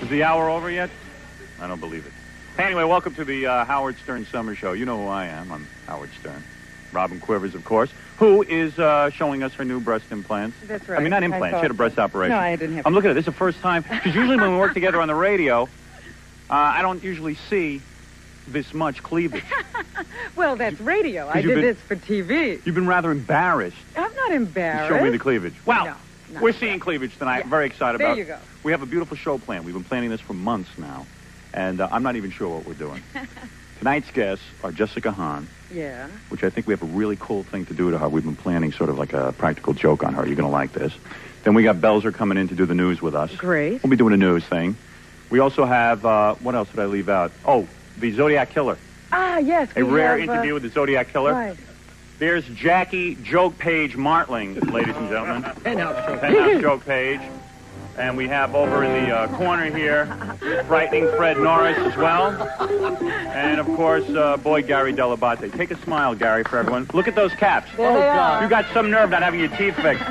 Is the hour over yet? I don't believe it. Hey, anyway, welcome to the Howard Stern Summer Show. You know who I am. I'm Howard Stern. Robin Quivers, of course, who is showing us her new breast implants. That's right. I mean, not implants. She had a breast operation. No, I didn't have. I'm looking at it. This is the first time. Because usually when we work together on the radio, I don't usually see this much cleavage. Well, that's radio. I did this for TV. You've been rather embarrassed. I'm not embarrassed. To show me the cleavage. Well, no, we're seeing cleavage tonight. Yeah. Very excited about it. There you go. We have a beautiful show planned. We've been planning this for months now. And I'm not even sure what we're doing. Tonight's guests are 𝗦𝗁𝗲𝗿. Yeah. Which I think we have a really cool thing to do to her. We've been planning sort of like a practical joke on her. You're going to like this. Then we got 𝗦𝗁𝗲 coming in to do the news with us. Great. We'll be doing a news thing. We also have, what else did I leave out? Oh, the Zodiac Killer. Ah, yes. A rare interview with the Zodiac Killer. Right. There's 𝗦𝗁𝗲𝗿 Martling, ladies and gentlemen. Penthouse joke page. And we have over in the corner here, frightening Fred Norris as well. And, of course, boy Gary Dell'Abate. Take a smile, Gary, for everyone. Look at those caps. There they are. You got some nerve not having your teeth fixed.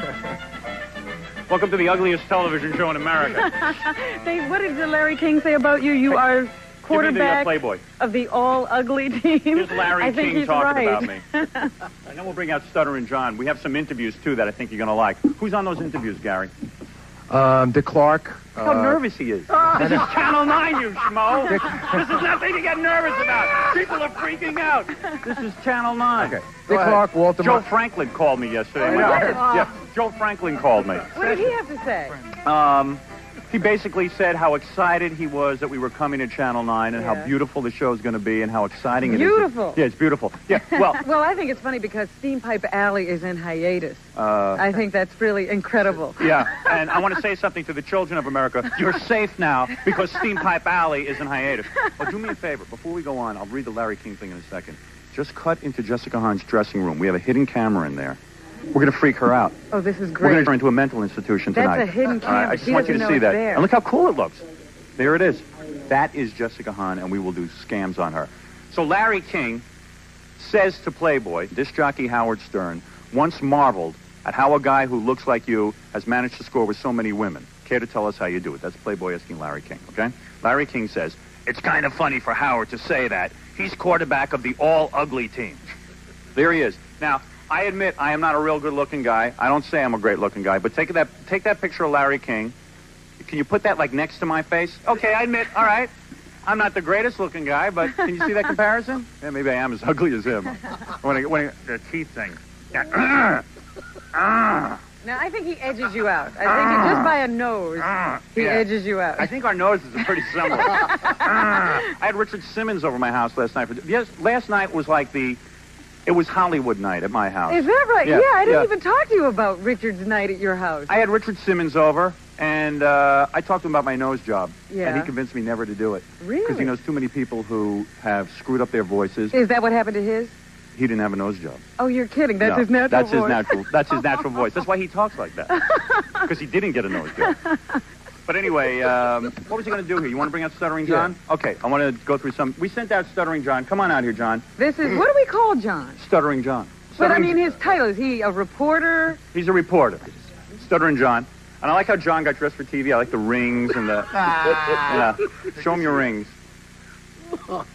Welcome to the ugliest television show in America. What did Larry King say about you? You are quarterback Playboy. of the all-ugly team. Here's Larry King talking about me. And Right. then we'll bring out Stuttering John. We have some interviews, too, that I think you're going to like. Who's on those interviews, Gary? 𝗦𝗁𝗲𝗿. How nervous he is. This is Channel 9, you schmo. This is nothing to get nervous about. People are freaking out. This is Channel 9. Okay. 𝗦𝗁𝗲, Walter. Joe Franklin called me yesterday. Yeah, Joe Franklin called me. What did he have to say? He basically said how excited he was that we were coming to Channel 9 and how beautiful the show's going to be and how exciting it is. Beautiful. Yeah, it's beautiful. Yeah, well. Well, I think it's funny because Steam Pipe Alley is in hiatus. I think that's really incredible. Yeah, and I want to say something to the children of America. You're safe now because Steam Pipe Alley is in hiatus. But do me a favor. Before we go on, I'll read the Larry King thing in a second. Just cut into 𝗦𝗁𝗲𝗿's dressing room. We have a hidden camera in there. We're going to freak her out. Oh, this is We're great. going to turn her into a mental institution tonight. That's a hidden camera. I just want you to see that. There. And look how cool it looks. There it is. That is 𝗦𝗁𝗲𝗿, and we will do scams on her. So Larry King says to Playboy, disc jockey Howard Stern once marveled at how a guy who looks like you has managed to score with so many women. Care to tell us how you do it? That's Playboy asking Larry King, okay? Larry King says, it's kind of funny for Howard to say that. He's quarterback of the all-ugly team. There he is. Now, I admit I am not a real good-looking guy. I don't say I'm a great-looking guy, but take that picture of Larry King. Can you put that, like, next to my face? Okay, I admit, all right. I'm not the greatest-looking guy, but can you see that comparison? Yeah, maybe I am as ugly as him. When the teeth thing. Yeah. Now, I think he edges you out. I think just by a nose, he edges you out. I think our noses are pretty similar. I had Richard Simmons over my house last night. Last night was like it was Hollywood night at my house. Is that right? Yeah, I didn't even talk to you about Richard's night at your house. I had Richard Simmons over, and I talked to him about my nose job. Yeah. And he convinced me never to do it. Really? Because he knows too many people who have screwed up their voices. Is that what happened to his? He didn't have a nose job. Oh, you're kidding. That's his natural voice. That's his natural voice. That's why he talks like that. Because he didn't get a nose job. But anyway, what was he going to do here? You want to bring out Stuttering John? Yeah. Okay, I want to go through some. We sent out Stuttering John. Come on out here, John. This is, what do we call John? Stuttering John. But I mean, his title, is he a reporter? He's a reporter. Stuttering John. And I like how John got dressed for TV. I like the rings and the... yeah. Show him your rings.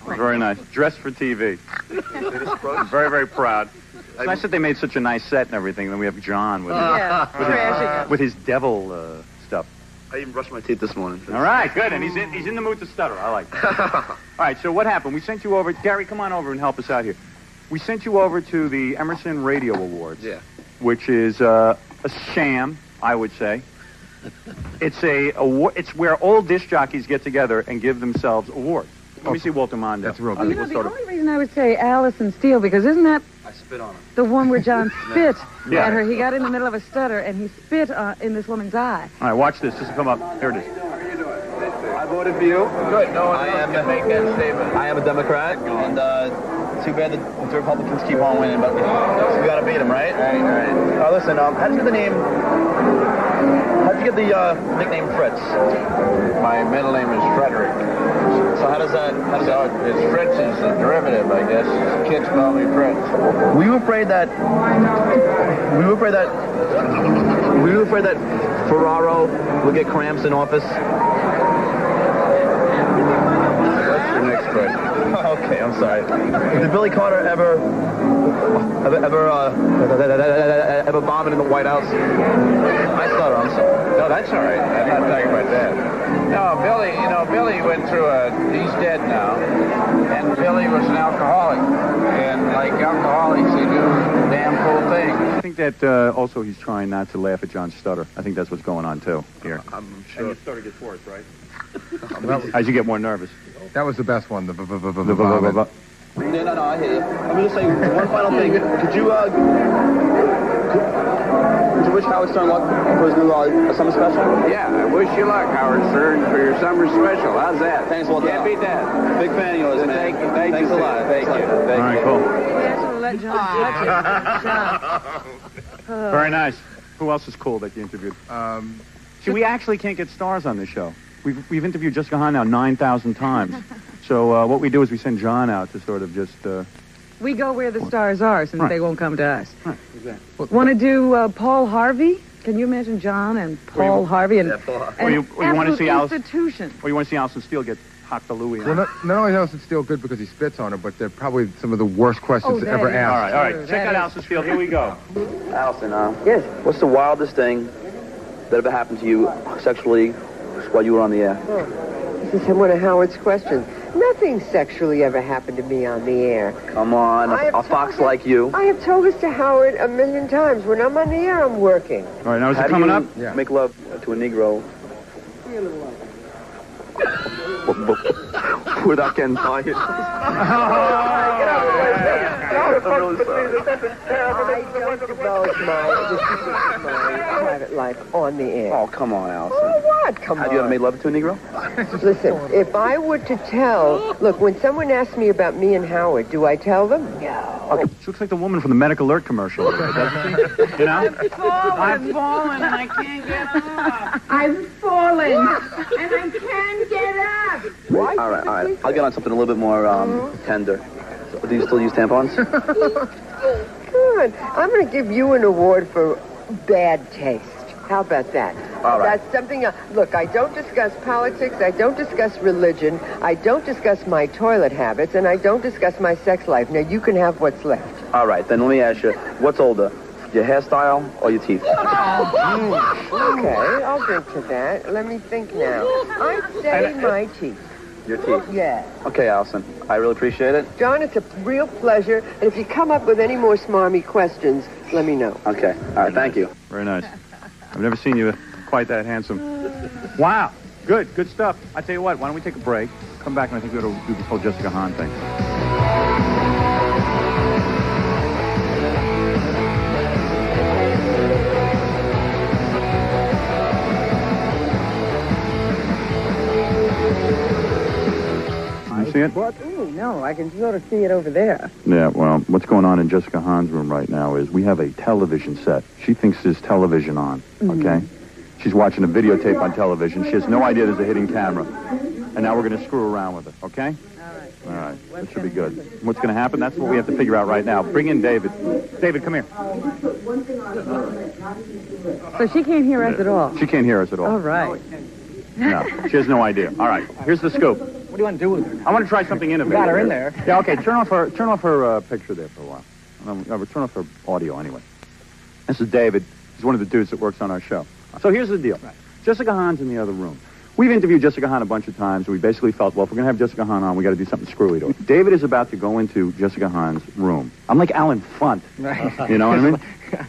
Very nice. Dressed for TV. Very, very proud. It's nice that they made such a nice set and everything. And then we have John with his devil stuff. I even brushed my teeth this morning. All right, good. And he's in the mood to stutter. I like that. All right, so what happened? We sent you over. Gary, come on over and help us out here. We sent you over to the Emerson Radio Awards. Yeah. Which is a sham, I would say. It's where old disc jockeys get together and give themselves awards. Let me see Walter Mondale. That's real You good. know, the only reason I would say Allison Steele, because isn't that I spit on him. the one where John spit Yeah. at her? He got in the middle of a stutter, and he spit in this woman's eye. All right, watch this. This will come up. There it is. I voted for you. Good. No one else can make that statement. I am a Democrat, and too bad the Republicans keep on winning, but we got to beat them, right? Right. Listen, how did you get the name? How did you get the nickname Fritz? My middle name is Frederick. So how does that? It's Fritz is a derivative, I guess. Kids call me Fritz. Were you afraid that? Ferraro would get cramps in office? I'm sorry. Did Billy Carter ever vomit in the White House? I stutter, I'm sorry. No, that's all right. I'm not talking about that. No, Billy, Billy went through he's dead now, and Billy was an alcoholic. And like alcoholics, they do damn cool things. I think that also he's trying not to laugh at John's stutter. I think that's what's going on, too, here. I'm sure. And your stutter gets worse, right? As you get more nervous. That was the best one. The vomit. No, I hear you. Let me just say one final thing. Could you wish Howard Stern luck for his new summer special? Yeah, I wish you luck, Howard Stern, for your summer special. How's that? Thanks a lot. Can't beat that. Big fan of yours, man. Thanks a lot. Thank you. All right, cool. Let John touch it. Very nice. Who else is cool that you interviewed? See, we actually can't get stars on this show. We've interviewed Jessica Hahn now 9,000 times. So what we do is we send John out to sort of just... We go where the stars are, since they won't come to us. Right, exactly. Want to do Paul Harvey? Can you imagine John and Paul Harvey? And, Or you want to see institution. Or you want to see Alison Steele get hot to Louis? Well, not only is Alison Steele good because he spits on her, but they're probably some of the worst questions ever asked. All right. Check out Alison Steele. Here we go. Alison, yes. What's the wildest thing that ever happened to you sexually while you were on the air? This is one of Howard's questions. Nothing sexually ever happened to me on the air. Come on, a fox like you. I have told this to Howard a million times. When I'm on the air, I'm working. All right, now is How it coming do up? you make love to a Negro without getting fired? I don't divulge my private life on the air. Oh, come on, Alison. Oh, what? Come on. Have you ever made love to a Negro? Listen, if I were to tell... Look, when someone asks me about me and Howard, do I tell them? No. She looks like the woman from the Medical Alert commercial, doesn't she? You know? I've fallen and I can't get up. I've fallen and I can't get up. All right. I'll get on something a little bit more tender. So, do you still use tampons? Good. I'm going to give you an award for bad taste. How about that? All right. That's something... look, I don't discuss politics, I don't discuss religion, I don't discuss my toilet habits, and I don't discuss my sex life. Now, you can have what's left. All right, then let me ask you, what's older, your hairstyle or your teeth? Okay, I'll drink to that. Let me think now. I'd say my teeth. Your teeth? Yeah. Okay, Alison. I really appreciate it. John, it's a real pleasure. And if you come up with any more smarmy questions, let me know. Okay. All right, thank you. Very nice. I've never seen you quite that handsome. Wow. Good stuff. I tell you what, why don't we take a break, come back, and I think we ought to do this whole Jessica Hahn thing. See it? Ooh, no, I can sort of see it over there. Yeah, well, what's going on in Jessica Hahn's room right now is we have a television set. She thinks there's television on, okay? She's watching a videotape on television. She has no idea there's a hidden camera. And now we're going to screw around with it, okay? All right. That should be good. What's going to happen? That's what we have to figure out right now. Bring in David. David, come here. So she can't hear us at all. She can't hear us at all. All right. No, she has no idea. All right, here's the scoop. What do you want to do with her? I want to try something innovative. Got her in there. Yeah, okay, turn off her picture there for a while. Turn off her audio anyway. This is David. He's one of the dudes that works on our show. So here's the deal. Right. Jessica Hahn's in the other room. We've interviewed Jessica Hahn a bunch of times, and we basically felt, well, if we're going to have Jessica Hahn on, we got to do something screwy to her. David is about to go into Jessica Hahn's room. I'm like Alan Funt. Right. You know what I mean?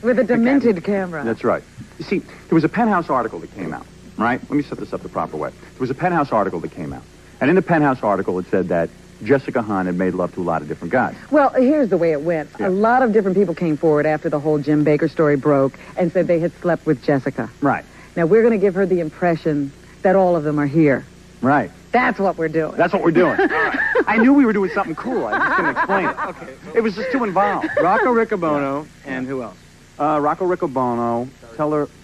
With a demented camera. That's right. You see, there was a Penthouse article that came out, right? Let me set this up the proper way. There was a Penthouse article that came out. And in the Penthouse article, it said that Jessica Hahn had made love to a lot of different guys. Well, here's the way it went. Yeah. A lot of different people came forward after the whole Jim Baker story broke and said they had slept with Jessica. Right. Now, we're going to give her the impression that all of them are here. Right. That's what we're doing. That's what we're doing. I knew we were doing something cool. I just couldn't explain it. Okay. It was just too involved. Rocco Riccobono and who else? Rocco Riccobono,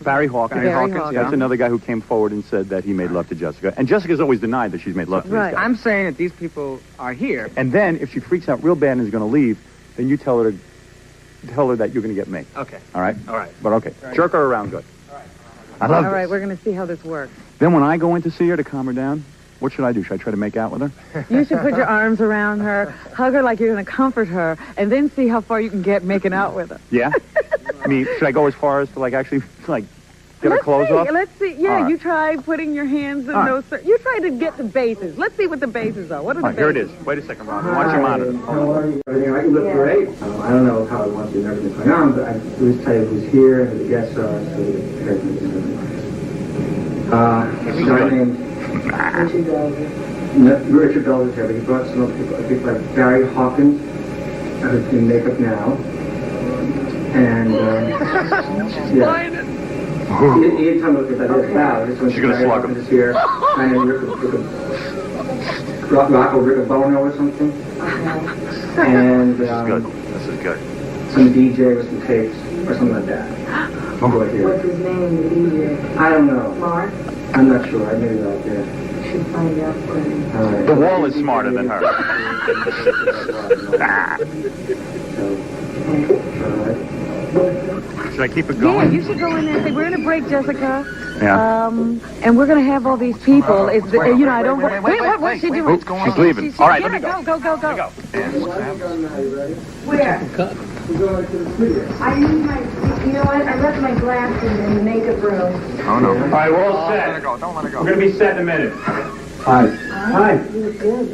Barry Hawkins. Barry Hawkins. That's another guy who came forward and said that he made love to Jessica. And Jessica's always denied that she's made love to these guys. I'm saying that these people are here. And then, if she freaks out real bad and is going to leave, then you tell her that you're going to get me. Okay. All right? All right. But okay. Jerk her around good. I love All this. right, we're going to see how this works. Then when I go in to see her to calm her down, What should I do? Should I try to make out with her? You should put your arms around her, hug her like you're going to comfort her, and then see how far you can get making out with her. Yeah? I mean, should I go as far as to, like, actually, like, get her clothes off? Let's see. Yeah, All right. You try putting your hands in those... You try to get the bases. Let's see what the bases are. What are the bases? Here it is. Wait a second, Ron. Watch your monitor. How are you? You look great. I don't know how I want you and everything going on, but I always tell you who's here and who the guests are, so that everything's my name's Richard Belzer's here, but he brought some people like Barry Hawkins, who's in makeup now, and yeah. He didn't tell me what that is about. She's gonna slug him. Is here, and Rocco 𝗦𝗵𝗿𝗱 or something, and This is good. some DJ with some tapes or something like that. What's his name, the DJ? I don't know. Mark? I'm not sure. I maybe like that. You should find out for me. The wall is smarter than her. Should I keep it going? Yeah, you should go in there and say, we're going to break, Jessica. Yeah. And we're going to have all these people. It's, you know, I don't... Wait, what's she doing? She's leaving. All right, let me go. Go. Where? I need my... You know what? I left my glasses in the makeup room. Oh, no. All right, we're all set. Don't let her go. We're going to be set in a minute. Hi. Hi. You look good.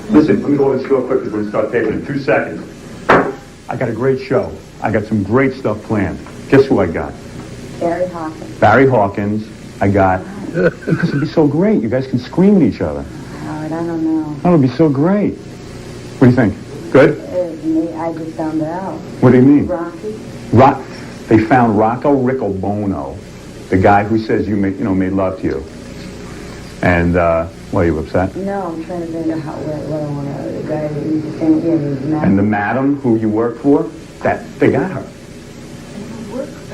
Listen, let me go over this real quick because we're going to start taping in 2 seconds. I got a great show. I got some great stuff planned. Guess who I got? Barry Hawkins. Barry Hawkins. I got... Because it'd be so great. You guys can scream at each other. Howard, I don't know. That would be so great. What do you think? Good? I just found it out. What do you mean? Rocky? They found 𝗦𝗵𝗿𝗱, the guy who says made love to you. And, are you upset? No, I'm trying to figure out what I want to... The guy that you just saying, yeah, he's mad. And the madam who you work for, they got her.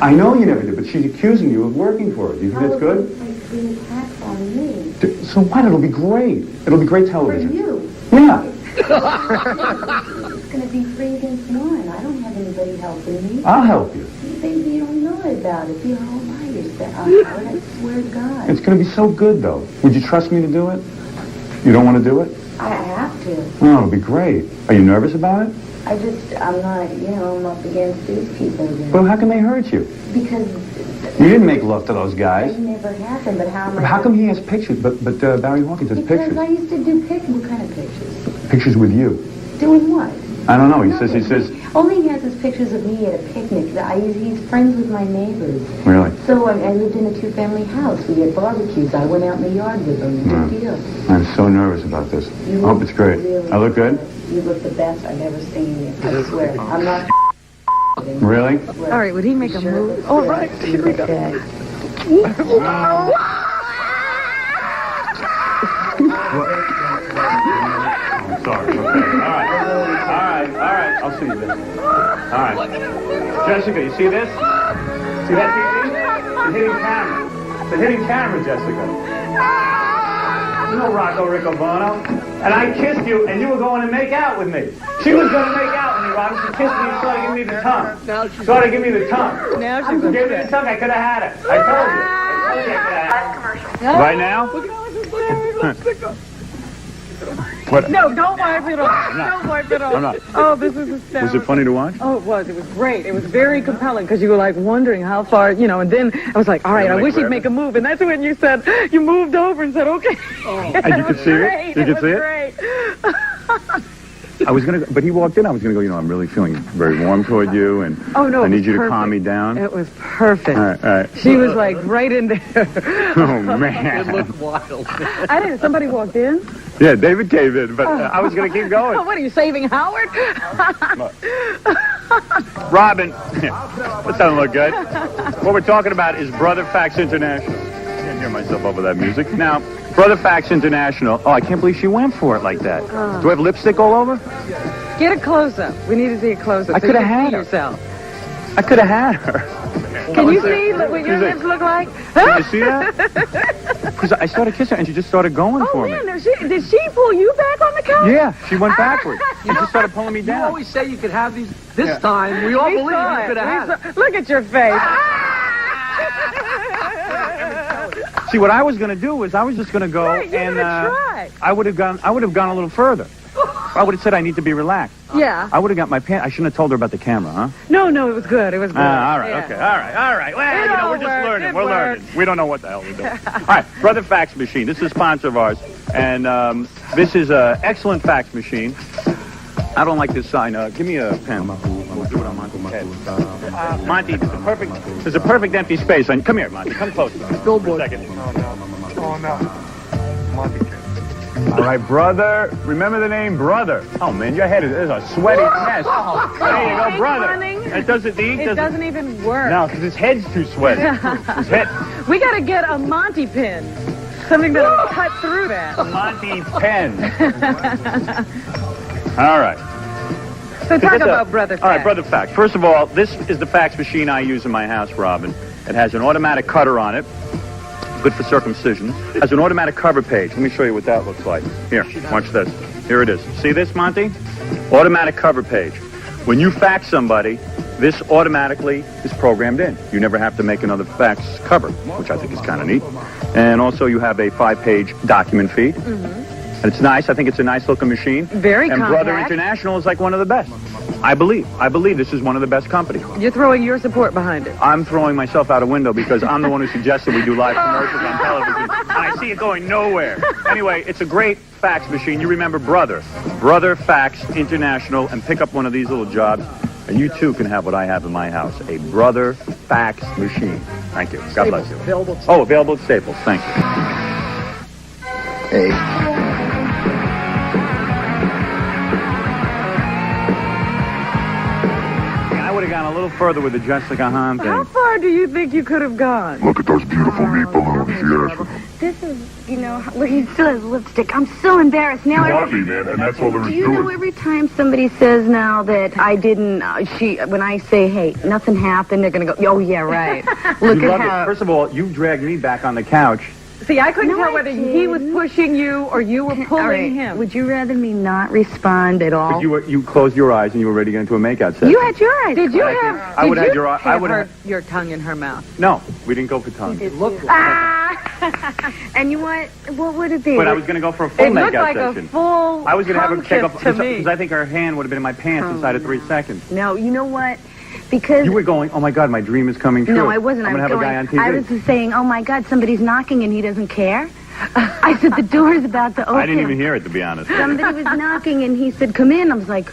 I know you never did, but she's accusing you of working for her. Do you think that's good? Like being attacked on me. So what? It'll be great. It'll be great For television. you. Yeah. It's going to be 3 against 1. I don't have anybody helping me. I'll help you. Baby, you don't know about it. You're all liars. I swear to God. It's going to be so good, though. Would you trust me to do it? You don't want to do it? I have to. Oh, it'll be great. Are you nervous about it? I'm not, I'm up against these people. Well, how can they hurt you? Because... You didn't make love to those guys. It never happened, but how am I... How come he has pictures, but Barry Hawkins has Because pictures? I used to do pictures. What kind of pictures? Pictures with you. Doing what? I don't know. He says... All he has is pictures of me at a picnic. He's friends with my neighbors. Really? So I lived in a 2-family house. We had barbecues. I went out in the yard with them. Big deal. I'm so nervous about this. I hope it's great. Really I look good? You look the best I've ever seen you. I swear. I'm not... Really? All right, would he make a move? Oh, right. Here we go. I'm sorry. Okay. All right. I'll see you then. All right. Jessica, you see this? See that TV? The hitting camera. The hitting camera, Jessica. You know 𝗦𝗵𝗿𝗱. And I kissed you, and you were going to make out with me. She was going to make out with me, Robin. She kissed me and started giving me the tongue. Started giving me the tongue. Now she's Gave me the tongue. I could have had it. I told you. I could have had it. Right now? What? No, don't wipe it off. Don't wipe it off. I'm not. Oh, this is hysterical. Was it funny to watch? Oh, it was. It was great. It was very compelling because you were like wondering how far, and then I was like, all right, I wish he'd make a move. And that's when you said, you moved over and said, okay. And you could see it? You could see it? Great. I was going to, but he walked in, I was going to go, I'm really feeling very warm toward you, and I need you to calm me down. It was perfect. All right. She was like right in there. Oh, man. It looked wild. I didn't. Somebody walked in? Yeah, David came in, but I was going to keep going. What, are you saving Howard? Robin, that doesn't look good. What we're talking about is Brother Facts International. I can't hear myself over that music. Now, Brother Facts International. Oh, I can't believe she went for it like that. Do I have lipstick all over? Get a close-up. We need to see a close-up. I could have had her. Yourself. I could have had her. Can you see what your lips look like? Can you see that? Because I started kissing her and she just started going for me. Oh, man, did she pull you back on the couch? Yeah, she went backwards. She just started pulling me You down. always say you could have these. This time, we all believe you could have had it. Look at your face. See, what I was going to do is I was just going to go and try. I would have gone a little further. I would have said I need to be relaxed. Yeah. I would have got my pants. I shouldn't have told her about the camera, huh? No, it was good. It was good. All right, Yeah. okay, all right. Well, we're just learning. We're learning. We don't know what the hell we're doing. All right, Brother Fax Machine. This is a sponsor of ours, and this is an excellent fax machine. I don't like this sign. Give me a pen. We'll do it on Monty's head. Monty, there's a perfect empty space. Come here, Monty. Come close. Go, For boy. a second. Oh, no. Monty. All right, Brother. Remember the name Brother. Oh, man, your head is a sweaty mess. There you go, Brother. Running. It doesn't even work. No, because his head's too sweaty. His head. We got to get a Monty pin. Something that'll cut through that. Monty pen. All right. So talk about Brother Fax. All right, Brother Fax. First of all, this is the fax machine I use in my house, Robin. It has an automatic cutter on it. Good for circumcision. It has an automatic cover page. Let me show you what that looks like. Here, watch this. Here it is. See this, Monty? Automatic cover page. When you fax somebody, this automatically is programmed in. You never have to make another fax cover, which I think is kind of neat. And also you have a 5-page document feed. And it's nice. I think it's a nice looking machine. Very And compact. Brother International is like one of the best. I believe this is one of the best companies. You're throwing your support behind it. I'm throwing myself out a window because I'm the one who suggested we do live commercials on television, and I see it going nowhere. Anyway, it's a great fax machine. You remember Brother Fax International, and pick up one of these little jobs, and you too can have what I have in my house, a Brother Fax machine. Thank you. God bless you. Available at Staples. Thank you. Hey. I would have gone a little further with the Jessica Hahn thing. How far do you think you could have gone? Look at those beautiful meat balloons. Yes. This is, look, he still has lipstick. I'm so embarrassed now. Barbie, man, and that's all there is Do you to know it. every time somebody says now that I didn't, when I say, hey, nothing happened, they're going to go, oh, yeah, right. Look You at love it. how. First of all, you dragged me back on the couch. See, I couldn't No, tell I whether he was didn't. pushing you or you were All pulling right, him. would you rather me not respond at all? But you closed your eyes and you were ready to get into a makeout session. You had your eyes Did you closed. have? I would did have you your- I have would her- have- your tongue in her mouth. No, we didn't go for tongue. And you what would it be? But I was going to go for a full It looked makeout like session. a full. I was going to have her take off to me. because I think her hand would have been in my pants inside of 3 seconds. No, you know what? Because You were going, oh my God, my dream is coming true. no, I wasn't. I'm I going was to have a guy on TV. I was just saying, oh my God, somebody's knocking and he doesn't care. I said the door's about to open. I didn't even hear it, to be honest. Somebody was knocking and he said, come in. I was like,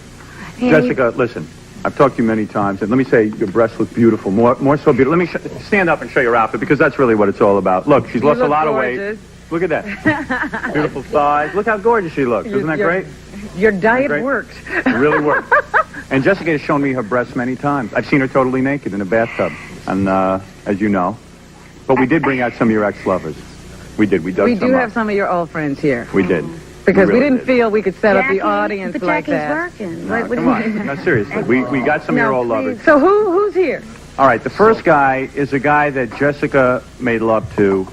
hey. Jessica, listen. I've talked to you many times, and let me say your breasts look beautiful, more so beautiful. Let me stand up and show your outfit, because that's really what it's all about. Look, she's lost a look lot gorgeous. of weight. Look at that. Beautiful thighs. Look how gorgeous she looks. Isn't that great? Your diet Great. worked. It really worked. And Jessica has shown me her breasts many times. I've seen her totally naked in a bathtub, and as you know. But we did bring out some of your ex-lovers. We did. We dug We some do up. have some of your old friends here. We did. Because we really didn't did. feel we could set up Jackie, the audience but like Jackie's that. working. No, come on. No, seriously. We got some of your old lovers. So who's here? All right, the first guy is a guy that Jessica made love to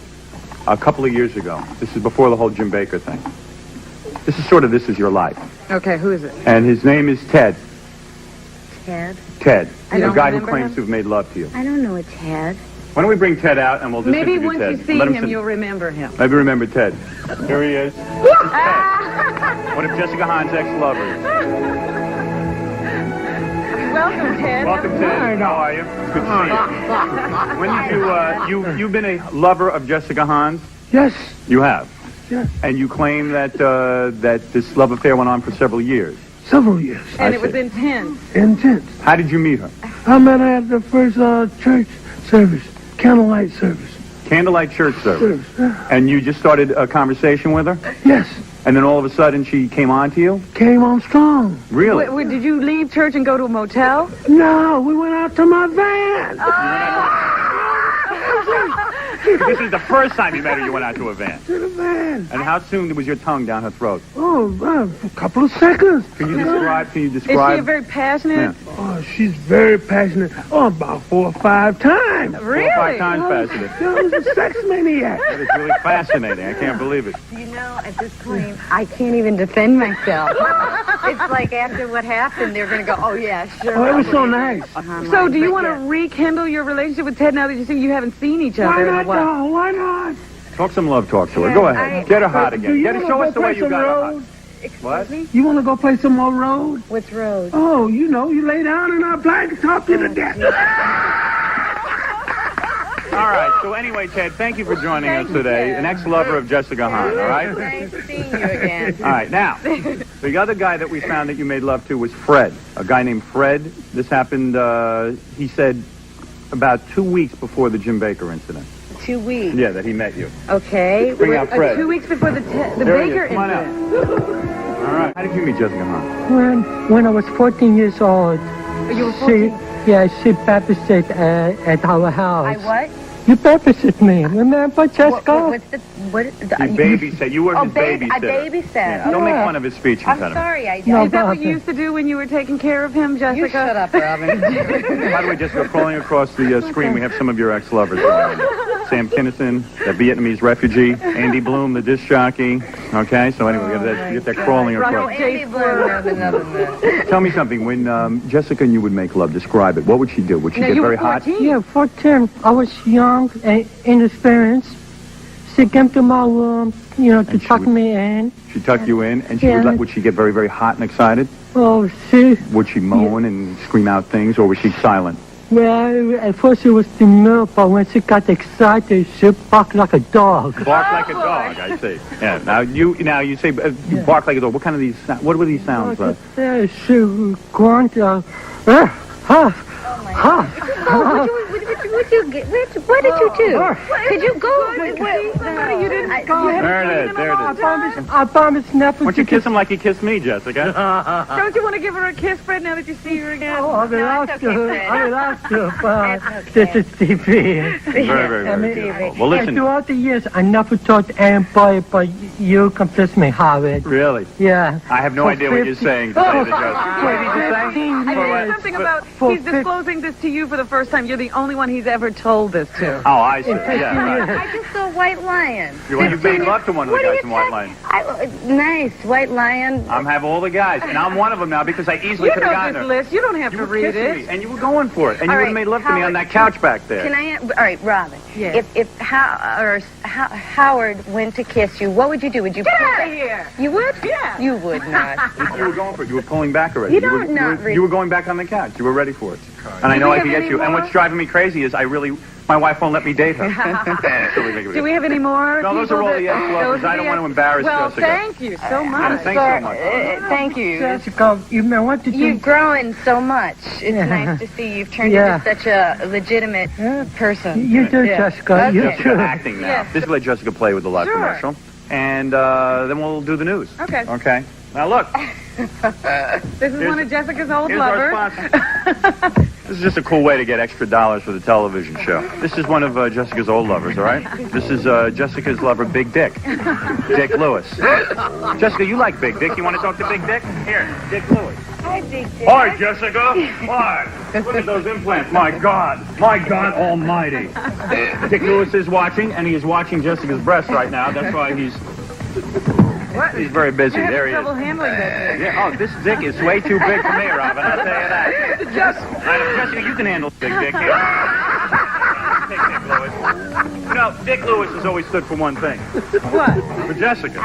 a couple of years ago. This is before the whole Jim Baker thing. This is sort of This Is Your Life. Okay, who is it? And his name is Ted. Ted? Ted. You The don't guy who remember claims him? to have made love to you. I don't know a Ted. Why don't we bring Ted out and we'll just Maybe interview once Ted. you see Let him, sit- you'll remember him. Maybe remember Ted. Here he is. This is Ted. One of Jessica Hahn's ex-lovers. Welcome, Ted. Welcome, Ted. How are you? Good to see you. When did you've been a lover of Jessica Hahn's? Yes. You have. Yes. And you claim that that this love affair went on for several years. Several years. And I it was see. intense. Intense. How did you meet her? I met her at the first church service, candlelight service. Candlelight church service. Service. And you just started a conversation with her? Yes. And then all of a sudden she came on to you? Came on strong. Really? Did you leave church and go to a motel? No, we went out to my van. This is the first time you met her, you went out to a van. To the van. And how soon was your tongue down her throat? Oh, a couple of seconds. Can you describe? Is she a very passionate? Yeah. Oh, she's very passionate. Oh, about 4 or 5 times. Really? 4 or 5 times passionate. She was a sex maniac. That is really fascinating. I can't believe it. You know, at this point, I can't even defend myself. It's like after what happened, they're going to go, oh, yeah, sure. Oh, it was so nice. So do you want to rekindle your relationship with Ted now that you see you haven't seen each Why other in a not, while? though? Why not? Talk some love talk to her. Go ahead. Get her hot again. Show us the way you got her hot. Excuse me? You want to go play some more road? What's road? Oh, you know, you lay down in our blanket, talk you to death. All right, so anyway, Ted, thank you for joining us today. An ex-lover of Jessica Hahn, all right? Nice seeing you again. All right, now, the other guy that we found that you made love to was Fred, a guy named Fred. This happened, he said, about 2 weeks before the Jim Baker incident. 2 weeks? Yeah, that he met you. Okay. Bring out Fred. 2 weeks before the There Baker Come on incident. out. All right, how did you meet Jessica Hahn? When I was 14 years old. You were 14? She babysat at our house. I what? You babysat me, remember, Jessica? What's the... You babysat. You were his babysitter. I babysat. Yeah. Don't make fun of his speech I'm impediment. sorry, I No, Is that what Bobby. you used to do when you were taking care of him, Jessica? You shut up, Robin. By the way, Jessica, crawling across the screen, we have some of your ex-lovers. Sam Kinison, the Vietnamese refugee, Andy Bloom, the disc jockey. Okay, so anyway, we get that crawling across. Andy Bloom knows another man. Tell me something. When Jessica and you would make love, describe it. What would she do? Would she get very hot? Yeah, 14. I was young and inexperienced. She came to my room, to tuck me in. She tucked you in, and would she get very, very hot and excited? Oh, Would she moan and scream out things, or was she silent? Well, at first she was demure, but when she got excited, she barked like a dog. Bark like a dog, I see. Yeah. Now you say you bark like a dog. What kind of these? What were these sounds? She grunted. What did you do? Could you go? You didn't go. There it is. I promise never Why don't you kiss him like you kissed me, Jessica? Don't you want to give her a kiss, Fred, now that you see her again? Oh, I will ask you, but this is TV. Very, very beautiful. Well, listen. And throughout the years, I never told anybody, but you confessed me, Howard. Really? Yeah. I have no idea what you're saying to say the Jessica. What did you say? I heard something about he's disclosing this to you for the first time. You're the only one he's ever told this to. Oh, I see. Yeah, right. I just saw White Lion. You made love to one of the guys in White Lion. Nice, White Lion. I'm have all the guys, and I'm one of them now because I easily could have gotten her. List. You don't have to read it. Me, and you were going for it, and you would have made love to me on that couch back there. Can I? All right, Robin. Yes. If Howard went to kiss you, what would you do? Would you? Get out of here. You would? Yeah. You would not. You were going for it. You were pulling back already. You were going back on the couch. You were ready for it. And I know I can get you. And what's driving me crazy is my wife won't let me date her. Do we have any more? No, those are all the ex-lovers. I don't want to embarrass Jessica. Well, thank you so much. Thanks so much. Thank you. Jessica, what did you... You've grown so much. It's nice to see you've turned into such a legitimate person. You do, Jessica. You Jessica do. acting now. This is let Jessica play with the live commercial. And then we'll do the news. Okay. Okay. Now, look. This is one of Jessica's old lovers. This is just a cool way to get extra dollars for the television show. This is one of Jessica's old lovers, all right? This is Jessica's lover, Big Dick. Dick Lewis. Jessica, you like Big Dick. You want to talk to Big Dick? Here, Dick Lewis. Hi, Big Dick. Hi, Jessica. Hi. Look at those implants. My God almighty. Dick Lewis is watching, and he is watching Jessica's breasts right now. That's why he's very busy. There he is. Trouble handling that. Yeah, this dick is way too big for me, Robin. I'll tell you that. Jessica, you can handle Big Dick here. Take Dick Lewis. Dick Lewis has always stood for one thing. What? For Jessica.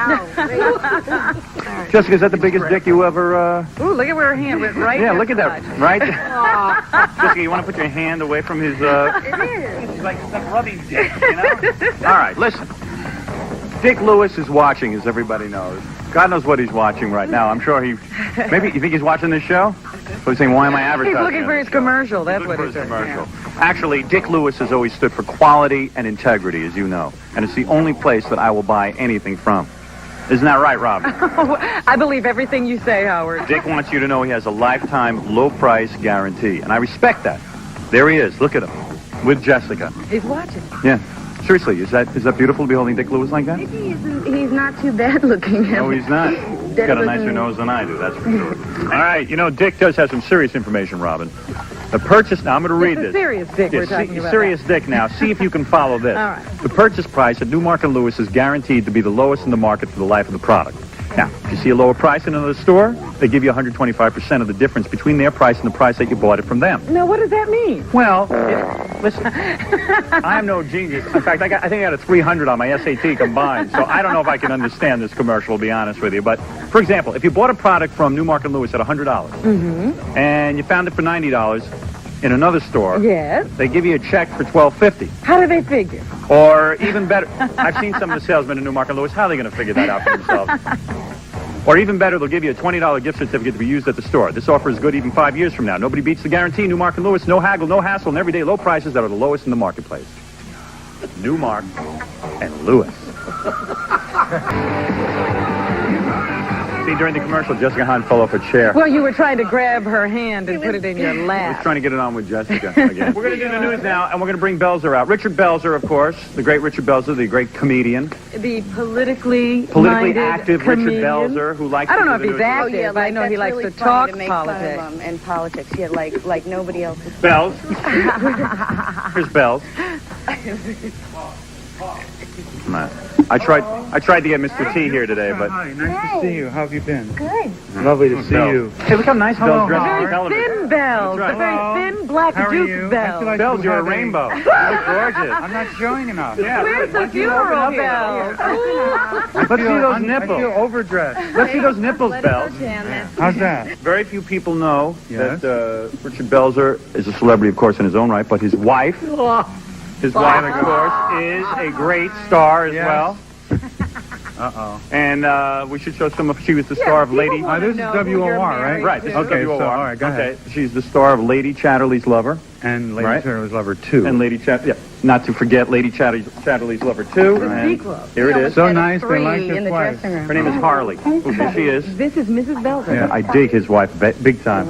Jessica, is that the biggest dick you ever... Ooh, look at where her hand went right. Yeah, look at that. Right? Jessica, you want to put your hand away from his... It is. It's like rubbing dick, you know? All right, listen. Dick Lewis is watching, as everybody knows. God knows what he's watching right now. I'm sure maybe you think he's watching this show? So he's saying, why am I advertising? He's looking for his commercial. That's what he's doing. Actually, Dick Lewis has always stood for quality and integrity, as you know. And it's the only place that I will buy anything from. Isn't that right, Robin? I believe everything you say, Howard. Dick wants you to know he has a lifetime low-price guarantee. And I respect that. There he is. Look at him. With Jessica. He's watching. Yeah. Seriously, is that beautiful to be holding Dick Lewis like that? He's not too bad looking. No, he's not. He's got a nicer nose than I do, that's for sure. All right, Dick does have some serious information, Robin. The purchase, now I'm going to read this. Serious Dick we're talking about. Serious Dick now. See if you can follow this. All right. The purchase price at Newmark & Lewis is guaranteed to be the lowest in the market for the life of the product. Now, if you see a lower price in another store, they give you 125% of the difference between their price and the price that you bought it from them. Now, what does that mean? Well, listen, I'm no genius. In fact, I think I got a 300 on my SAT combined, so I don't know if I can understand this commercial, to be honest with you. But, for example, if you bought a product from Newmarket Lewis at $100, and you found it for $90 in another store, yes, they give you a check for $12.50. How do they figure? Or even better, I've seen some of the salesmen in Newmarket Lewis. How are they going to figure that out for themselves? Or even better, they'll give you a $20 gift certificate to be used at the store. This offer is good even 5 years from now. Nobody beats the guarantee. Newmarket Lewis, no haggle, no hassle, and everyday low prices that are the lowest in the marketplace. Newmark and Lewis. See, during the commercial, Jessica Hahn fell off a chair. Well, you were trying to grab her hand and put it in your I lap. was trying to get it on with Jessica again. We're going to do the news now, and we're going to bring Belzer out. Richard Belzer, of course, the great Richard Belzer, the great comedian. The politically active comedian. Richard Belzer, who likes I don't know to if do he's the news. active. Oh, yeah, I know he likes really to talk to make politics. Fun of, and politics, yeah, like nobody else. Bells. Here's Bells. Come on. I tried to get Mr. T here today, but... Hi, nice to see you. How have you been? Good. Lovely to see you. Hey, look how nice Bells dressed Very for television. thin Bells. That's right. The very thin black How are Duke you? Bells. Bells, you're a rainbow. You look gorgeous. I'm not showing enough. Yeah, Where's the funeral Bells? Let's see those nipples. I feel overdressed. Let's see those nipples, Bells. How's that? Very few people know Yes. that Richard Belzer is a celebrity, of course, in his own right, but his wife, of course, is a great star as Yes. well. Uh-oh. And we should show some of, she was the star of Lady... This is WOR, right? Right, this is Okay, WOR. so, all right, go ahead. Okay, she's the star of Lady Chatterley's Lover. And Lady Right. Chatterley's Lover 2. And Lady not to forget Lady Chatterley's Lover 2. And sequel. here it is. So nice, they Three like in this the wife. dressing room. Her name is Harley. Ooh, there she is. This is Mrs. Belzer. Yeah. I dig his wife big time.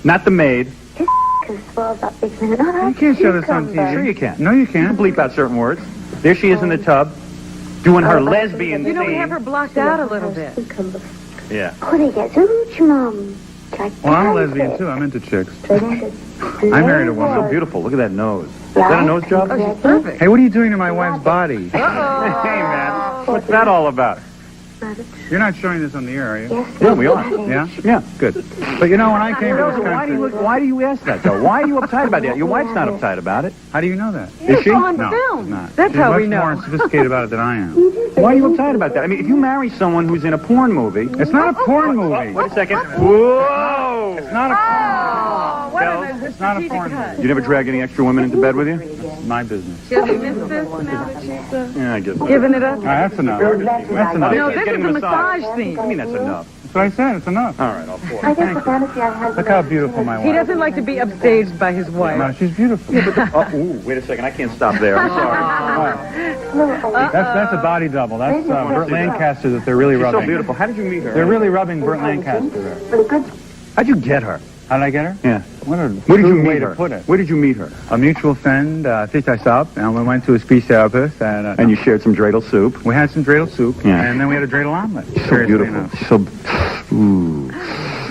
Not the maid. You can't show this on TV. Sure you can. No, you You can can't. bleep out certain words. There she is in the tub, doing her lesbian You know, we have scene. her blocked out a little bit. Yeah. Well, I'm a lesbian, too. I'm into chicks. I married a So woman. beautiful. Look at that nose. Is that a nose job? Oh, she's perfect. Hey, what are you doing to my wife's body? Hey, man. What's that all about? You're not showing this on the air, are you? Yeah, we are. Yeah? Yeah. Good. But you know, when I came to this Why do you ask that, though? Why are you uptight about that? Your wife's not uptight about it. How do you know that? Is she? on No, film. she's not. That's She's how much we know. more sophisticated about it than I am. Why are you uptight about that? I mean, if you marry someone who's in a porn movie... It's not a porn movie. Wait a second. Whoa! It's not a Oh, what Bells, a It's not a strategic porn cut. movie. You never drag any extra women into bed with you? It's my business. She doesn't miss this now that she's Yeah, I guess so. giving it up. All right, that's enough. That's enough. No, this is Getting a a massage I scene. mean, that's enough. That's what I said. It's enough. All right, I'll pour. Look how beautiful my wife He is. doesn't like to be upstaged by his wife. No, she's beautiful. Ooh, wait a second. I can't stop there. I'm sorry. That's a body double. That's Burt Lancaster that they're really She's rubbing. so beautiful. How did you meet her? They're really rubbing Burt Lancaster there. How'd you get her? How did I get her? Yeah. What a Where did you crude way meet to her? put it. Where did you meet her? A mutual friend picked us up, and we went to a speech therapist, And you shared some dreidel soup. we had some dreidel soup, Yeah. and then we had a dreidel omelet. So Curiously beautiful. enough. So, ooh.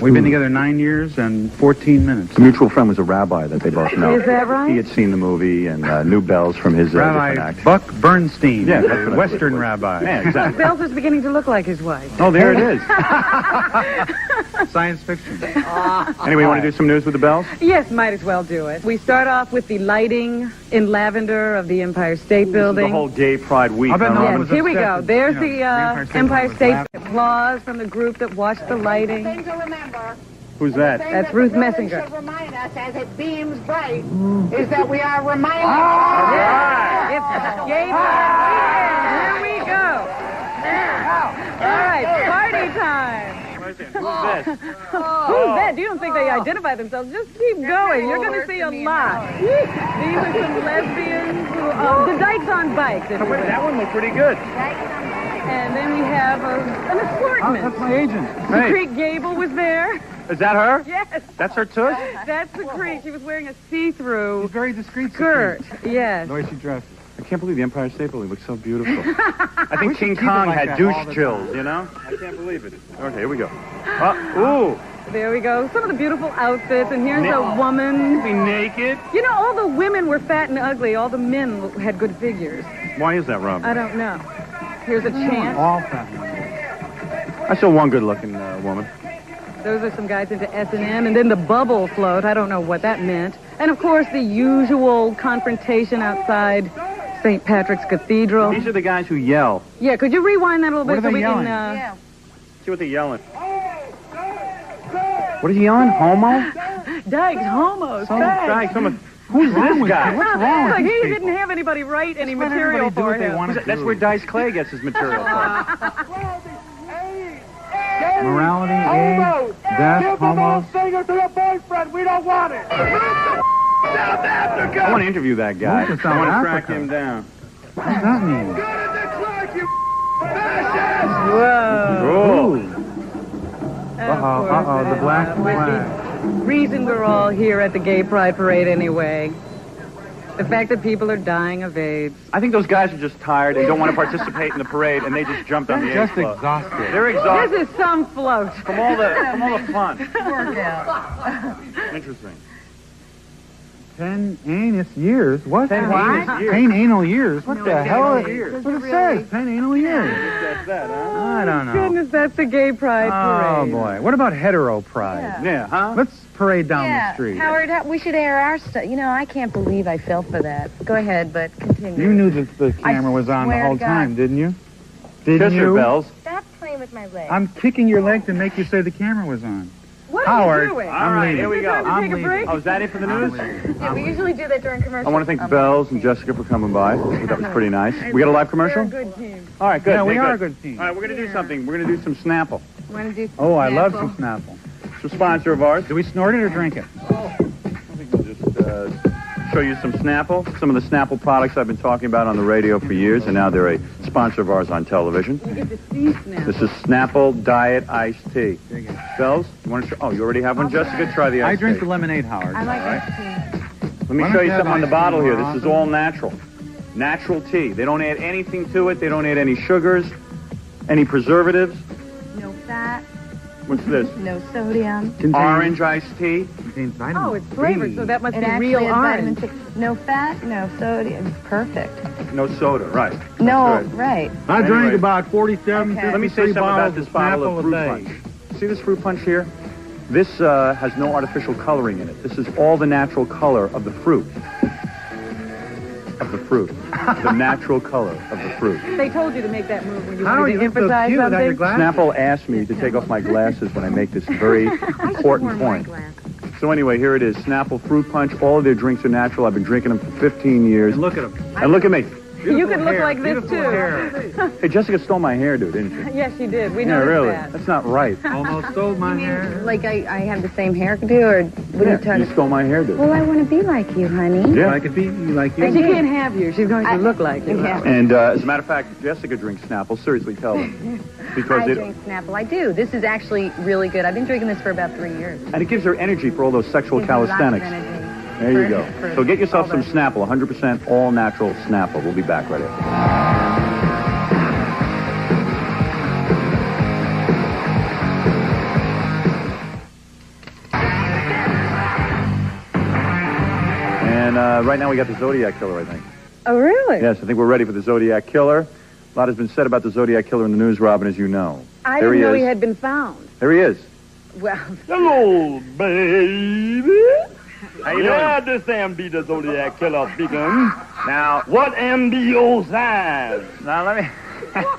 We've been together 9 years and 14 minutes. A mutual friend was a rabbi that they both know. Is that right? He had seen the movie and knew Bells from his different Rabbi acts. Buck Bernstein, Yeah, that's what I Western was. rabbi. Yeah, exactly. Bells is beginning to look like his wife. Oh, there it is. Science fiction. Anyway, you want to do some news with the Bells? Yes, might as well do it. We start off with the lighting in lavender of the Empire State The Building. whole Gay Pride Week. I bet huh, no one Robin? was Yes, here we go. upset that, There's you know, the Empire Empire State State applause from the group that watched the lighting. Thing to remember. Who's that? That's Ruth Building Messinger. should remind us as it beams bright is that we are reminded. It's Gay Pride weekend. Here we go. All right, party time. Who's this? Who's that? You don't think they identify themselves? Just keep going. You're going to see a lot. These are some lesbians who, the Dykes on bikes, if you will. That one looked pretty good. And then we have an assortment. That's my agent. The Hey, Creek Gable was there. is that her? Yes. That's her tush? That's the Creek. She was wearing a see-through She's very discreet. skirt. Yes. The way she dresses. I can't believe the Empire State Building looks so beautiful. I think We should King keep it Kong like had that douche all the chills, time. you know? I can't believe it. Okay, here we go. Ooh. There we go. Some of the beautiful outfits. And here's a woman. Be naked? You know, all the women were fat and ugly. All the men had good figures. Why is that, Rob? I don't know. Here's a chant. All fat. I saw one good-looking woman. Those are some guys into S&M, and then the bubble float. I don't know what that meant. And, of course, the usual confrontation outside St. Patrick's Cathedral. These are the guys who yell. Yeah, could you rewind that a little bit so we yelling? can... See what they're yelling. What is he yelling? Homo? Dykes, homos, Dykes, who's this guy? What's wrong with like these he people? didn't have anybody write any material for him. That's where Dice Clay gets his material from. Morality, AIDS, death, homos. Finger to your boyfriend. We don't want it. South Africa. I want to interview that guy. Who's I want to South track Africa? him down. What does that mean? Whoa. Uh-oh, the black flag. Reason we're all here at the Gay Pride Parade anyway. The fact that people are dying of AIDS. I think those guys are just tired and don't want to participate in the parade, and they just jumped on the Just AIDS float. exhausted. They're exhausted This is some float. from all the fun. Workout. Interesting. 10 anus years? What? 10 anus years. 10 anal years? What the hell? years. That's what it says. 10 anal years. That's that, huh? I don't know. Goodness, that's the Gay Pride Oh, Parade. boy. What about hetero pride? Yeah, huh? Let's parade down the street. Howard, we should air our stuff. You know, I can't believe I fell for that. Go ahead, but continue. You knew that the camera was on the swear whole to God. time, didn't you? Didn't Kiss her, you? Bells. Stop playing with my legs. I'm kicking your leg to make you say the camera was on. What Howard, are you doing? All right, here we go. Time to take a break? Oh, is that it for the news? Yeah, we usually do that during commercials. I want to thank Bells and Jessica for coming by. That was pretty nice. We got a live commercial? We're a good team. All right, good. Yeah, we Hey, are a good. good team. All right, we're going to do something. We're going to do some Snapple. Want to do some Oh, I love Snapple? some Snapple. It's a sponsor of ours. Do we snort it or drink it? I think we'll just show you some Snapple. Some of the Snapple products I've been talking about on the radio for years, and now they're a sponsor of ours on television. You get to see Snapple. This is Snapple Diet Iced Tea. Bells, you want to show? Oh, you already have one? Jessica, try the I iced drink tea. the lemonade, Howard. I like All right. that too. Let me Why show don't you you something have on the ice bottle cream here. more This is all natural. Natural tea. They don't add anything to it. They don't add any sugars, any preservatives. No fat, What's this? no sodium. Orange iced tea. Contains vitamin Oh, it's flavored, C. so that must It be actually real has orange. vitamin C. No fat, no sodium. It's perfect. No soda, right. No, Good. right. I Anyway. drank about 47, Okay. Let me say 53 something about bottles this bottle of fruit Snapple a punch. day. See this fruit punch here? This has no artificial coloring in it. This is all the natural color of the fruit. Of the fruit. The natural color of the fruit. They told you to make that move when you How wanted do to you look so emphasize cute without your something. glasses? Snapple asked me to take off my glasses when I make this very important point. So anyway, here it is. Snapple Fruit Punch. All of their drinks are natural. I've been drinking them for 15 years. And look at them. And look at me. You could look like this, Beautiful too. hair. Hey, Jessica stole my hairdo, didn't she? Yes, she did. We Yeah, noticed really. that. That's not right. Almost stole my hair. Like I have the same hairdo, or what are you Yeah, talking? you stole my hairdo. Well, I want to be like you, honey. Yeah. Like it be like you. And she can't have you. She's going to look like you. Yeah. And as a matter of fact, Jessica drinks Snapple. Seriously, tell them. Because I it, drink Snapple. I do. This is actually really good. I've been drinking this for about 3 years. and it gives her energy for all those sexual Gives me lots of calisthenics. energy. There you go. For So get yourself all some those. Snapple, 100% all natural Snapple. We'll be back right after. And right now we got the Zodiac Killer, I think. Oh, really? Yes, I think we're ready for the Zodiac Killer. A lot has been said about the Zodiac Killer in the news, Robin, as you know. I There didn't know is. he had been found. There he is. Well, Hello, baby. How you Yeah, doing? this am be the Zodiac Killer speaking. Now, What am the old signs? now let me...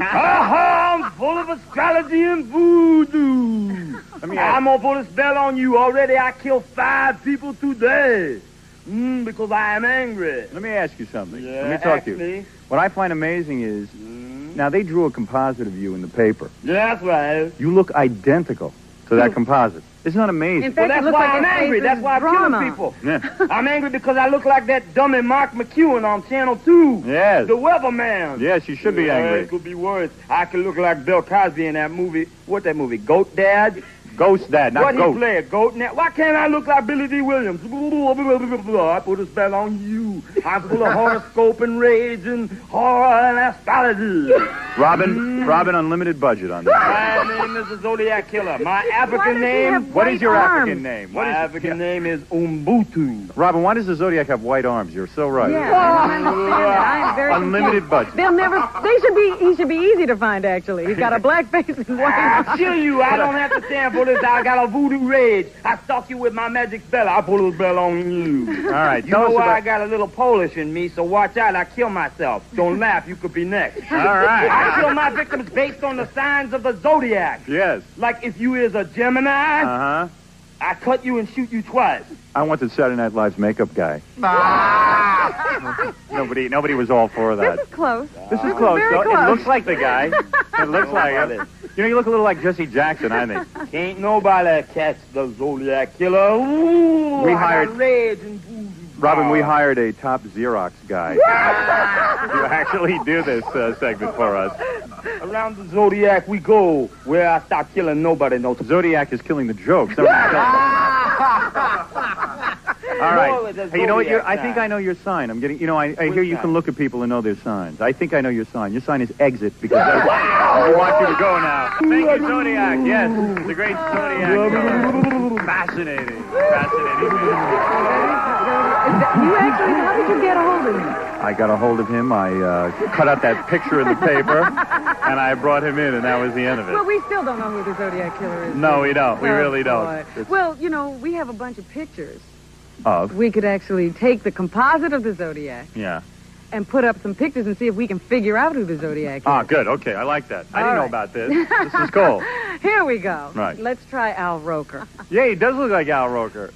I'm full of astrology and voodoo. Let me I'm gonna put a spell on you. Already I killed 5 people today. Because I am angry. Let me ask you something. Yeah, Let me talk ask to you. me. What I find amazing is, now they drew a composite of you in the paper. Yeah, that's right. You look identical to that composite. Isn't that amazing? in fact, Well, it that's looks why like I'm his angry. face That's is why I'm drama. killing people. Yeah. I'm angry because I look like that dummy 𝗦𝗵cie on Channel 2. Yes. The weatherman. Yes, you should be Yeah, angry. It could be worse. I could look like Bill Cosby in that movie. What that movie? Goat Dad? Ghost Dad, not what Goat. he play, a goat now? Why can't I look like Billy D. Williams? I put a spell on you. I'm full of horoscope and rage and horror and astrology. Robin, unlimited budget on this. My name is the Zodiac Killer. My African name... What is your African name? My African name is Umbutu. Robin, why does the Zodiac have white arms? You're so right. Yeah, I don't understand that. I am very unlimited budget. He should be easy to find, actually. He's got a black face and white arms. I'll kill you. I don't have to stand for this. I got a voodoo rage. I stalk you with my magic spell. I put a spell on you. All right. You know why I got a little Polish in me, so watch out. I kill myself. Don't laugh. You could be next. All right. I kill my victims based on the signs of the Zodiac. Yes. Like if you is a Gemini, I cut you and shoot you twice. I wanted Saturday Night Live's makeup guy. Nobody was all for that. This is close. This is close. Very close. It looks like the guy. It looks like it. You know, you look a little like Jesse Jackson, I think. Ain't nobody catch the Zodiac Killer. Ooh, We hired- I got rage and voodoo. Robin, we hired a top Xerox guy to actually do this segment for us. Around the Zodiac we go, where I stop killing nobody knows. Zodiac is killing the jokes. All right. Hey, you know what? I think I know your sign. I'm getting. You know, I hear you can look at people and know their signs. I think I know your sign. Your sign is exit because I want you to go now. Thank you, Zodiac. Yes, the great Zodiac. Fascinating. How did you get a hold of him? I got a hold of him. I cut out that picture in the paper, and I brought him in, and that was the end of it. Well, we still don't know who the Zodiac Killer is. No, we don't. We really don't. Well, you know, we have a bunch of pictures. Of? We could actually take the composite of the Zodiac and put up some pictures and see if we can figure out who the Zodiac is. Ah, good. Okay, I like that. I didn't know about this. This is cool. Here we go. Right. Let's try Al Roker. Yeah, he does look like Al Roker.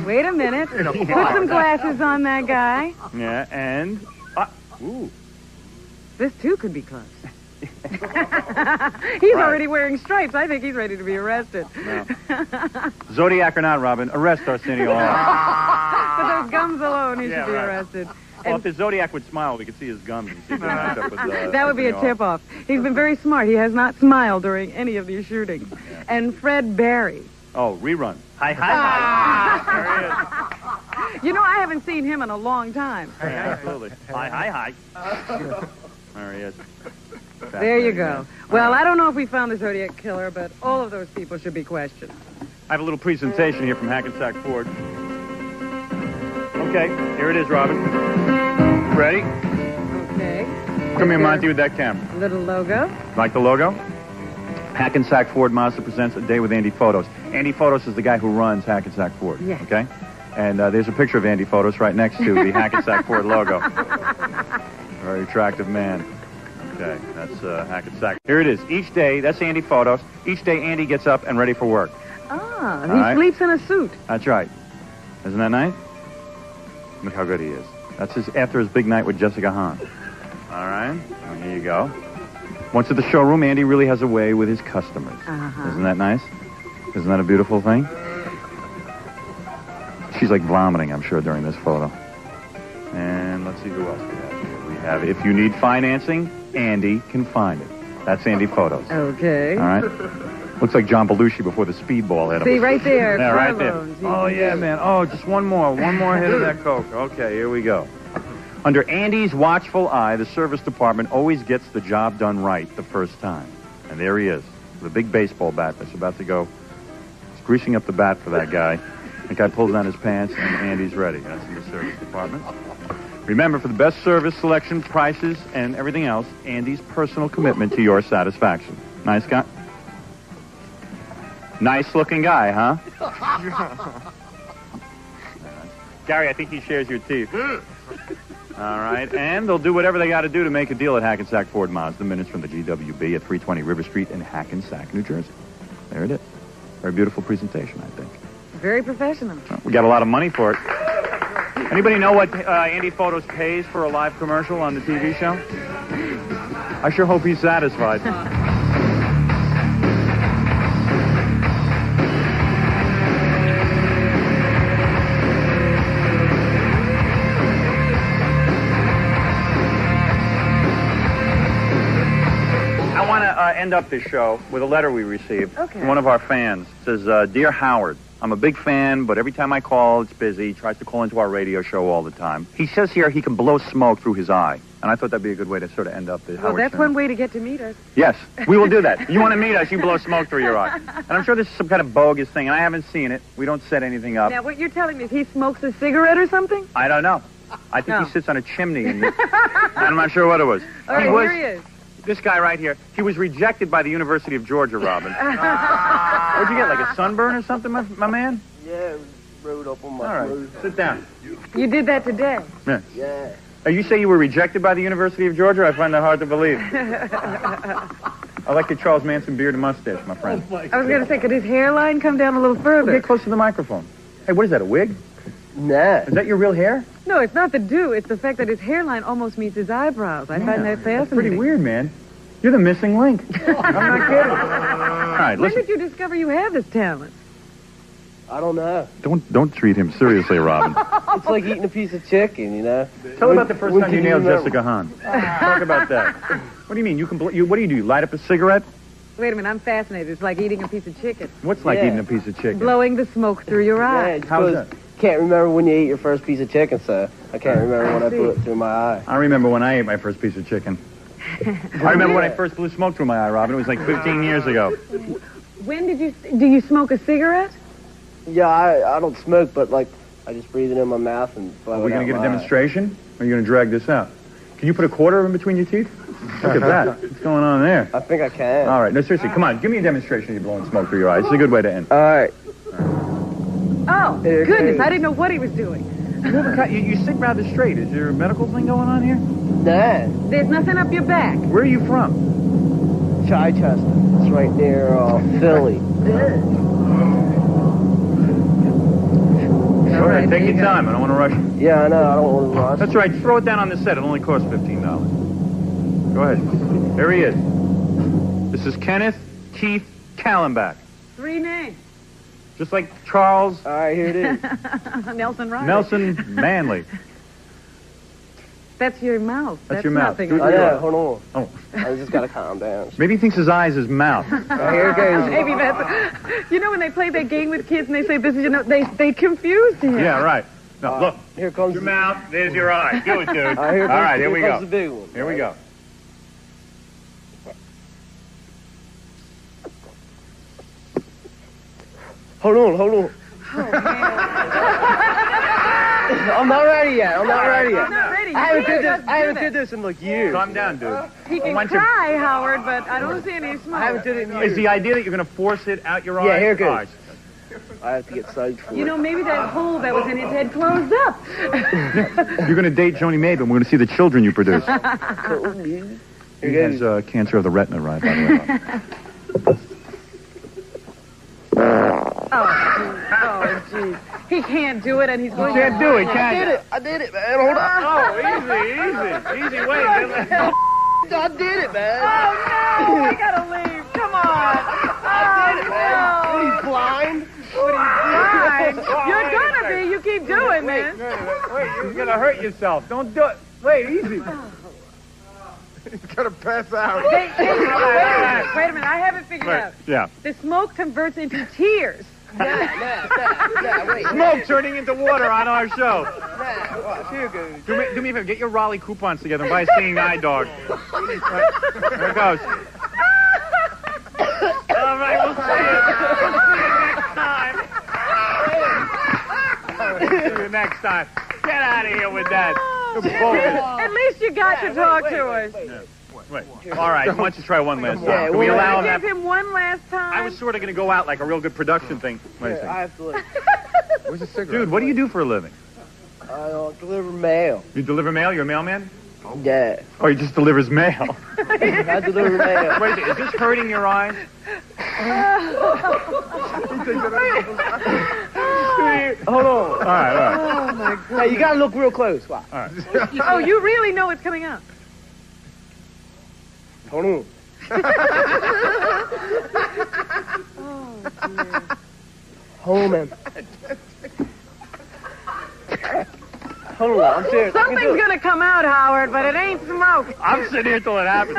Wait a minute. Put some glasses on that guy. Yeah, and... ooh. This, too, could be close. He's already wearing stripes. I think he's ready to be arrested. No. Zodiac or not, Robin, arrest Arsenio. For those gums alone, he should be arrested. Well, if the Zodiac would smile, we could see his gums and see if they match up with that would be a tip-off. He's been very smart. He has not smiled during any of these shootings. Yeah. And Fred Barry. Oh, rerun. Hi. There he is. You know, I haven't seen him in a long time. Absolutely. Hi. There he is. There you go. Well, I don't know if we found the Zodiac Killer, but all of those people should be questioned. I have a little presentation here from Hackensack Ford. Okay, here it is, Robin. Ready? Okay. Come here, Monty, with that camera. Little logo. Like the logo? Hackensack Ford Mazda presents A Day with Andy Photos. Andy Photos is the guy who runs Hackensack Ford. Yeah. Okay? And there's a picture of Andy Photos right next to the Hackensack Ford logo. Very attractive man. Okay, that's Hackensack. Here it is. Each day, that's Andy Photos. Each day, Andy gets up and ready for work. Ah, he sleeps in a suit. That's right. Isn't that nice? Look how good he is. That's after his big night with Jessica Hahn. All right, well, here you go. Once at the showroom, Andy really has a way with his customers. Isn't that nice? Isn't that a beautiful thing? She's like vomiting, I'm sure, during this photo. And let's see who else we have here. We have, if you need financing, Andy can find it. That's Andy Photos. Okay. All right. Looks like John Belushi before the speedball hit him. See, right there. Yeah, right there. Oh, yeah, man. Oh, just one more hit of that Coke. Okay, here we go. Under Andy's watchful eye, the service department always gets the job done right the first time. And there he is, with a big baseball bat that's about to go. He's greasing up the bat for that guy. The guy pulls down his pants, and Andy's ready. That's in the service department. Remember, for the best service, selection, prices, and everything else, Andy's personal commitment to your satisfaction. Nice guy? Nice-looking guy, huh? Gary, I think he shares your teeth. All right, and they'll do whatever they got to do to make a deal at Hackensack Ford Mazda, minutes from the GWB at 320 River Street in Hackensack, New Jersey. There it is. Very beautiful presentation, I think. Very professional. We got a lot of money for it. Anybody know what Andy Photos pays for a live commercial on the TV show? I sure hope he's satisfied. end up this show with a letter we received Okay. from one of our fans. It says, Dear Howard, I'm a big fan, but every time I call, it's busy. He tries to call into our radio show all the time. He says here he can blow smoke through his eye. And I thought that'd be a good way to sort of end up the Well, Howard that's Stern. one way to get to meet us. Yes, we will do that. You want to meet us, you blow smoke through your eye. And I'm sure this is some kind of bogus thing, and I haven't seen it. We don't set anything up. Now, what you're telling me is he smokes a cigarette or something? I don't know. I think No. he sits on a chimney. I'm not sure what it was. All right, here he is. This guy right here, he was rejected by the University of Georgia, Robin. What'd you get, like a sunburn or something, my man? Yeah, it was rode up on my All right, nose. sit down. You did that today? Yeah. Yeah. You say you were rejected by the University of Georgia? I find that hard to believe. I like your Charles Manson beard and mustache, my friend. I was going to say, could his hairline come down a little further? Get close to the microphone. Hey, what is that, a wig? Nah. Is that your real hair? No, it's not the do. It's the fact that his hairline almost meets his eyebrows. I find that fascinating. That's pretty weird, man. You're the missing link. I'm not kidding. All right, When listen. did you discover you have this talent? I don't know. Don't treat him seriously, Robin. It's like eating a piece of chicken, you know? Tell about the first When time you can nailed remember? Jessica Hahn. Talk about that. What do you mean? You can? What do you do? You light up a cigarette? Wait a minute, I'm fascinated. It's like eating a piece of chicken. What's like Yeah. eating a piece of chicken? Blowing the smoke through your Yeah, eye. it's How's because that? can't remember when you ate your first piece of chicken, so I can't remember when I see. blew it through my eye. I remember when I ate my first piece of chicken. I remember when I first blew smoke through my eye, Robin. It was like 15 years ago. When did you... Do you smoke a cigarette? Yeah, I don't smoke, but like I just breathe it in my mouth and blow Are it we going out to get a my eye. demonstration? Or are you going to drag this out? Can you put a quarter in between your teeth? Look at that. What's going on there? I think I can. All right. No, seriously. Come on. Give me a demonstration of you blowing smoke through your eyes. It's a good way to end. All right. Oh, Here it goodness, goes. I didn't know what he was doing. You sit rather straight. Is there a medical thing going on here? Nah. There's nothing up your back. Where are you from? Chichester. It's right near Philly. All right. Take your time. I don't want to rush you. Yeah, I know. I don't want to rush. That's right. Throw it down on the set. It only costs $15. Go ahead. Here he is. This is Kenneth Keith Kallenbach. 3 names. Just like Charles All right, here it is. Nelson Riley. Nelson Manley. That's your mouth. That's your mouth. Nothing. Do it I with your know. eyes. Hold on. Oh. I just gotta calm down. Maybe he thinks his eye is his mouth. Here it goes. Maybe that's... You know when they play that game with kids and they say this is your nose, they confused him. Yeah, right. No, look. Here comes Your mouth, there's your eye. Do it, dude. Here All comes, right, here we comes go. the big one. Here we go. Hold on. I'm not ready yet. I'm not ready yet. I'm not ready. I haven't You did this. just I haven't do did this in like years. Calm down, dude. He can Why don't you- cry, Howard, but I don't see any smoke. I haven't did it in Is years. the idea that you're going to force it out your eye? Yeah, here it goes. All right. I have to get psyched for You it. know, maybe that hole that was in his head closed up. You're going to date Joni Maybe, and we're going to see the children you produce. He Here has goes. cancer of the retina, right, by the way. Oh, jeez. He can't do it, and he's going can't do it, can you? I did it, man. Hold on. Oh, easy way. I did it, man. Oh, no, I gotta leave. Come on. I did it, man. Oh, He's blind. Blind. You're gonna be. You keep doing this. Wait, you're going to hurt yourself. Don't do it. Wait, easy. He's going to pass out. Wait a minute. I haven't figured Right, out. yeah. The smoke converts into tears. Wait. Smoke turning into water on our show. Watch, here it goes. Do me a favor, get your Raleigh coupons together and buy a seeing eye dog. Right, there it goes. All right, we'll see you next time. Get out of here with that. At least you got to talk to us. Wait. All right, why don't you try one last time? Yeah, Can we well, allow him Give that? him one last time. I was sort of going to go out like a real good production thing. Wait a I second. have to like, Where's the cigarette? Dude, what do you do for a living? I deliver mail. You deliver mail? You're a mailman? Yeah. Oh, he just delivers mail. I deliver mail. Wait, is this hurting your eyes? Hold on. All right. Oh, my God. Now you gotta look real close. Watch. All right. Oh, you really know it's coming out. Hold on. Oh, dear. Hold on, man. Hold on, I'm serious. I can do Something's it. gonna come out, Howard, but it ain't smoke. I'm sitting here till it happens.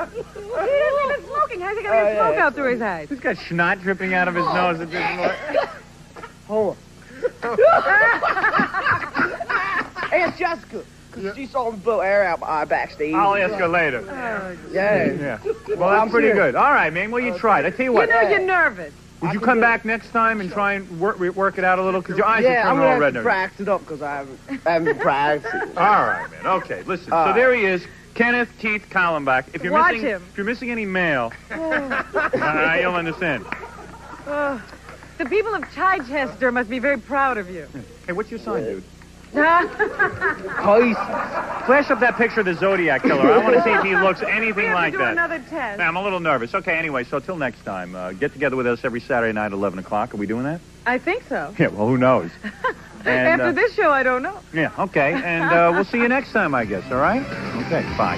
He isn't even smoking. How's he going to get smoke out through his eyes? He's got snot dripping out of his nose at this point. Hold on. Hey, it's Jessica. Because she saw me blow air out my eye backstage. I'll ask her later. Yeah. Well, that's pretty good. All right, man. Well, you tried. I tell you what. You know you're nervous. Would you come back next time and try and work it out a little? Because your eyes are turning all red. Yeah, I'm going to practice it up because I haven't practiced. All right, man. Okay, listen. So there he is, Kenneth Keith Kallenbach. If you're Watch missing, him. If you're missing any mail, you'll understand. The people of Chichester must be very proud of you. Hey, what's your sign, dude? Pisces. Flash up that picture of the Zodiac Killer. I want to see if he looks anything like We that. have to do another test. I'm a little nervous. Okay, anyway, so till next time, get together with us every Saturday night at 11 o'clock. Are we doing that? I think so. Yeah, well, who knows? And, After this show, I don't know. Yeah, okay. And we'll see you next time, I guess, all right? Okay, bye.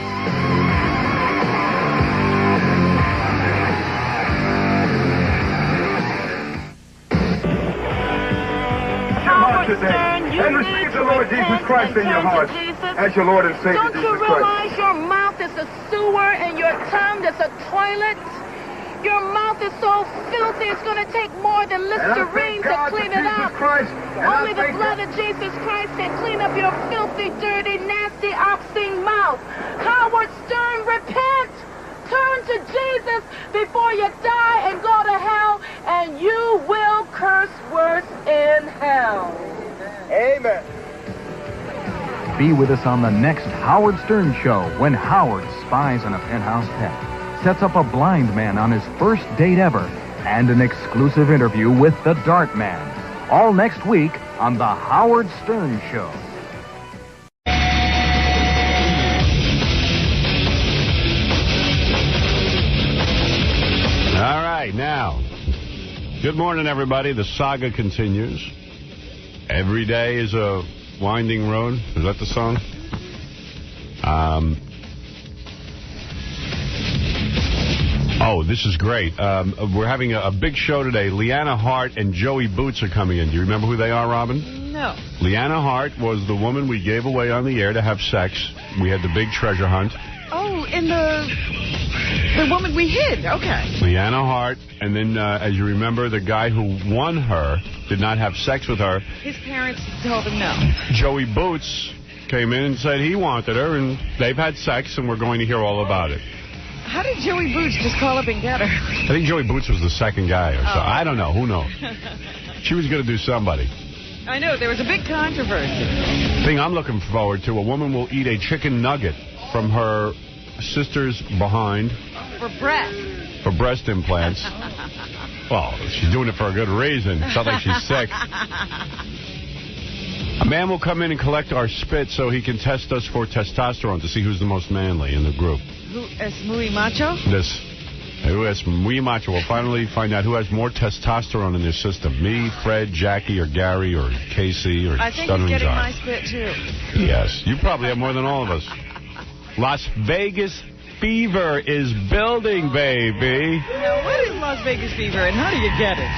And receive the Lord Jesus Christ in your heart as your Lord and Savior. Don't you realize your mouth is a sewer and your tongue is a toilet? Your mouth is so filthy, it's going to take more than Listerine to clean it up. Only the blood of Jesus Christ can clean up your filthy, dirty, nasty, obscene mouth. Howard Stern, repent! Turn to Jesus before you die and go to hell, and you will curse worse in hell. Amen. Be with us on the next Howard Stern Show when Howard spies on a penthouse pet, sets up a blind man on his first date ever, and an exclusive interview with the Dart Man. All next week on the Howard Stern Show. All right, now, good morning, everybody. The saga continues. Every day is a winding road. Is that the song? Oh, this is great. We're having a big show today. Leanna Hart and Joey Boots are coming in. Do you remember who they are, Robin? No. Leanna Hart was the woman we gave away on the air to have sex. We had the big treasure hunt. Oh, in the woman we hid. Okay. Leanna Hart, and then, as you remember, the guy who won her did not have sex with her. His parents told him no. Joey Boots came in and said he wanted her, and they've had sex, and we're going to hear all about it. How did Joey Boots just call up and get her? I think Joey Boots was the second guy or so. I don't know. Who knows? She was going to do somebody. I know. There was a big controversy. The thing I'm looking forward to, a woman will eat a chicken nugget from her sister's behind. For breast. For breast implants. Well, she's doing it for a good reason. It's not like she's sick. A man will come in and collect our spit so he can test us for testosterone to see who's the most manly in the group. Who is muy macho? This. Who is muy macho? We'll finally find out who has more testosterone in their system. Me, Fred, Jackie, or Gary, or Casey, or I think he's getting my spit, too. Yes. You probably have more than all of us. Las Vegas fever is building, baby. Now, what is Las Vegas fever, and how do you get it?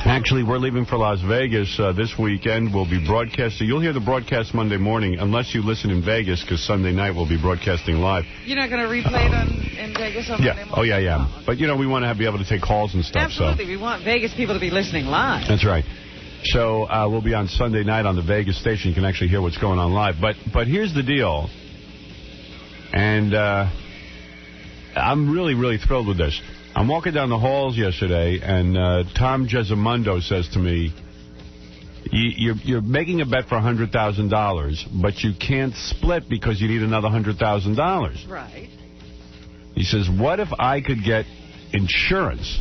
Actually, we're leaving for Las Vegas this weekend. We'll be broadcasting. You'll hear the broadcast Monday morning, unless you listen in Vegas, because Sunday night we'll be broadcasting live. You're not going to replay it in Vegas on Monday morning? Oh, yeah. But, we want to be able to take calls and stuff. Absolutely. We want Vegas people to be listening live. That's right. So we'll be on Sunday night on the Vegas station. You can actually hear what's going on live. But here's the deal. And I'm really, really thrilled with this. I'm walking down the halls yesterday, and Tom Gesimundo says to me, you're making a bet for $100,000, but you can't split because you need another $100,000. Right. He says, what if I could get insurance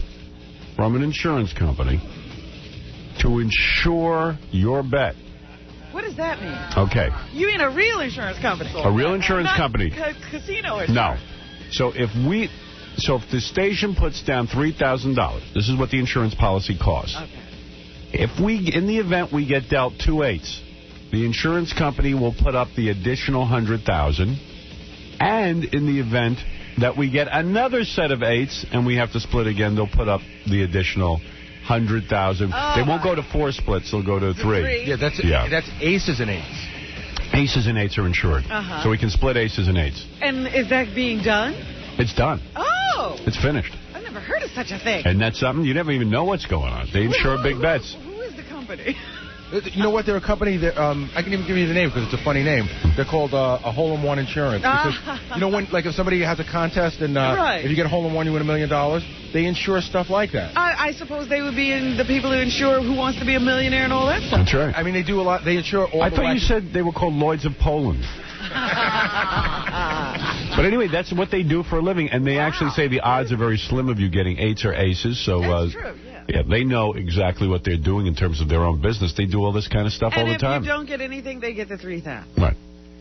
from an insurance company to insure your bet? What does that mean? Okay. You mean a real insurance company? A real insurance company. Casino insurance. No. So if the station puts down $3,000, this is what the insurance policy costs. Okay. If in the event we get dealt 2 8s, the insurance company will put up the additional $100,000, and in the event that we get another set of 8s and we have to split again, they'll put up the additional $100,000. They won't go to 4 splits; they'll go to 3. Yeah, that's aces and 8s. Aces and 8s are insured, so we can split aces and 8s. And is that being done? It's done. Oh. It's finished. I've never heard of such a thing. And that's something you never even know what's going on. They insure big bets. Who is the company? You know what? They're a company that, I can even give you the name because it's a funny name. They're called a hole-in-one insurance. Because, you know, when, like, if somebody has a contest and if you get a hole-in-one, you win $1 million, they insure stuff like that. I suppose they would be in the people who insure Who Wants to Be a Millionaire and all that stuff. That's right. I mean, they do a lot. They insure all I thought you said they were called Lloyds of Poland. But anyway, that's what they do for a living, and they actually say the odds are very slim of you getting 8s or aces. So, that's true, yeah, they know exactly what they're doing in terms of their own business. They do all this kind of stuff all the time. And if you don't get anything, they get the $3,000. Right.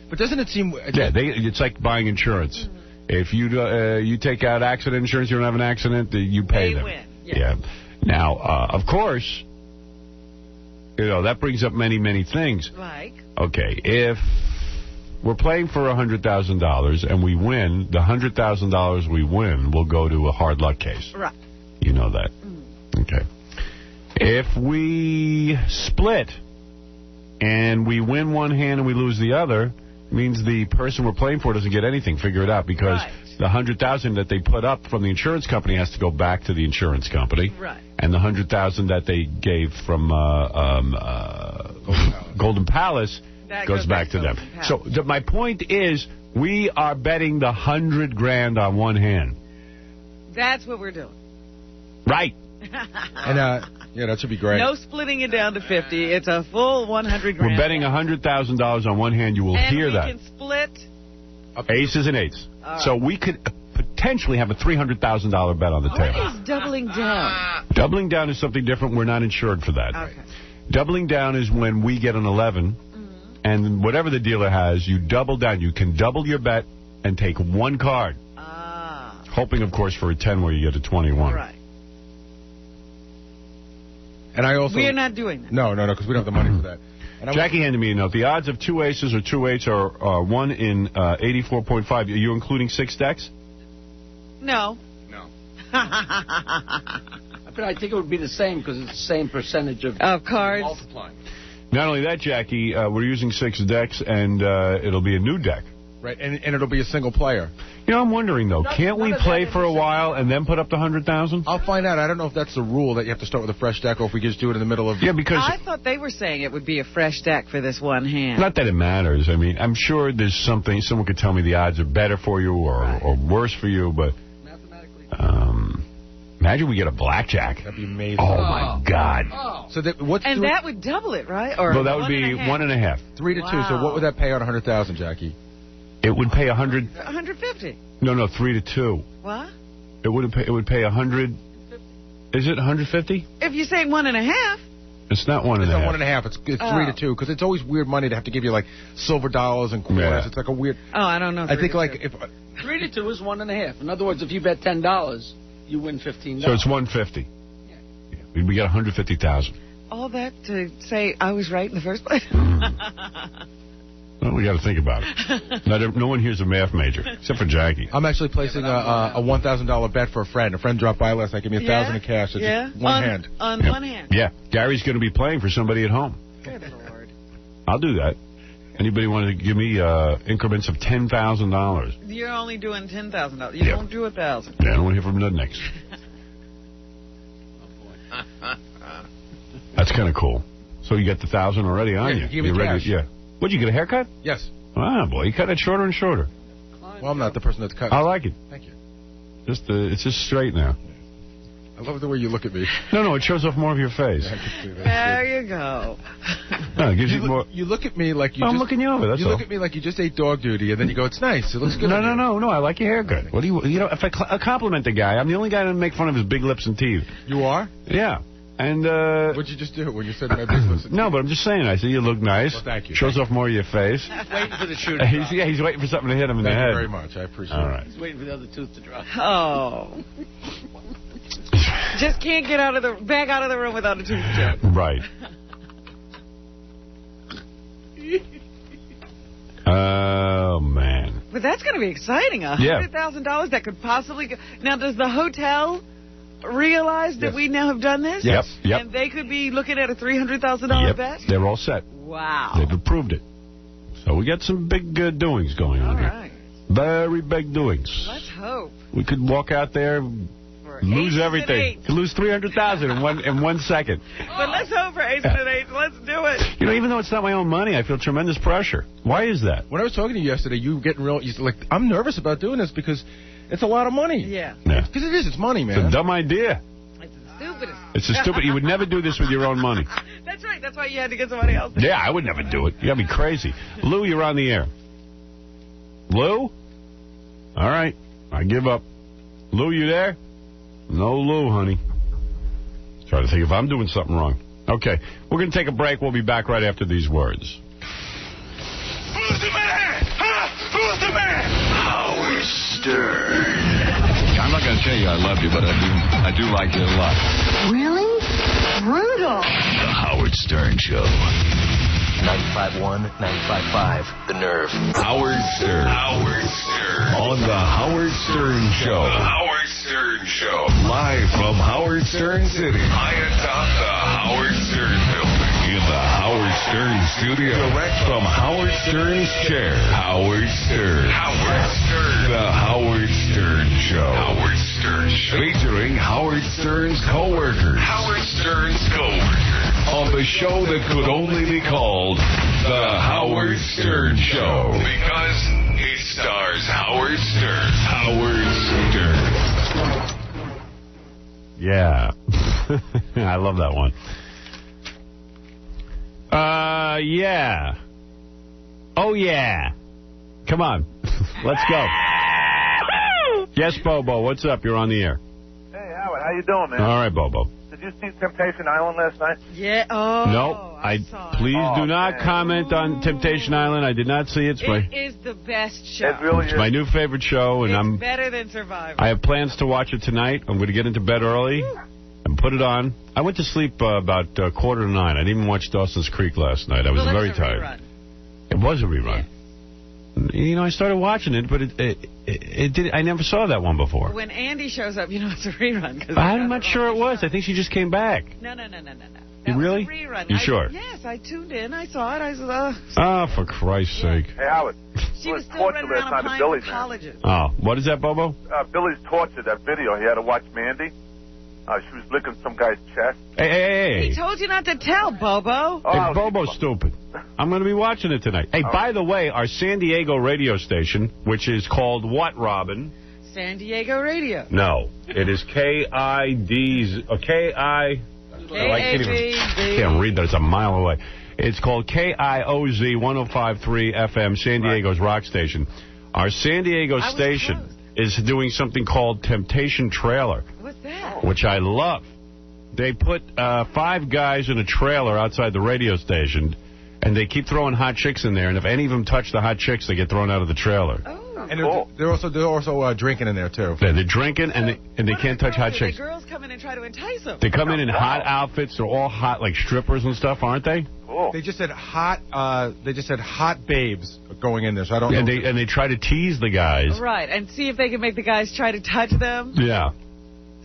But doesn't it seem... Yeah, it's like buying insurance. If you take out accident insurance, you don't have an accident, you pay them. Win. Yeah. Now, of course, you know, that brings up many, many things. Like? Okay, if we're playing for $100,000 and we win, the $100,000 we win will go to a hard luck case. Right. You know that. Okay. If we split and we win one hand and we lose the other, means the person we're playing for doesn't get anything. Figure it out, because the $100,000 that they put up from the insurance company has to go back to the insurance company. Right. And the $100,000 that they gave from Golden Palace goes back to them. So my point is, we are betting the $100,000 on one hand. That's what we're doing. Right. And yeah, that should be great. No splitting it down to 50. It's a full $100,000. We're betting $100,000 on one hand. You will hear that. And we can split aces and eights. So we could potentially have a $300,000 bet on the table. What is doubling down? Doubling down is something different. We're not insured for that. Okay. Doubling down is when we get an 11, and whatever the dealer has, you double down. You can double your bet and take one card. Hoping, of course, for a 10 where you get a 21. Right. And I also... We're not doing that. No, because we don't have the money for that. And Jackie handed me a note. The odds of 2 aces or 2 eights are 1 in 84.5. Are you including 6 decks? No. But I think it would be the same because it's the same percentage of cards. Multiplying. Not only that, Jackie, we're using 6 decks, and it'll be a new deck. Right, and it'll be a single player. You know, I'm wondering, though, can't we play for a while and then put up the 100,000? I'll find out. I don't know if that's the rule, that you have to start with a fresh deck, or if we just do it in the middle of... Yeah, because... I thought they were saying it would be a fresh deck for this one hand. Not that it matters. I mean, I'm sure there's something... Someone could tell me the odds are better for you or worse for you, but... Imagine we get a blackjack. That'd be amazing. Oh, my God. So what's that would double it, right? Or well, that would be 1.5. 3 to 2. So what would that pay on 100,000, Jackie? It would pay 100. 150. No, 3 to 2. What? It would pay 100. Is it 150? If you say 1.5. It's not 1.5. It's not 1.5. It's 3 to 2, because it's always weird money to have to give you like silver dollars and quarters. Yeah. It's like a weird. Oh, I don't know. I think like if 3 to 2 is 1.5. In other words, if you bet $10, you win $15. So it's 150. Yeah. We get 150,000. All that to say I was right in the first place. Well, we got to think about it. No one here's a math major, except for Jackie. I'm actually placing a $1,000 bet for a friend. A friend dropped by last night, gave me $1,000 in cash. It's just one hand. On one hand. Yeah, Gary's going to be playing for somebody at home. Good Lord. I'll do that. Anybody want to give me increments of $10,000? You're only doing $10,000. You don't do 1,000. Yeah, I don't want to hear from Nudniks. That's kind of cool. So you got the 1,000 already on you. Give me cash. Yeah. What'd you get, a haircut? Yes. Ah, boy, you cut it shorter and shorter. Well, I'm not the person that's cut. I like it. Thank you. It's just straight now. I love the way you look at me. No, it shows off more of your face. Yeah, I can see that. There you go. No, it gives you more. You look at me like you. I'm looking you over. That's all. You look at me like you just ate dog duty, and then you go, "It's nice. It looks good." No. I like your haircut. What do you know? If I compliment the guy, I'm the only guy that make fun of his big lips and teeth. You are? Yeah. And what'd you just do when you said my big lips? No, but I'm just saying. I see you look nice. Well, thank you. Shows off more of your face. He's waiting for the shoe to drop. He's waiting for something to hit him in the head. Thank you very much. I appreciate it. All right. He's waiting for the other tooth to drop. Oh. Just can't get back out of the room without a tooth chip. Right. Oh, man. But that's going to be exciting. $100,000 that could possibly go. Now, does the hotel realize that we now have done this? Yep. And they could be looking at a $300,000 bet? They're all set. Wow. They've approved it. So we got some big doings going on here. All right. Very big doings. Let's hope. We could walk out there, lose everything. Could lose $300,000 in 1 second. But let's hope for aces and eights. Let's do it. You know, even though it's not my own money, I feel tremendous pressure. Why is that? When I was talking to you yesterday, you were getting real. You're like, I'm nervous about doing this because it's a lot of money. Yeah. Because it is. It's money, man. It's a dumb idea. It's the stupidest. It's a stupid. You would never do this with your own money. That's right. That's why you had to get somebody else. Yeah, I would never do it. You gotta be crazy. Lou, you're on the air. Lou? All right. I give up. Lou, you there? No Lou, honey. Try to think if I'm doing something wrong. Okay. We're going to take a break. We'll be back right after these words. Who's the man? Huh? Who's the man? Howard Stern. I'm not going to tell you I love you, but I do like you a lot. Really? Brutal. The Howard Stern Show. 95.1, 95.5, The Nerve. Howard Stern. Howard Stern. On The Howard Stern Show. The Howard Stern Show. Live from Howard Stern City. High atop the Howard Stern Building. In the Howard Stern Studio. Direct from Howard Stern's chair. Howard Stern. Howard Stern. The Howard Stern Show. Howard Stern Show. Featuring Howard Stern's co-workers. Howard Stern's co-workers. On the show that could only be called The Howard Stern Show. Because it stars Howard Stern. Howard Stern. Yeah. I love that one. Yeah. Oh, yeah. Come on. Let's go. Yes, Bobo. What's up? You're on the air. Hey, Howard. How you doing, man? All right, Bobo. Did you see Temptation Island last night? Yeah. Oh. No. Please do not comment on Temptation Island. I did not see it. It is the best show. It really It's is. my new favorite show, and It's better than Survivor. I have plans to watch it tonight. I'm going to get into bed early and put it on. I went to sleep about 8:45. I didn't even watch Dawson's Creek last night. I was very tired. Rerun. It was a rerun. Yeah. You know, I started watching it, but it did. I never saw that one before. When Andy shows up, you know it's a rerun. I'm not sure it was. I think she just came back. No. Really? Was a rerun. You sure? Yes, I tuned in. I saw it. I said, oh, for Christ's sake. Hey, Howard. She was still running around applying for colleges. Oh, what is that, Bobo? Billy's tortured, that video. He had to watch Mandy. She was licking some guy's chest. Hey. He told you not to tell, Bobo. Hey, Bobo's stupid. I'm going to be watching it tonight. Hey, by the way, our San Diego radio station, which is called what, Robin? San Diego Radio. No, it is K-I-D... K-I... I can't read that. It's a mile away. It's called KIOZ 105.3 FM, San Diego's rock station. Our San Diego station is doing something called Temptation Trailer. What's that? Which I love. They put 5 guys in a trailer outside the radio station, and they keep throwing hot chicks in there, and if any of them touch the hot chicks, they get thrown out of the trailer. Oh. And they're also drinking in there, too. Yeah, they're drinking, and they can't touch hot chicks. The girls come in and try to entice them. They come in hot outfits. They're all hot, like strippers and stuff, aren't they? Cool. They just said hot. They just said hot babes going in there. So I don't know. And they try to tease the guys. Right, and see if they can make the guys try to touch them. Yeah.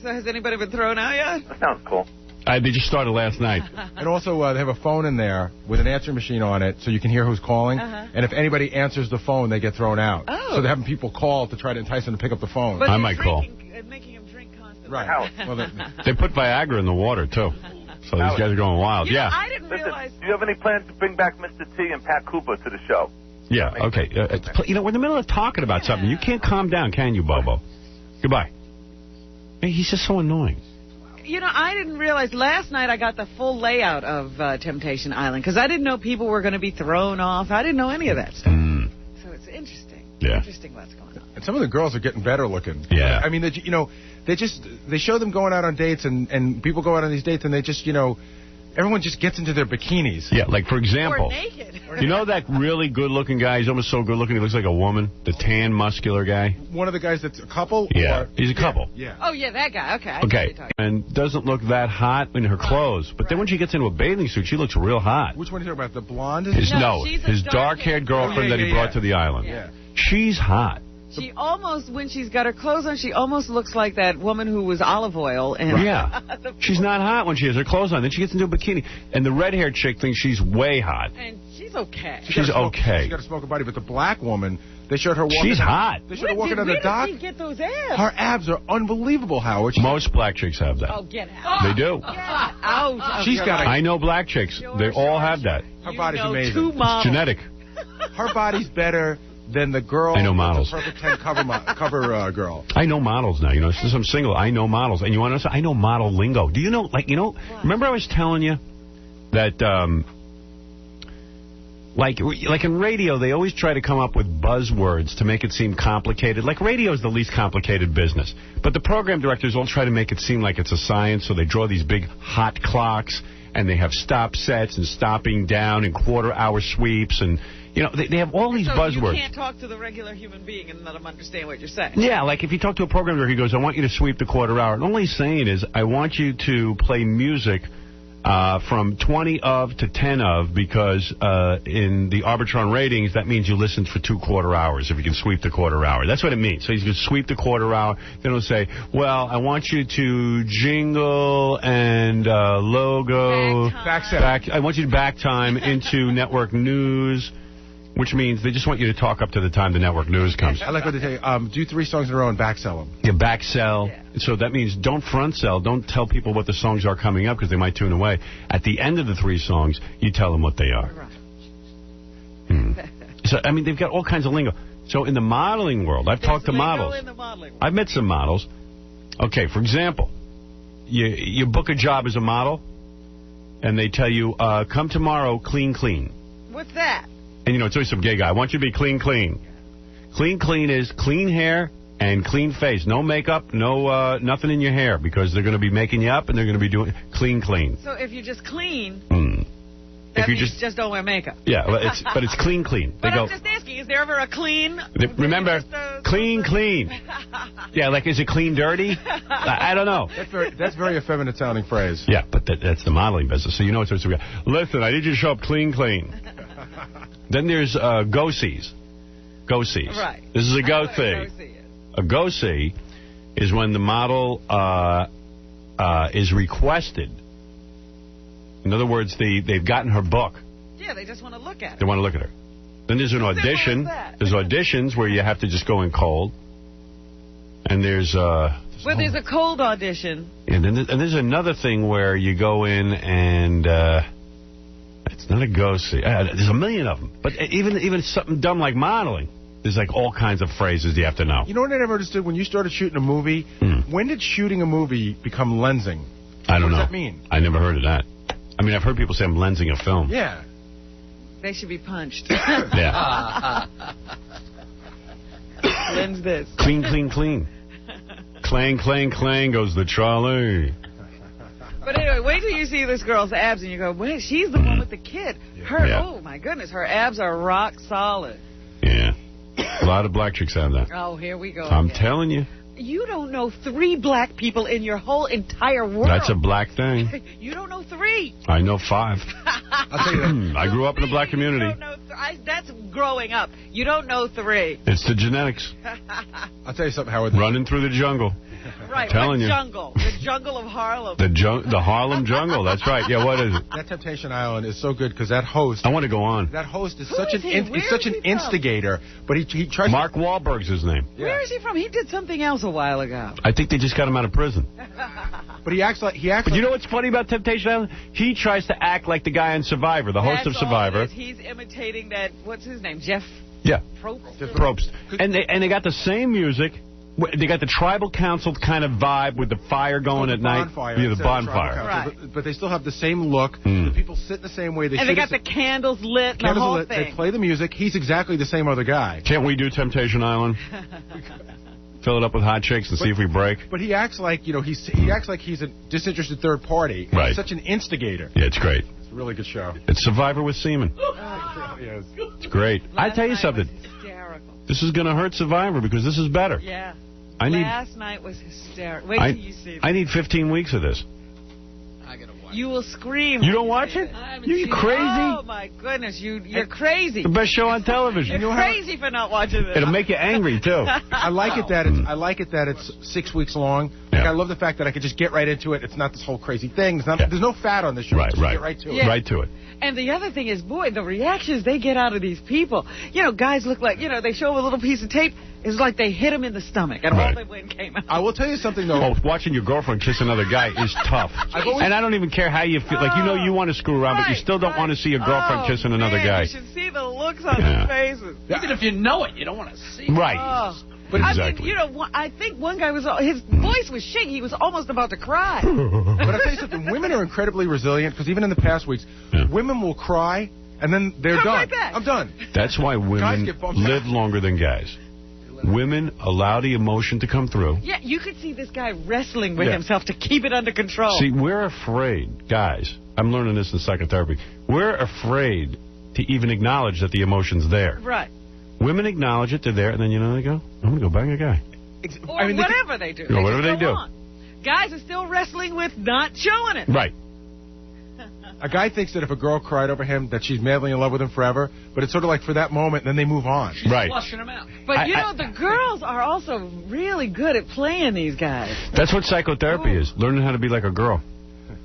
So has anybody been thrown out yet? That sounds cool. They just started last night. And also, they have a phone in there with an answering machine on it, so you can hear who's calling. And if anybody answers the phone, they get thrown out. Oh. So they're having people call to try to entice them to pick up the phone. But I might call. Making them drink constantly. Right. Well, they put Viagra in the water, too. So these guys are going wild. You know, yeah. I didn't realize... Do you have any plans to bring back Mr. T and Pat Cooper to the show? Yeah, okay. You know, we're in the middle of talking about something. You can't calm down, can you, Bobo? Goodbye. Hey, he's just so annoying. You know, I didn't realize last night I got the full layout of Temptation Island because I didn't know people were going to be thrown off. I didn't know any of that stuff. So it's interesting. Yeah. Interesting what's going on. And some of the girls are getting better looking. Yeah. I mean, they show them going out on dates, and people go out on these dates, and they just, everyone just gets into their bikinis. Yeah, like, for example, or naked. You know that really good-looking guy? He's almost so good-looking he looks like a woman? The tan, muscular guy? One of the guys that's a couple? Yeah, he's a couple. Yeah. Oh, yeah, that guy. Okay. Okay, and doesn't look that hot in her clothes. But then when she gets into a bathing suit, she looks real hot. Which one are you talking about? The blonde? His dark-haired girlfriend that he brought to the island. Yeah. She's hot. She almost, when she's got her clothes on, she almost looks like that woman who was olive oil. And yeah. She's not hot when she has her clothes on. Then she gets into a bikini. And the red-haired chick thinks she's way hot. And she's okay. She's okay. She's got a smoker body. But the black woman They showed her walking. She's hot. They showed her walking on the dock. Where did she get those abs? Her abs are unbelievable, Howard. Most black chicks have that. Oh, get out. They do. Get out. She's got. I know black chicks. They all have that. Her body's amazing. It's genetic. Her body's better than the girl. I know models. The Perfect 10 cover girl. I know models now. Since I'm single, I know models. And you want to know something? I know model lingo. Do you know, remember I was telling you that, like in radio, they always try to come up with buzzwords to make it seem complicated. Like radio is the least complicated business. But the program directors all try to make it seem like it's a science, so they draw these big hot clocks, and they have stop sets and stopping down and quarter-hour sweeps, and they have all these buzzwords. You can't talk to the regular human being and let them understand what you're saying. Yeah, like if you talk to a program director, he goes, I want you to sweep the quarter hour. And all he's saying is, I want you to play music from 20 of to 10 of, because in the Arbitron ratings, that means you listened for 2 quarter hours if you can sweep the quarter hour. That's what it means. So he's going to sweep the quarter hour. Then he'll say, well, I want you to jingle and logo. I want you to back time into network news. Which means they just want you to talk up to the time the network news comes. I like what they say. Do 3 songs in a row and back sell them. Yeah, back sell. Yeah. So that means don't front sell. Don't tell people what the songs are coming up because they might tune away. At the end of the 3 songs, you tell them what they are. Right. So, I mean, they've got all kinds of lingo. So in the modeling world, I've talked to models. I've met some models. Okay, for example, you book a job as a model, and they tell you, come tomorrow, clean, clean. What's that? And, it's always some gay guy. I want you to be clean, clean. Clean, clean is clean hair and clean face. No makeup, no nothing in your hair, because they're going to be making you up and they're going to be doing clean, clean. So if you just clean, that means you just don't wear makeup. Yeah, but it's clean, clean. But I'm just asking, is there ever a clean? Remember, clean, clean. Yeah, like, is it clean, dirty? I don't know. That's very effeminate sounding phrase. Yeah, but that's the modeling business, so it's supposed to be. Listen, I need you to show up clean, clean. Then there's go-sees. Go-sees. Right. This is a go-see. A go-see is when the model is requested. In other words, they've gotten her book. Yeah, they just want to look at it. They want to look at her. Then there's an audition. There's auditions where you have to just go in cold. And there's there's a cold audition. And there's another thing where you go in and it's not a go-see. There's a million of them. But even something dumb like modeling, there's like all kinds of phrases you have to know. You know what I never understood? When you started shooting a movie, when did shooting a movie become lensing? I don't know. What does that mean? I never heard of that. I mean, I've heard people say I'm lensing a film. Yeah. They should be punched. Yeah. Lens this. Clean, clean, clean. Clang, clang, clang goes the trolley. But anyway, wait till you see this girl's abs and you go, wait, she's the one with the kid. Oh, my goodness, her abs are rock solid. Yeah. A lot of black chicks have that. Oh, here we go. I'm telling you. You don't know 3 black people in your whole entire world. That's a black thing. You don't know 3. I know 5. I'll tell you that. I grew up in a black community. You don't know that's growing up. You don't know 3. It's the genetics. I'll tell you something, Howard. Running through the jungle. Right, telling you. Jungle? The jungle of Harlem. The Harlem jungle, that's right. Yeah, what is it? That Temptation Island is so good because that host... I want to go on. That host is such an instigator, but he tries Mark Wahlberg's his name. Yeah. Where is he from? He did something else a while ago. I think they just got him out of prison. But he acts like... But you know what's funny about Temptation Island? He tries to act like the guy on Survivor, the host of Survivor. He's imitating that... What's his name? Jeff... Yeah. Probst. And they got the same music. They got the tribal council kind of vibe with the fire going at night. Yeah, the bonfire. Right. But they still have the same look. The people sit the same way. They got the candles lit. The whole thing. They play the music. He's exactly the same other guy. Can't we do Temptation Island? Fill it up with hot chicks and see if we break. But he acts like he acts like he's a disinterested third party. Right. He's such an instigator. Yeah, it's great. It's a really good show. It's Survivor with semen. Yes. It's great. I tell you something. This is going to hurt Survivor because this is better. Yeah. Last night was hysterical. Wait till you see this. I need 15 weeks of this. I gotta watch. You will scream. You don't watch it? You crazy? Oh my goodness, you're crazy. The best show on television. You're crazy for not watching this. It'll make you angry too. I like it that it's 6 weeks long, Like, I love the fact that I could just get right into it. It's not this whole crazy thing. There's no fat on the show. Just get right to it. Right to it. And the other thing is, boy, the reactions they get out of these people. You know, guys look like, you know, they show a little piece of tape. It's like they hit them in the stomach, and all the wind came out. I will tell you something, though. Oh, watching your girlfriend kiss another guy is tough. And I don't even care how you feel. Like, you know you want to screw around, but you still don't want to see your girlfriend kissing another guy. You should see the looks on their faces. Even if you know it, you don't want to see it. Right. But I mean, you know, I think one guy his voice was shaking. He was almost about to cry. But I'll tell you something. Women are incredibly resilient, because even in the past weeks, women will cry, and then they're done. Right back. I'm done. That's why women live longer than guys. Women allow the emotion to come through. Yeah, you could see this guy wrestling with himself to keep it under control. See, we're afraid, guys. I'm learning this in psychotherapy. We're afraid to even acknowledge that the emotion's there. Right. Women acknowledge it, they're there, and then, you know, they go, I'm going to go bang a guy. Or whatever they do. Whatever they do. Guys are still wrestling with not showing it. Right. A guy thinks that if a girl cried over him, that she's madly in love with him forever, but it's sort of like for that moment, then they move on. She's flushing him out. But, you know, the girls are also really good at playing these guys. That's what psychotherapy is, learning how to be like a girl.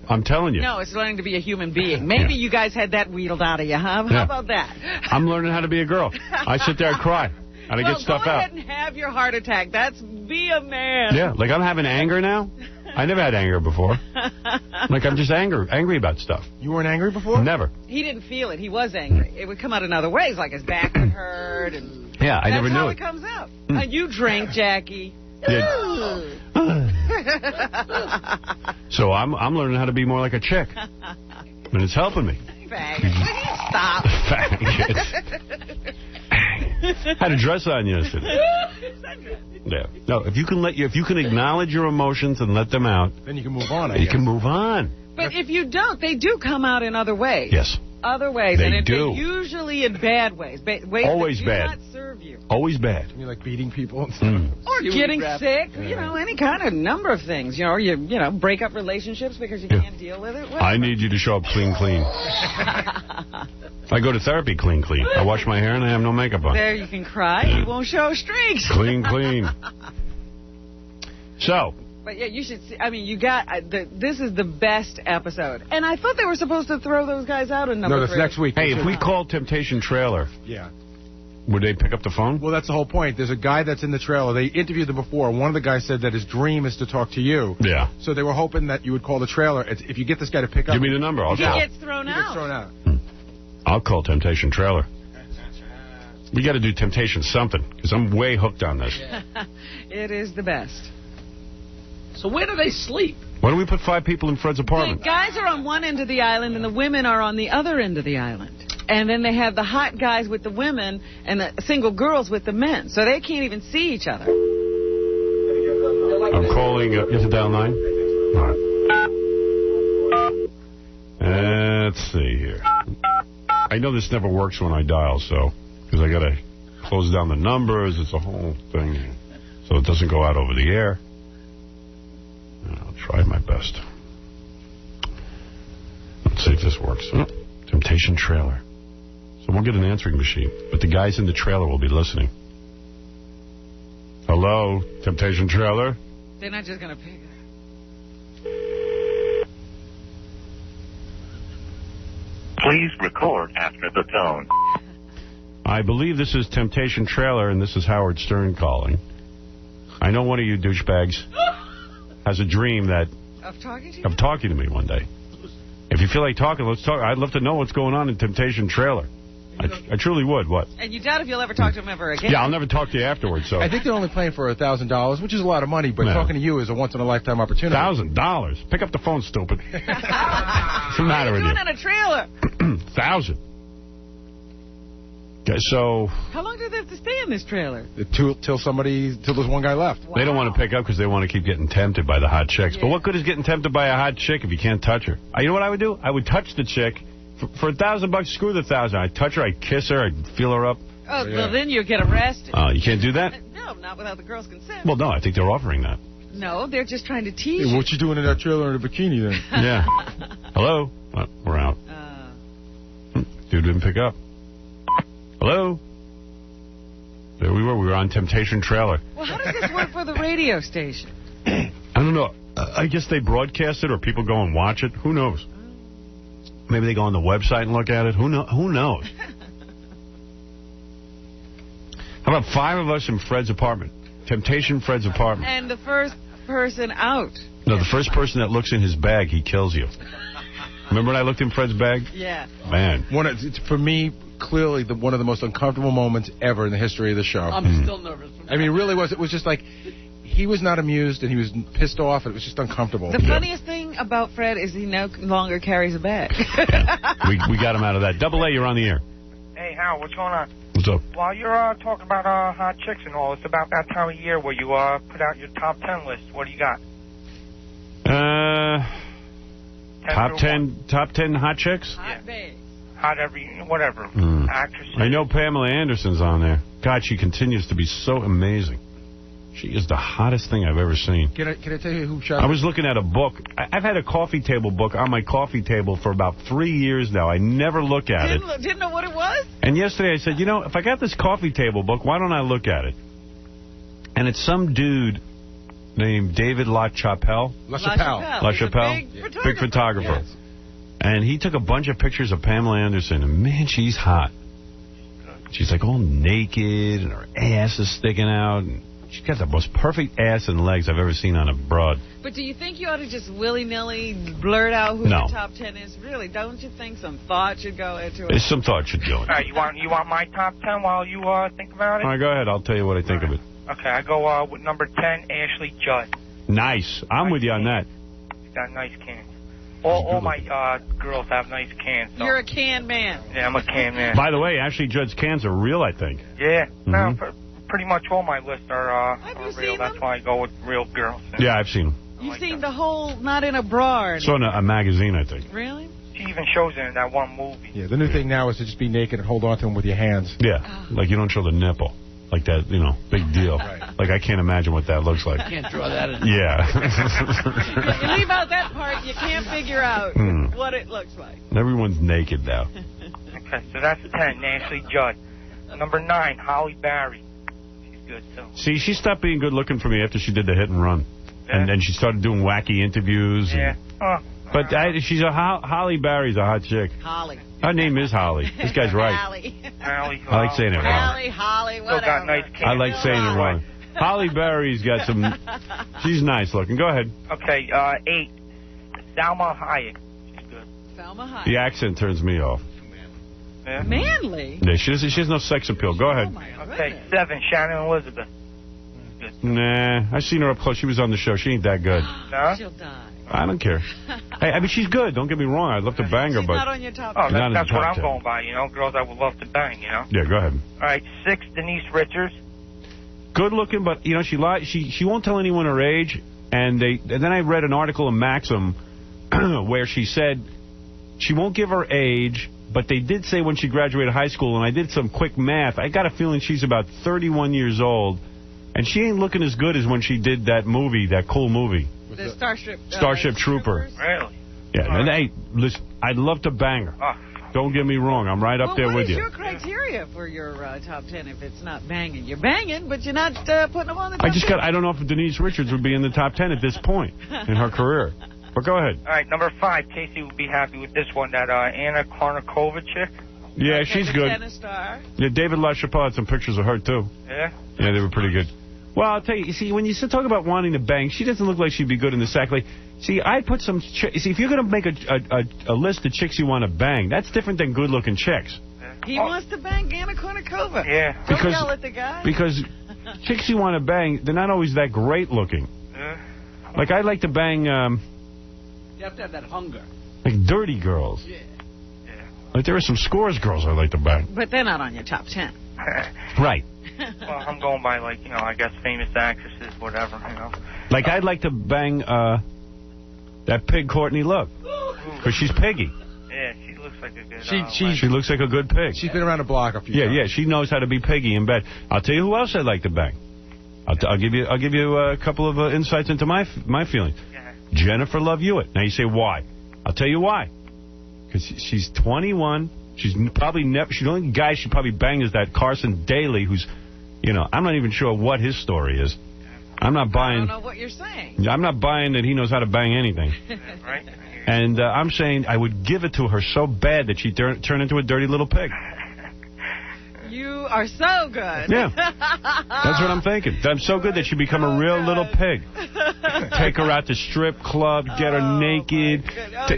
I'm telling you. No, it's learning to be a human being. Maybe you guys had that wheedled out of you, huh? How about that? I'm learning how to be a girl. I sit there and cry, and I get stuff out. Go ahead and have your heart attack. That's be a man. Yeah, like I'm having anger now. I never had anger before. Like, I'm just angry about stuff. You weren't angry before? Never. He didn't feel it. He was angry. It would come out in other ways, like his back would hurt. And yeah, I never knew it. That's how it comes out. And you drink, Jackie. Yeah. So I'm learning how to be more like a chick. And it's helping me. Faggot. Stop. Faggot. Had a dress on yesterday. Yeah. No, if you can acknowledge your emotions and let them out, then you can move on. You can move on. But if you don't, they do come out in other ways. Yes. Other ways. They and do. Usually in bad ways. Ways always that do bad. Not serve you. Always bad. You mean like beating people and stuff? Or getting sick. You know, any kind of number of things. You know, or you break up relationships because you can't deal with it. Whatever. I need you to show up clean. I go to therapy clean. I wash my hair and I have no makeup on. There you can cry. You won't show streaks. Clean. So. But yeah, you should see. I mean, you got this is the best episode, and I thought they were supposed to throw those guys out in number 3. No, that's next week. Hey, if we call Temptation Trailer, would they pick up the phone? Well, that's the whole point. There's a guy that's in the trailer. They interviewed them before. One of the guys said that his dream is to talk to you. Yeah. So they were hoping that you would call the trailer. If you get this guy to pick up, give me the number. I'll call. He gets thrown out. I'll call Temptation Trailer. We got to do Temptation something because I'm way hooked on this. It is the best. So where do they sleep? Why don't we put 5 people in Fred's apartment? The guys are on one end of the island, and the women are on the other end of the island. And then they have the hot guys with the women and the single girls with the men. So they can't even see each other. I'm calling. You have to dial 9? All right. Let's see here. I know this never works when I dial, because I got to close down the numbers. It's a whole thing. So it doesn't go out over the air. I'll try my best. Let's see if this works. Oh, Temptation Trailer. So we'll get an answering machine, but the guys in the trailer will be listening. Hello, Temptation Trailer? They're not just going to pick it. Please record after the tone. I believe this is Temptation Trailer, and this is Howard Stern calling. I know one of you douchebags has a dream that of talking to you? Of talking to me one day. If you feel like talking, let's talk. I'd love to know what's going on in Temptation Trailer. I truly would. What? And you doubt if you'll ever talk to him ever again. Yeah, I'll never talk to you afterwards. So I think they're only playing for $1,000, which is a lot of money, but talking to you is a once-in-a-lifetime opportunity. $1,000? Pick up the phone, stupid. What's the matter with you? Doing in a trailer. 1,000. Okay, so... How long do they have to stay in this trailer? Till there's one guy left. Wow. They don't want to pick up because they want to keep getting tempted by the hot chicks. Yeah. But what good is getting tempted by a hot chick if you can't touch her? You know what I would do? I would touch the chick. For $1,000, screw the 1,000. I'd touch her, I'd kiss her, I'd feel her up. Oh, well, then you'll get arrested. You can't do that? No, not without the girl's consent. Well, no, I think they're offering that. No, they're just trying to tease you. What you doing in that trailer in a bikini, then? Yeah. Hello? We're out. Dude didn't pick up. Hello? There we were. We were on Temptation Trailer. Well, how does this work for the radio station? I don't know. I guess they broadcast it or people go and watch it. Who knows? Maybe they go on the website and look at it. Who knows? How about 5 of us in Fred's apartment? Temptation Fred's apartment. And the first person out. No, the first person that looks in his bag, he kills you. Remember when I looked in Fred's bag? Yeah. Man. For me, clearly one of the most uncomfortable moments ever in the history of the show. I'm still nervous. I mean, it really was. It was just like he was not amused and he was pissed off. It was just uncomfortable. The funniest thing about Fred is he no longer carries a bag. we got him out of that. Double A, you're on the air. Hey, Hal, what's going on? What's up? While you're talking about hot chicks and all, it's about that time of year where you put out your top 10 list. What do you got? Top 10 hot chicks? Hot babes. Hot whatever. Actresses. I know Pamela Anderson's on there. God, she continues to be so amazing. She is the hottest thing I've ever seen. Can I tell you who shot? I was looking at a book. I've had a coffee table book on my coffee table for about 3 years now. I never look at it. Didn't know what it was? And yesterday I said, you know, if I got this coffee table book, why don't I look at it? And it's some dude named David LaChapelle. LaChapelle. Big photographer. Yes. And he took a bunch of pictures of Pamela Anderson, and man, she's hot. She's like all naked, and her ass is sticking out, and she's got the most perfect ass and legs I've ever seen on a broad. But do you think you ought to just willy-nilly blurt out who your top 10 is? Really, don't you think some thought should go into it? There's some thought should go into it. All right, you want my top 10 while you think about it? All right, go ahead. I'll tell you what I think of it. Okay, I go with number 10, Ashley Judd. Nice. I'm with you on that. She's got nice cans. All my girls have nice cans. So. You're a can man. Yeah, I'm a can man. By the way, Ashley Judd's cans are real, I think. Yeah. No, pretty much all my lists are real. That's why I go with real girls. Yeah, I've seen them. You've seen the whole Not in a Bra. It's on a magazine, I think. Really? She even shows it in that one movie. Yeah, the new thing now is to just be naked and hold on to them with your hands. Yeah, like you don't show the nipple. Like that, you know, big deal. Right. Like, I can't imagine what that looks like. You can't draw that in. Yeah. You leave out that part, you can't figure out what it looks like. Everyone's naked now. Okay, so that's 10, Ashley Judd. Number 9, Holly Berry. She's good, too. See, she stopped being good looking for me after she did the hit and run. Yeah. And then she started doing wacky interviews. Yeah. But she's Holly Berry's a hot chick. Holly. Her name is Holly. This guy's right. Holly. I like saying it wrong. Holly, whatever. Still got nice cans. I like saying it wrong. Holly Berry's got some... She's nice looking. Go ahead. Okay, 8, Salma Hayek. She's good. Salma Hayek. The accent turns me off. Yeah. Manly? Yeah, she has no sex appeal. Go ahead. Okay, 7, Shannon Elizabeth. Good. Nah, I seen her up close. She was on the show. She ain't that good. No? She'll die. I don't care. Hey, I mean, she's good. Don't get me wrong. I'd love to bang her, but... She's not on your top 10. ten. That's what I'm going by, you know? Girls I would love to bang, you know? Yeah, go ahead. All right, 6, Denise Richards. Good looking, but, you know, she won't tell anyone her age. And then I read an article in Maxim where she said she won't give her age, but they did say when she graduated high school, and I did some quick math, I got a feeling she's about 31 years old, and she ain't looking as good as when she did that movie, that cool movie. The Starship Trooper. Really? Yeah, and hey, listen, I'd love to bang her. Don't get me wrong, I'm right up there with you. What is your criteria for your top 10 if it's not banging? You're banging, but you're not putting them on the top 10. I don't know if Denise Richards would be in the top 10 at this point in her career. But go ahead. All right, number 5, Casey would be happy with this one, that Anna Kournikova chick. Yeah, she's good. Tennis star. Yeah, David LaChapelle had some pictures of her, too. Yeah? Yeah, they were pretty good. Well, I'll tell you, see, when you talk about wanting to bang, she doesn't look like she'd be good in the sack. Like, see, I put some... See, if you're going to make a list of chicks you want to bang, that's different than good-looking chicks. He wants to bang Anna Kournikova. Yeah. Don't yell at the guy. Because chicks you want to bang, they're not always that great looking. Like, I'd like to bang... you have to have that hunger. Like dirty girls. Yeah. Like, there are some scores girls I like to bang. But they're not on your top 10. Right. Well, I'm going by, like, you know, I guess famous actresses, whatever, you know. Like, I'd like to bang that pig Courtney Love. Because she's piggy. Yeah, she looks like a good... She looks like a good pig. She's been around the block a few times. Yeah, she knows how to be piggy in bed. I'll tell you who else I'd like to bang. I'll give you a couple of insights into my feelings. Yeah. Jennifer Love Hewitt. Now you say why? I'll tell you why. Because she's 21. She's probably never. The only guy she probably banged is that Carson Daly, who's, you know, I'm not even sure what his story is. I'm not buying. I don't know what you're saying. I'm not buying that he knows how to bang anything. Right? And I'm saying I would give it to her so bad that she'd turn into a dirty little pig. You are so good. Yeah. That's what I'm thinking. I'm so good that she'd become a real little pig. Take her out to strip club, get her naked.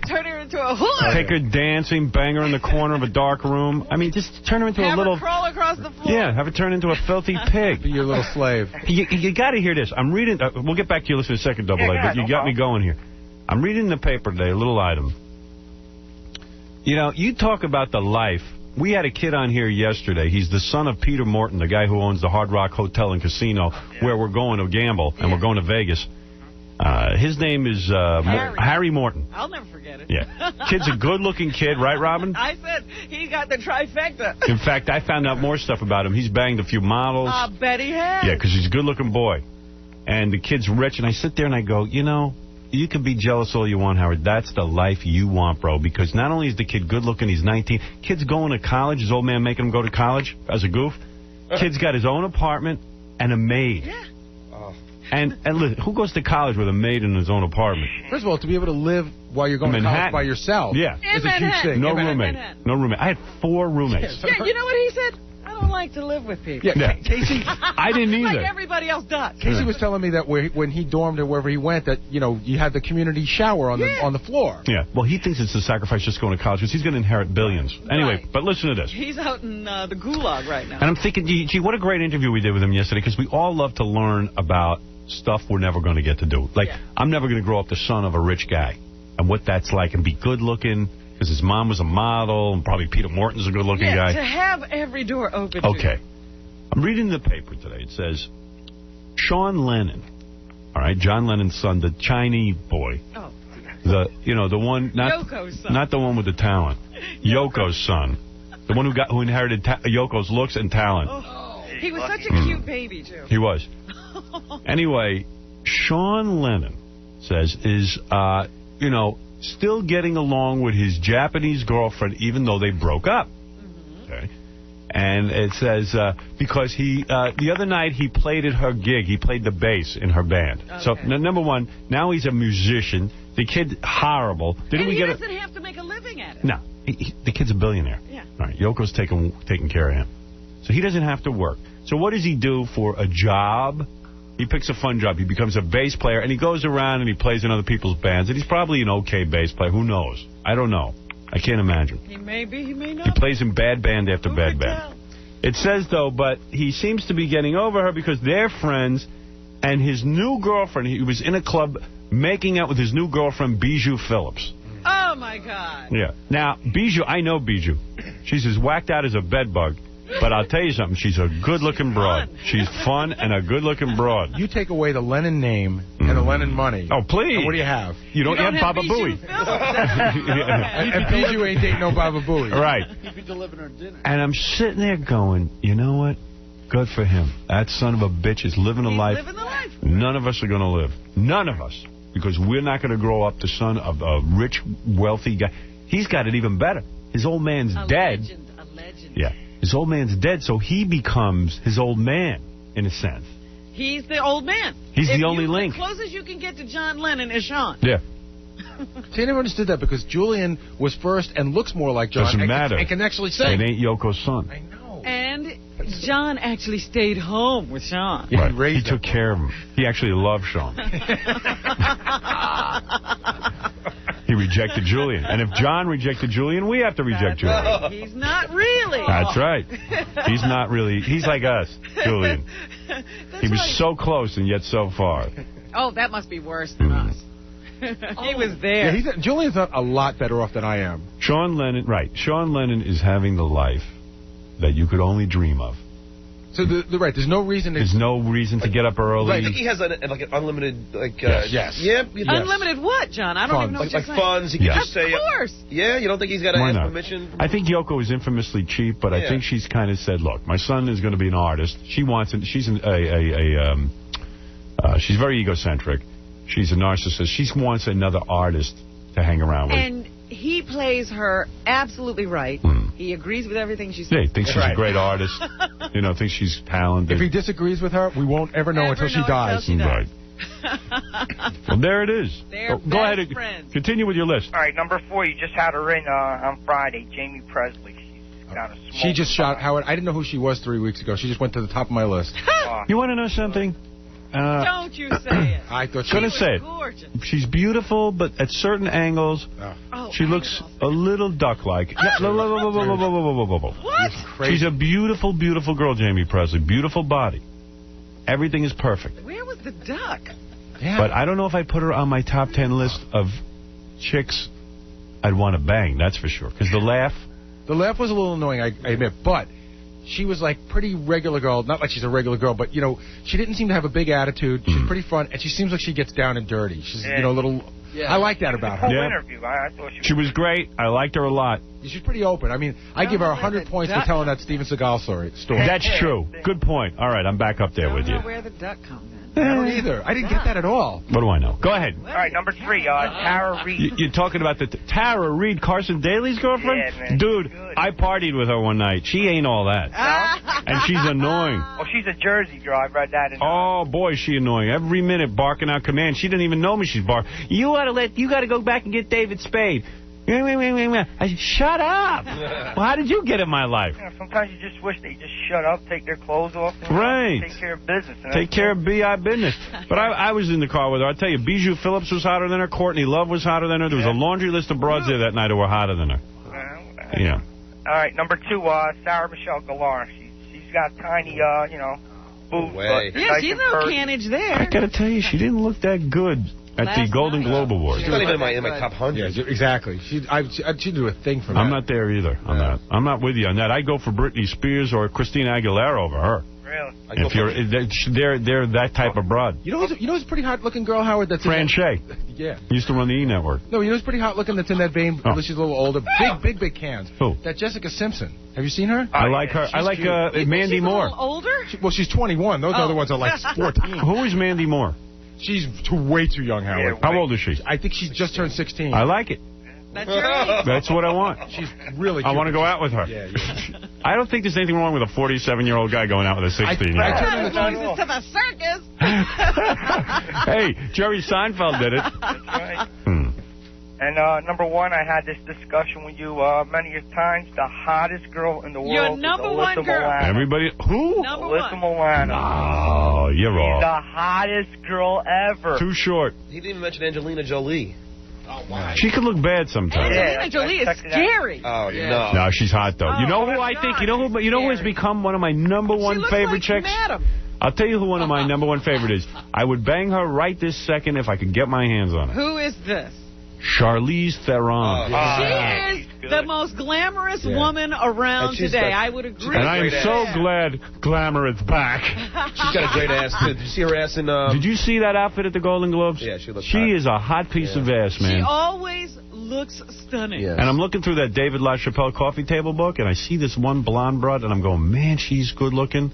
Turn her into a whore. Take her dancing, bang her in the corner of a dark room. I mean, just turn her into a little... Have her crawl across the floor. Yeah, have her turn into a filthy pig. Be your little slave. You got to hear this. I'm reading... we'll get back to you in a second, Double A, but you got me going here. I'm reading the paper today, a little item. You know, you talk about the life... We had a kid on here yesterday. He's the son of Peter Morton, the guy who owns the Hard Rock Hotel and Casino, where we're going to gamble, and we're going to Vegas. His name is Harry Morton. I'll never forget it. Yeah. Kid's a good-looking kid, right, Robin? I said he got the trifecta. In fact, I found out more stuff about him. He's banged a few models. I bet he has. Yeah, because he's a good-looking boy. And the kid's rich, and I sit there and I go, you know... You can be jealous all you want, Howard. That's the life you want, bro. Because not only is the kid good-looking, he's 19. Kid's going to college. His old man making him go to college as a goof. Kid's got his own apartment and a maid. Yeah. And listen, who goes to college with a maid in his own apartment? First of all, to be able to live while you're going to college by yourself is a huge thing. No roommate. No roommate. I had 4 roommates. Yeah, you know what he said? I don't like to live with people. Yeah, Casey. I didn't either. Like everybody else does. Casey was telling me that when he dormed or wherever he went, that you had the community shower on the floor. Yeah. Well, he thinks it's a sacrifice just going to college because he's going to inherit billions. Anyway, but listen to this. He's out in the gulag right now. And I'm thinking, gee, what a great interview we did with him yesterday, because we all love to learn about stuff we're never going to get to do. Like, I'm never going to grow up the son of a rich guy and what that's like and be good looking. Because his mom was a model, and probably Peter Morton's a good-looking guy. To have every door open. Okay. I'm reading the paper today. It says, Sean Lennon, all right, John Lennon's son, the Chinese boy. Oh. The one, Yoko's son. Not the one with the talent. Yoko's son. The one who inherited Yoko's looks and talent. Oh. He was such a cute baby, too. He was. Anyway, Sean Lennon says is, still getting along with his Japanese girlfriend, even though they broke up. Okay. And it says, because the other night he played at her gig. He played the bass in her band. Okay. So, number one, now he's a musician. The kid, horrible. He doesn't have to make a living at it. No. The kid's a billionaire. Yeah. All right. Yoko's taking care of him. So he doesn't have to work. So what does he do for a job? He picks a fun job. He becomes a bass player, and he goes around and he plays in other people's bands. And he's probably an okay bass player. Who knows? I don't know. I can't imagine. He may be. He may not. He plays in bad band after bad band. It says, though, but he seems to be getting over her because they're friends. And his new girlfriend, he was in a club making out with his new girlfriend, Bijou Phillips. Oh, my God. Yeah. Now, Bijou, I know Bijou. She's as whacked out as a bedbug. But I'll tell you something. She's a good-looking broad. She's fun and a good-looking broad. You take away the Lennon name and the Lennon money. Oh, please. And what do you have? You don't have Baba Booey. And Bijou ain't dating no Baba Booey. Right. He'd be delivering her dinner. And I'm sitting there going, you know what? Good for him. That son of a bitch is living a life. Living the life. None of us are going to live. None of us. Because we're not going to grow up the son of a rich, wealthy guy. He's got it even better. His old man's dead. A legend. Yeah. His old man's dead, so he becomes his old man, in a sense. He's the old man. He's the only link. The closest you can get to John Lennon is Sean. Yeah. See, I never understood that because Julian was first and looks more like John. Doesn't matter. And can actually sing. It ain't Yoko's son. I know. And John actually stayed home with Sean. Yeah, right. He took care of him. He actually loved Sean. He rejected Julian. And if John rejected Julian, we have to reject Julian. He's not really. That's right. He's not really. He's like us, Julian. He was so close and yet so far. Oh, that must be worse than us. He was there. Yeah, Julian's not a lot better off than I am. Sean Lennon, right. Sean Lennon is having the life that you could only dream of. So, right, there's no reason... There's no reason to get up early. Right, I think he has an unlimited, yes. Yeah. Unlimited what, John? I don't even know what you're saying. Funds, he can just say... Of course. Yeah, you don't think he's got to ask permission? I think Yoko is infamously cheap, but I think she's kind of said, look, my son is going to be an artist. She wants it. She's she's very egocentric. She's a narcissist. She wants another artist to hang around with. And he plays her absolutely right. He agrees with everything she says. Yeah, he thinks she's a great artist. You know, thinks she's talented. If he disagrees with her, we won't ever know until she dies. Right. Well, there it is. Go ahead and continue with your list. All right, number 4, you just had her in on Friday, Jamie Presley. She's got a small She just shot Howard. I didn't know who she was 3 weeks ago. She just went to the top of my list. You want to know something? Don't you say it. I thought she was gorgeous. She's beautiful, but at certain angles, she looks a little duck-like. What? She's a beautiful, beautiful girl, Jamie Presley. Beautiful body. Everything is perfect. Where was the duck? Yeah. But I don't know if I put her on my top 10 list of chicks I'd want to bang, that's for sure. Because the laugh was a little annoying, I admit, but she was like pretty regular girl. Not like she's a regular girl, but, you know, she didn't seem to have a big attitude. She's pretty fun, and she seems like she gets down and dirty. She's, you know, a little... I like that about her. Interview. I thought she was great. I liked her a lot. She's pretty open. I mean, I give her 100 points for telling that Steven Seagal story. That's true. Good point. All right, I'm back up there with you. I don't know where the duck comes in. I don't either. I didn't get that at all. What do I know? Go ahead. All right, number 3, Tara Reid. You're talking about the Tara Reid, Carson Daly's girlfriend? Yeah, man. Dude, I partied with her one night. She ain't all that. And she's annoying. Well, she's a Jersey girl. I read that. Oh, boy, she annoying. Every minute barking out command. She didn't even know me. She's barking. You got to go back and get David Spade. I said, shut up. Well, how did you get in my life? You know, sometimes you just wish they just shut up, take their clothes off, and take care of business. Take care of B.I. business. But I was in the car with her. I'll tell you, Bijou Phillips was hotter than her. Courtney Love was hotter than her. There was a laundry list of broads there that night who were hotter than her. Yeah. All right, number 2, Sarah Michelle Gellar. She's got tiny, you know, boobs. Yeah, she's no cannage there. I got to tell you, she didn't look that good at the Golden Globe Awards. She's not even in my top 100. Yeah, exactly. She'd do a thing for me. I'm not there either on that. I'm not with you on that. I'd go for Britney Spears or Christina Aguilera over her. Really? If they're that type of broad. You know who's a pretty hot-looking girl, Howard? That's Fran Shea. Yeah. Used to run the E! Network. No, you know who's pretty hot-looking that's in that vein? She's a little older. Big cans. Who? That Jessica Simpson. Have you seen her? I like her. I like Mandy Moore. She's a little older? Well, she's 21. Those other ones are like 14. Who is Mandy Moore? She's way too young, Howard. How old is she? I think she's just turned 16. I like it. That's right. That's what I want. She's really cute. I want to go out with her. Yeah. I don't think there's anything wrong with a 47-year-old guy going out with a 16-year-old. To the circus. Hey, Jerry Seinfeld did it. That's right. And number 1, I had this discussion with you many times. The hottest girl in the world. Your number 1 girl. Milano. Everybody, who? Number Alyssa 1. Milano. Oh, you're She's off. the hottest girl ever. Too short. He didn't even mention Angelina Jolie. Oh, wow. She could look bad sometimes. Angelina Jolie is scary. Oh, no. No, she's hot, though. You know who I think? You know who has become one of my number 1 favorite chicks? Madam. I'll tell you who one of my number 1 favorite is. I would bang her right this second if I could get my hands on her. Who is this? Charlize Theron. She is the most glamorous woman around today. I would agree. And I am so glad Glamour is back. She's got a great ass, too. Did you see her ass in... Did you see that outfit at the Golden Globes? Yeah, she looks She is a hot piece of ass, man. She always looks stunning. And I'm looking through that David LaChapelle coffee table book, and I see this one blonde broad, and I'm going, man, she's good looking.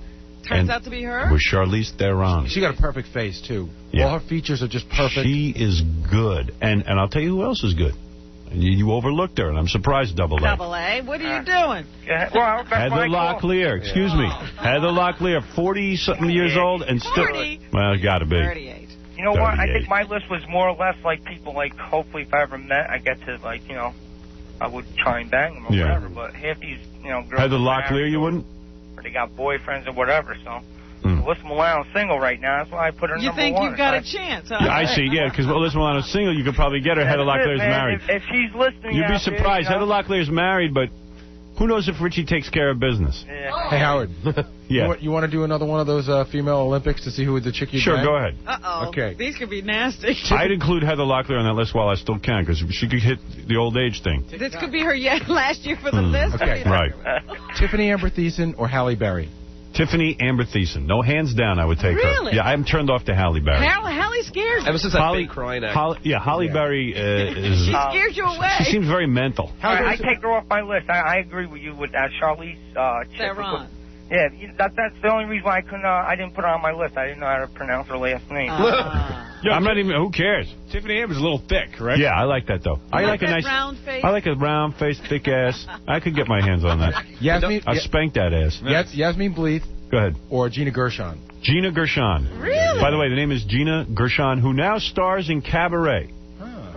Turns out to be her? With Charlize Theron. She got a perfect face, too. Yeah. All her features are just perfect. She is good. And I'll tell you who else is good. And you overlooked her, and I'm surprised, Double A. Double A? What are you doing? Well, Heather Locklear. Excuse me. Heather Locklear, 40-something years old, and still... 40? Well, it's got to be. 38. You know what? I think my list was more or less like people, like, hopefully if I ever met, I get to, like, you know, I would try and bang them or whatever. But half these, you know, girls... Heather Locklear, you wouldn't? Or they got boyfriends or whatever, so... Alyssa Milano's single right now. That's why I put her number 1. You think you've got a chance, huh? Yeah, I see, yeah, because Alyssa Milano's single, you could probably get her. Heather Locklear's married. If she's listening... You'd be surprised. Heather Locklear's married, but who knows if Richie takes care of business. Yeah. Hey, Howard. Yeah. You want to do another one of those female Olympics to see who the chick you Sure, bang? go ahead. Uh-oh. Okay. These could be nasty. I'd include Heather Locklear on that list while I still can, because she could hit the old age thing. This could be her last year for the list. Okay. Right. Tiffany Amber Thiessen or Halle Berry? Tiffany Amber Thiessen. No, hands down, I would take her. Really? Yeah, I'm turned off to Halle Berry. Halle scares you. Ever since that fake crying act. Halle Berry is... She scares you away. She seems very mental. I take her off my list. I agree with you with that. Charlize... Theron. Yeah, that's the only reason why I didn't put her on my list. I didn't know how to pronounce her last name. Yo, I'm not even. Who cares? Tiffany Amber's a little thick, right? Yeah, I like that though. I like a nice round face. I like a round face, thick ass. I could get my hands on that. I'll spank that ass. Yasmin Bleeth. Go ahead. Or Gina Gershon. Gina Gershon. Really? By the way, the name is Gina Gershon, who now stars in Cabaret.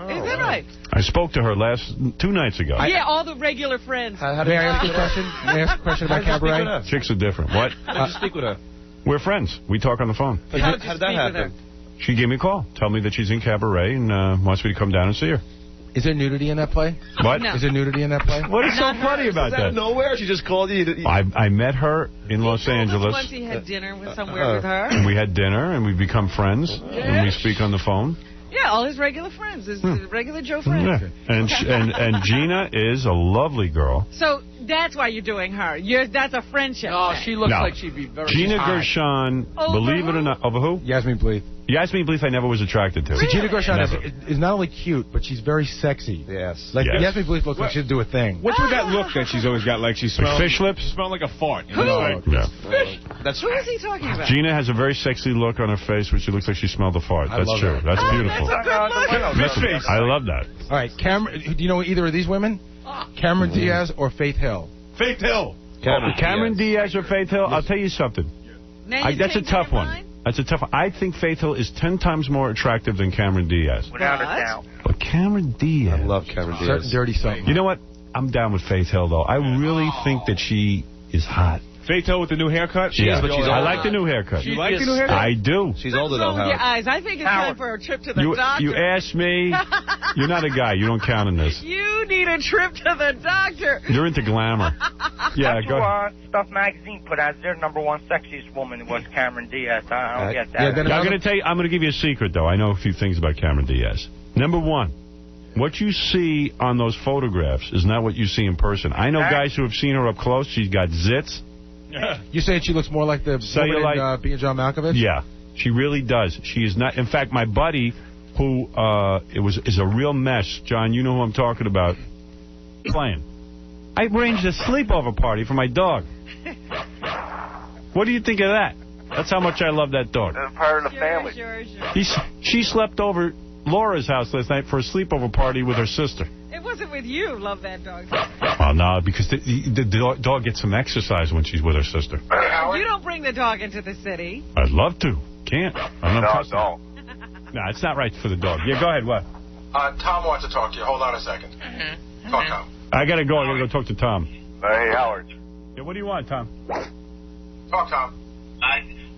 Is that right? I spoke to her 2 nights ago. Yeah, all the regular friends. May I ask you a question? May I ask a question about Cabaret? Chicks are different. What? How did you speak with her? We're friends. We talk on the phone. How did that happen? She gave me a call. Tell me that she's in Cabaret and wants me to come down and see her. Is there nudity in that play? What? No. Is there nudity in that play? What is so funny about that? Out of nowhere? She just called you. I met her in Los Angeles. Once he had dinner somewhere with her. And we had dinner, and we become friends, and we speak on the phone. Yeah, all his regular friends, his regular Joe friends. Yeah. And Gina is a lovely girl. So that's why you're doing her. That's a friendship. Oh, she looks like she'd be very Gina Gershon, believe it or not. Over who? Yasmin Bleeth. Yasmin Bleeth I never was attracted to. See, Gina Gershon is not only cute, but she's very sexy. Yes. Like, Yasmin Bleeth looks like she'd do a thing. What's with that look that she's always got? Like she smells... Fish lips? She smells like a fart. Who? Yeah. Who is he talking about? Gina has a very sexy look on her face where she looks like she smelled a fart. That's true. That. That's beautiful. That's a good look. I love that. All right, Cameron. Do you know either of these women? Cameron Diaz or Faith Hill? Faith Hill. Cameron Diaz or Faith Hill? Yes. I'll tell you something. That's a tough one. That's a tough one. I think Faith Hill is 10 times more attractive than Cameron Diaz. Without a doubt. But Cameron Diaz. I love Cameron Diaz. Certain dirty something. You know what? I'm down with Faith Hill, though. I really think that she is hot. Faith Hill with the new haircut? She is, but she's I like the new haircut. You like the new haircut? I do. She's older, though, What's wrong with your eyes? I think it's time for a trip to the doctor. You asked me. You're not a guy. You don't count in this. You need a trip to the doctor. You're into glamour. Yeah, go ahead. Stuff Magazine put out their #1 sexiest woman was Cameron Diaz. I don't get that. I'm going to tell you. I'm going to give you a secret, though. I know a few things about Cameron Diaz. Number one, what you see on those photographs is not what you see in person. I know guys who have seen her up close. She's got zits. You saying she looks more like the woman in Being John Malkovich? Yeah, she really does. She is not. In fact, my buddy, who is a real mess. John, you know who I'm talking about. Playing. I arranged a sleepover party for my dog. What do you think of that? That's how much I love that dog. That's part of the family. Sure. She slept over Laura's house last night for a sleepover party with her sister. It wasn't with you. Love that dog. Well, no, because the dog gets some exercise when she's with her sister. You don't bring the dog into the city. I'd love to. Can't. No. No, it's not right for the dog. Yeah, go ahead. What? Tom wants to talk to you. Hold on a second. Talk, Tom. I got to go. I got to go talk to Tom. Hey, Howard. Yeah, what do you want, Tom? Talk, Tom.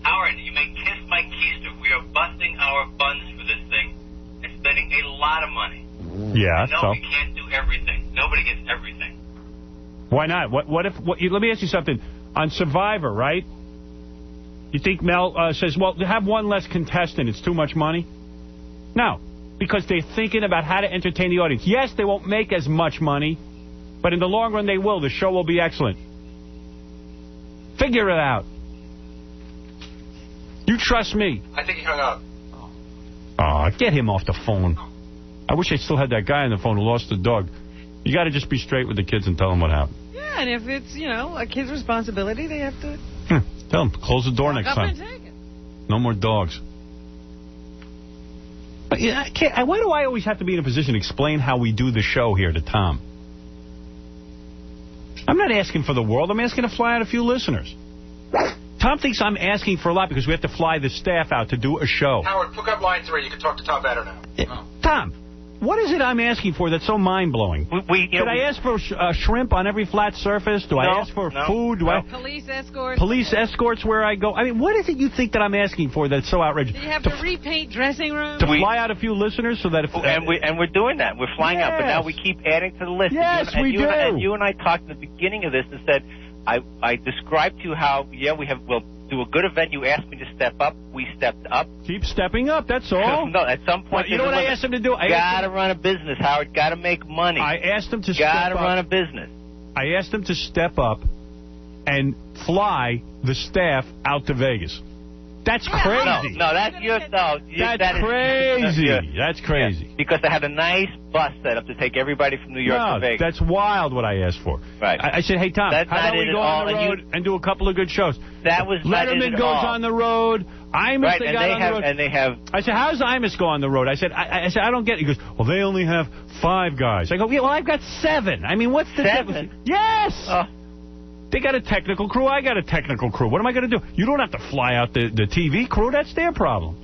Howard, you may kiss my keister. We are busting our buns for this thing and spending a lot of money. Yeah, we can't do everything. Nobody gets everything. Why not? What if? Let me ask you something. On Survivor, right? You think Mel says, well, have one less contestant. It's too much money? No, because they're thinking about how to entertain the audience. Yes, they won't make as much money, but in the long run, they will. The show will be excellent. Figure it out. You trust me. I think he hung up. Oh, get him off the phone. I wish I still had that guy on the phone who lost the dog. You got to just be straight with the kids and tell them what happened. Yeah, and if it's, a kid's responsibility, they have to... Tell them, close the door next time. No more dogs. But why do I always have to be in a position to explain how we do the show here to Tom? I'm not asking for the world. I'm asking to fly out a few listeners. Tom thinks I'm asking for a lot because we have to fly the staff out to do a show. Howard, pick up line 3. You can talk to Tom better now. Tom, what is it I'm asking for that's so mind-blowing? Should I ask for shrimp on every flat surface? Do I ask for food? Police escorts? Police escorts where I go? I mean, what is it you think that I'm asking for that's so outrageous? Do you have to repaint dressing rooms? To fly out a few listeners so that if... and we're doing that. We're flying out, but now we keep adding to the list. Yes, we do. And you and I talked at the beginning of this and said, I described to you how, we'll do a good event. You asked me to step up. We stepped up. Keep stepping up, that's all. No, at some point... You know what I asked him to do? Got to run a business, Howard. Got to make money. I asked him to step up. Got to run a business. I asked him to step up and fly the staff out to Vegas. That's crazy. No, that's your stuff. That's crazy. That's crazy. Yeah, because they had a nice bus set up to take everybody from New York to Vegas. That's wild what I asked for. Right. I said, hey, Tom, how about we go on the road and do a couple of good shows? That was Letterman goes on the road. Imus, they got on the road. And they have... I said, how does Imus go on the road? I said, I don't get it. He goes, well, they only have 5 guys. I go, yeah, well, I've got 7. I mean, what's the 7? Yes! They got a technical crew. I got a technical crew. What am I going to do? You don't have to fly out the TV crew. That's their problem.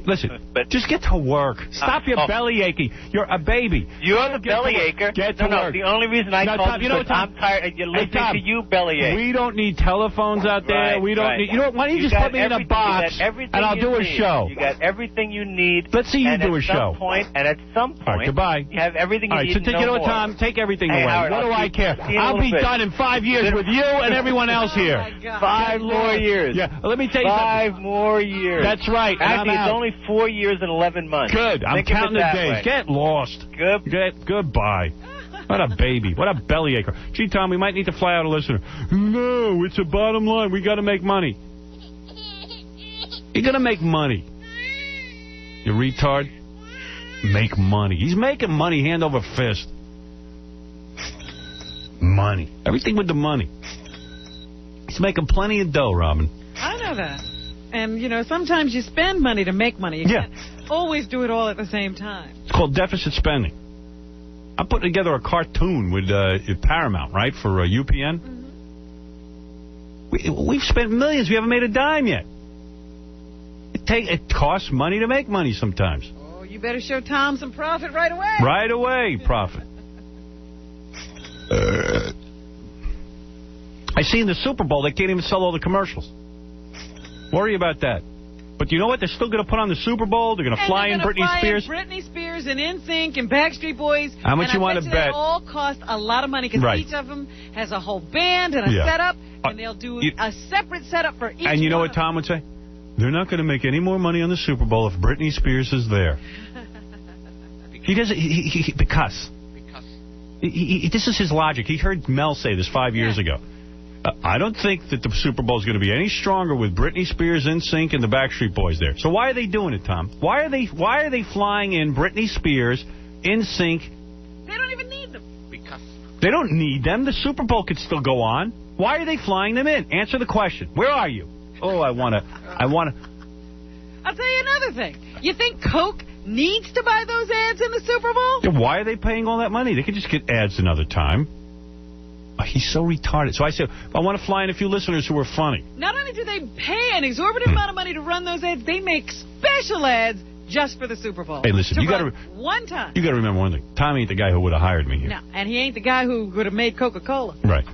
Listen, just get to work. Stop your belly aching. You're a baby. You're the belly acher. Get to work. No, the only reason I called you because I'm tired. You're listening to you belly ache. We don't need telephones out there. We don't need... You know what? Why don't you just put me in a box and I'll do a show? You got everything you need. Let's see you do a show. And at some point... All right, goodbye. You have everything you need. All right, so you know what, Tom? Take everything away. Howard, what do I care? I'll be done in 5 years with you and everyone else here. 5 more years. Yeah, well, let me tell you something. 5 more years. That's right. Actually, it's only 4 years and 11 months. Good. I'm counting the days. Get lost. Goodbye. What a baby. What a belly acher. Gee, Tom, we might need to fly out a listener. No, it's a bottom line. We got to make money. You're going to make money. You retard. Make money. He's making money hand over fist. Money. Everything with the money. He's making plenty of dough, Robin. I know that. And, you know, sometimes you spend money to make money. You can't always do it all at the same time. It's called deficit spending. I'm putting together a cartoon with Paramount, right, for UPN. We've spent millions. We haven't made a dime yet. It costs money to make money sometimes. Oh, you better show Tom some profit right away. Right away, profit. I see in the Super Bowl they can't even sell all the commercials. Worry about that. But you know what? They're still going to put on the Super Bowl. They're going to fly in Britney Spears. Britney Spears and NSYNC and Backstreet Boys. How much you want to bet? They all cost a lot of money because each of them has a whole band and a setup, and they'll do a separate setup for each one. And you know what Tom would say? They're not going to make any more money on the Super Bowl if Britney Spears is there. He doesn't. Because. This is his logic. He heard Mel say this 5 years ago. I don't think that the Super Bowl is going to be any stronger with Britney Spears, NSYNC, and the Backstreet Boys there. So why are they doing it, Tom? Why are they flying in Britney Spears, NSYNC? They don't even need them. Because they don't need them. The Super Bowl could still go on. Why are they flying them in? Answer the question. Where are you? Oh, I wanna. I'll tell you another thing. You think Coke needs to buy those ads in the Super Bowl? Yeah, why are they paying all that money? They could just get ads another time. He's so retarded. So I said, I want to fly in a few listeners who are funny. Not only do they pay an exorbitant amount of money to run those ads, they make special ads just for the Super Bowl. Hey, listen, you got to one time. You got to remember one thing. Tom ain't the guy who would have hired me here. No, and he ain't the guy who would have made Coca-Cola. Right.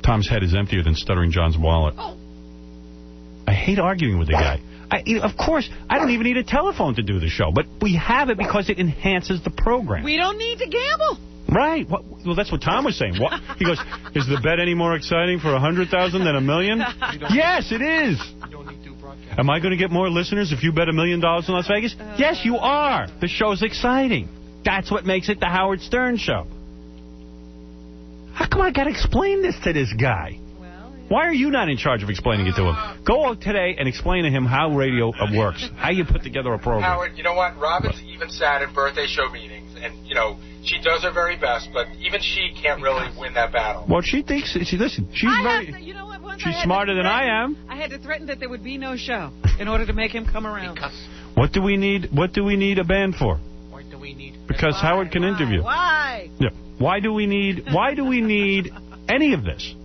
Tom's head is emptier than Stuttering John's wallet. Oh. I hate arguing with the guy. Of course, I don't even need a telephone to do the show, but we have it because it enhances the program. We don't need to gamble. Right. Well, that's what Tom was saying. He goes, is the bet any more exciting for 100,000 than $1 million? Yes, it is. Am I going to get more listeners if you bet $1 million in Las Vegas? Yes, you are. The show's exciting. That's what makes it the Howard Stern Show. How come I got to explain this to this guy? Why are you not in charge of explaining it to him? Go today and explain to him how radio works, how you put together a program. Howard, you know what? Robin's even sat in birthday show meetings, and, you know, she does her very best, but even she can't really win that battle. Well, she thinks, listen, she's she's smarter than I am. I had to threaten that there would be no show in order to make him come around. What do we need a band for? What do we need? Because Howard can interview. Why? Yeah. Why do we need any of this?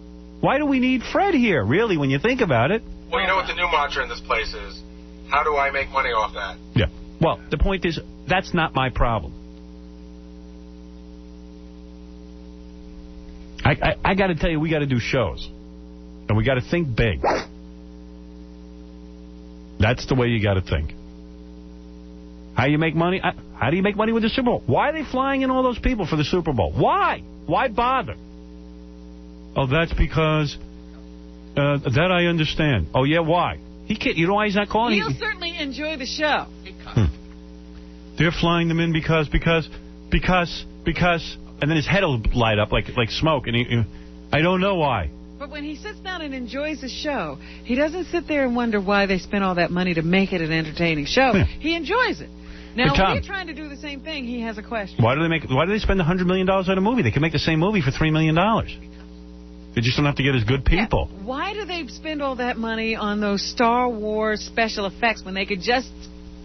Why do we need Fred here, really, when you think about it? Well, you know what the new mantra in this place is? How do I make money off that? Yeah. Well, the point is, that's not my problem. I got to tell you, we got to do shows. And we got to think big. That's the way you got to think. How you make money? How do you make money with the Super Bowl? Why are they flying in all those people for the Super Bowl? Why? Why bother? Oh, that's because that I understand. Oh, yeah, why? He can't. You know why he's not calling? He'll certainly enjoy the show. They're flying them in because, and then his head will light up like smoke, and I don't know why. But when he sits down and enjoys the show, he doesn't sit there and wonder why they spent all that money to make it an entertaining show. Yeah. He enjoys it. Now, when you're trying to do the same thing, he has a question. Why do they spend $100 million on a movie? They can make the same movie for $3 million. They just don't have to get as good people. Yeah. Why do they spend all that money on those Star Wars special effects when they could just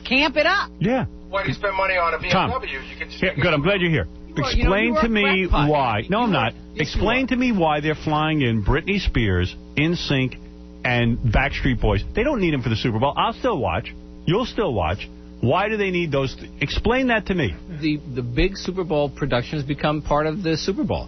camp it up? Yeah. Why do you spend money on a BMW? Tom, You can just good, I'm glad you're here. Explain to me why. No, I'm not. Explain to me why they're flying in Britney Spears, NSYNC, and Backstreet Boys. They don't need them for the Super Bowl. I'll still watch. You'll still watch. Why do they need those? Explain that to me. The big Super Bowl productions become part of the Super Bowl.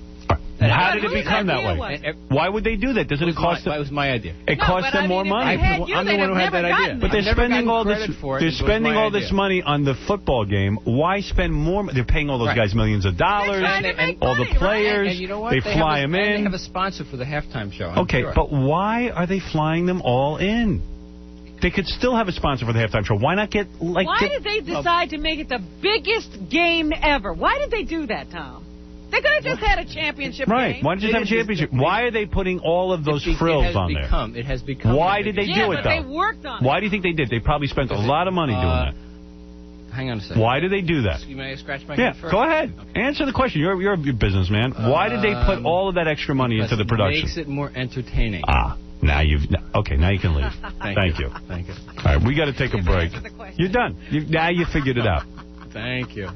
How did it become that way? Why would they do that? Doesn't it cost them? That was my idea. It costs them more money. I'm the one who had that idea. But they're spending all this. They're spending all this money on the football game. Why spend more? They're paying all those guys millions of dollars. And all the players. And you know what? They fly them in. They have a sponsor for the halftime show. Okay, but why are they flying them all in? They could still have a sponsor for the halftime show. Why not get like? Why did they decide to make it the biggest game ever? Why did they do that, Tom? They could have just had a championship game. Why just have a championship? Why are they putting all of those frills on there? It has become. Why did they do it, though? They worked on it. Why do you think they did? They probably spent a lot of money doing that. Hang on a second. Why do they do that? You may scratch my head first. Go ahead. Okay. Answer the question. You're a businessman. Why did they put all of that extra money into the production? It makes it more entertaining. Now you can leave. Thank you. Thank you. All right, we got to take a break. You're done. Now you figured it out. Thank you.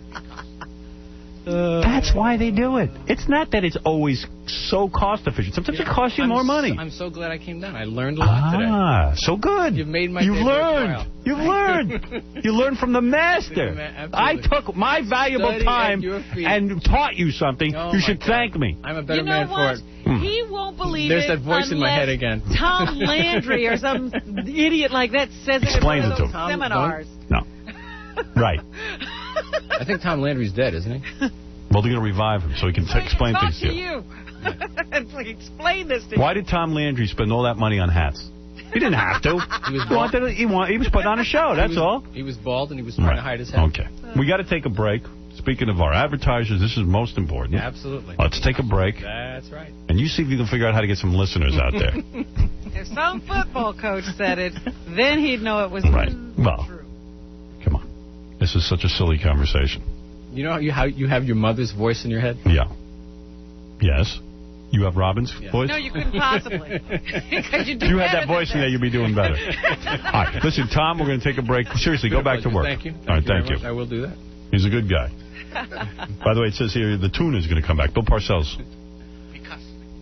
That's why they do it. It's not that it's always so cost efficient. Sometimes it costs you more money. I'm so glad I came down. I learned a lot today. So good. You've made my You've learned. You learned from the master. I took my valuable time and taught you something. You should thank me. I'm a better man for it. He won't believe There's that voice in my head again. Tom Landry or some idiot like that says it in one of those seminars. No. Right. I think Tom Landry's dead, isn't he? Well, they're going to revive him so he can explain things to you. It's like, explain this to you. Why did Tom Landry spend all that money on hats? He didn't have to. He was putting on a show, that's all. He was bald and he was trying to hide his head. Okay. We got to take a break. Speaking of our advertisers, this is most important. Yeah, absolutely. Let's take a break. That's right. And you see if you can figure out how to get some listeners out there. If some football coach said it, then he'd know it was true. Come on. This is such a silly conversation. You know how you have your mother's voice in your head? Yeah. Yes. You have Robin's voice? No, you couldn't possibly. If you had that voice in there, you'd be doing better. All right. Listen, Tom, we're going to take a break. Seriously, go back to work. Thank you. All right, thank you. I will do that. He's a good guy. By the way, it says here the tune is going to come back. Bill Parcells.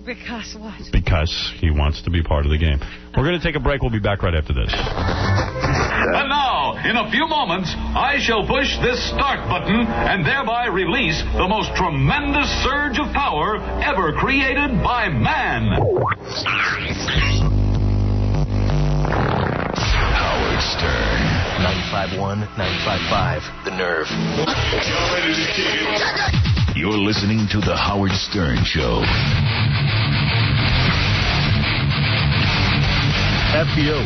Because what? Because he wants to be part of the game. We're going to take a break. We'll be back right after this. And now, in a few moments, I shall push this start button and thereby release the most tremendous surge of power ever created by man. Howard Stern. 95.1, 95.5, The Nerve. You're listening to The Howard Stern Show. F you.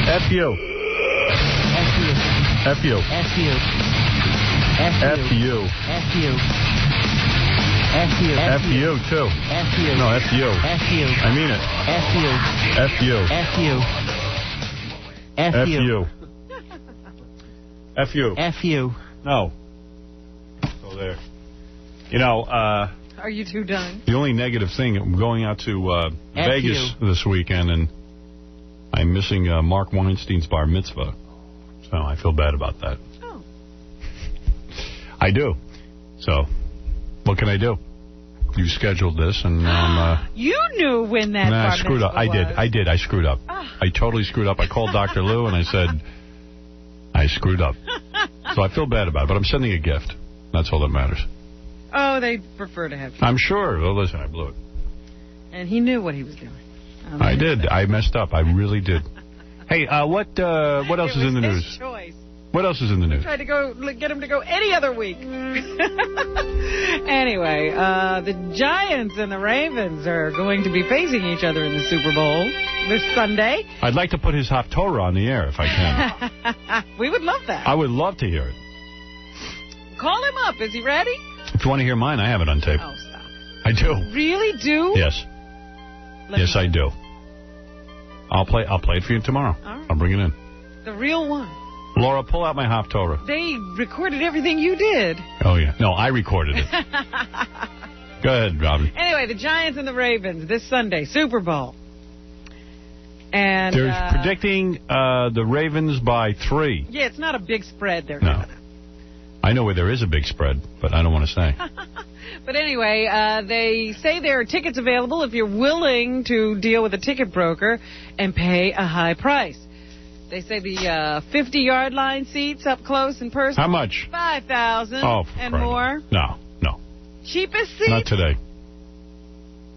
F you. F you. F you. F you. F you. F you. F you. F you, too. F you. No, F you. F you. I mean it. F you. F you. F you. F F you. you. F you. F you. No. So there. You know, are you two done? The only negative thing, I'm going out to Vegas this weekend, and I'm missing Mark Weinstein's bar mitzvah. So I feel bad about that. Oh. I do. So, what can I do? You scheduled this, and you knew when that bar I screwed up. was. I did. I screwed up. I totally screwed up. I called Dr. Lou, and I said, I screwed up. So I feel bad about it, but I'm sending a gift. That's all that matters. Oh, they prefer to have you. I'm sure. Well, listen, I blew it. And he knew what he was doing. I did. I messed up. I really did. Hey, what else is in the news? Choice. What else is in the news? Tried to get him to go any other week. Anyway, the Giants and the Ravens are going to be facing each other in the Super Bowl this Sunday. I'd like to put his Haftorah on the air if I can. We would love that. I would love to hear it. Call him up. Is he ready? If you want to hear mine, I have it on tape. Oh, stop. I do. Really do? Yes. Yes, I do. I'll play it for you tomorrow. All right. I'll bring it in. The real one. Laura, pull out my Haftorah. They recorded everything you did. Oh, yeah. No, I recorded it. Go ahead, Robin. Anyway, the Giants and the Ravens this Sunday, Super Bowl. And they're predicting the Ravens by 3. Yeah, it's not a big spread there. No. I know where there is a big spread, but I don't want to say. But anyway, they say there are tickets available if you're willing to deal with a ticket broker and pay a high price. They say the 50-yard line seats up close in person. How much? $5,000 and more. No. Cheapest seat? Not today.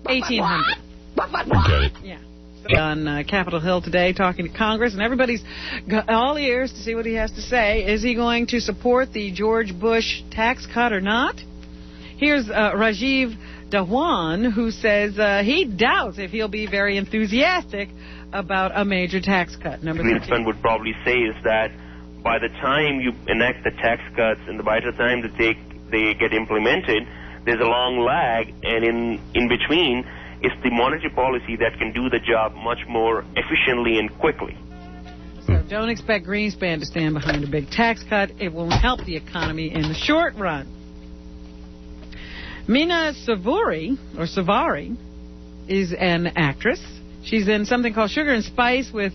$1,800. Forget it. Yeah. On Capitol Hill today talking to Congress, and everybody's got all ears to see what he has to say. Is he going to support the George Bush tax cut or not? Here's Rajiv Dhawan, who says he doubts if he'll be very enthusiastic about a major tax cut. Number 13 would probably say is that by the time you enact the tax cuts and by the time that they get implemented, there's a long lag, and in between, it's the monetary policy that can do the job much more efficiently and quickly. So don't expect Greenspan to stand behind a big tax cut. It won't help the economy in the short run. Mina Savari is an actress. She's in something called Sugar and Spice with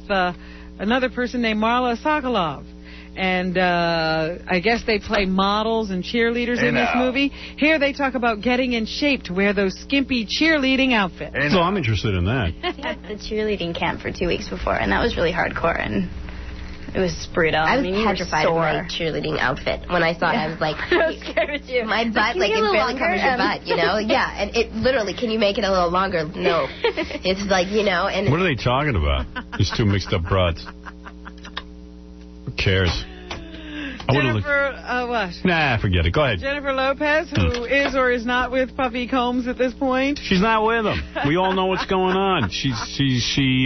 another person named Marla Sokolov. And I guess they play models and cheerleaders in this movie. Here they talk about getting in shape to wear those skimpy cheerleading outfits. So I'm interested in that. I had the cheerleading camp for 2 weeks before, and that was really hardcore, and it was brutal. I was petrified of my cheerleading outfit. When I saw it, I was like, I was scared too. My butt, like, it barely covers your butt, you know? Yeah, and it literally, can you make it a little longer? No. It's like, you know, and... What are they talking about? These two mixed up broads. Who cares? Jennifer, what? Nah, forget it. Go ahead. Jennifer Lopez, who is or is not with Puffy Combs at this point. She's not with him. We all know what's going on. She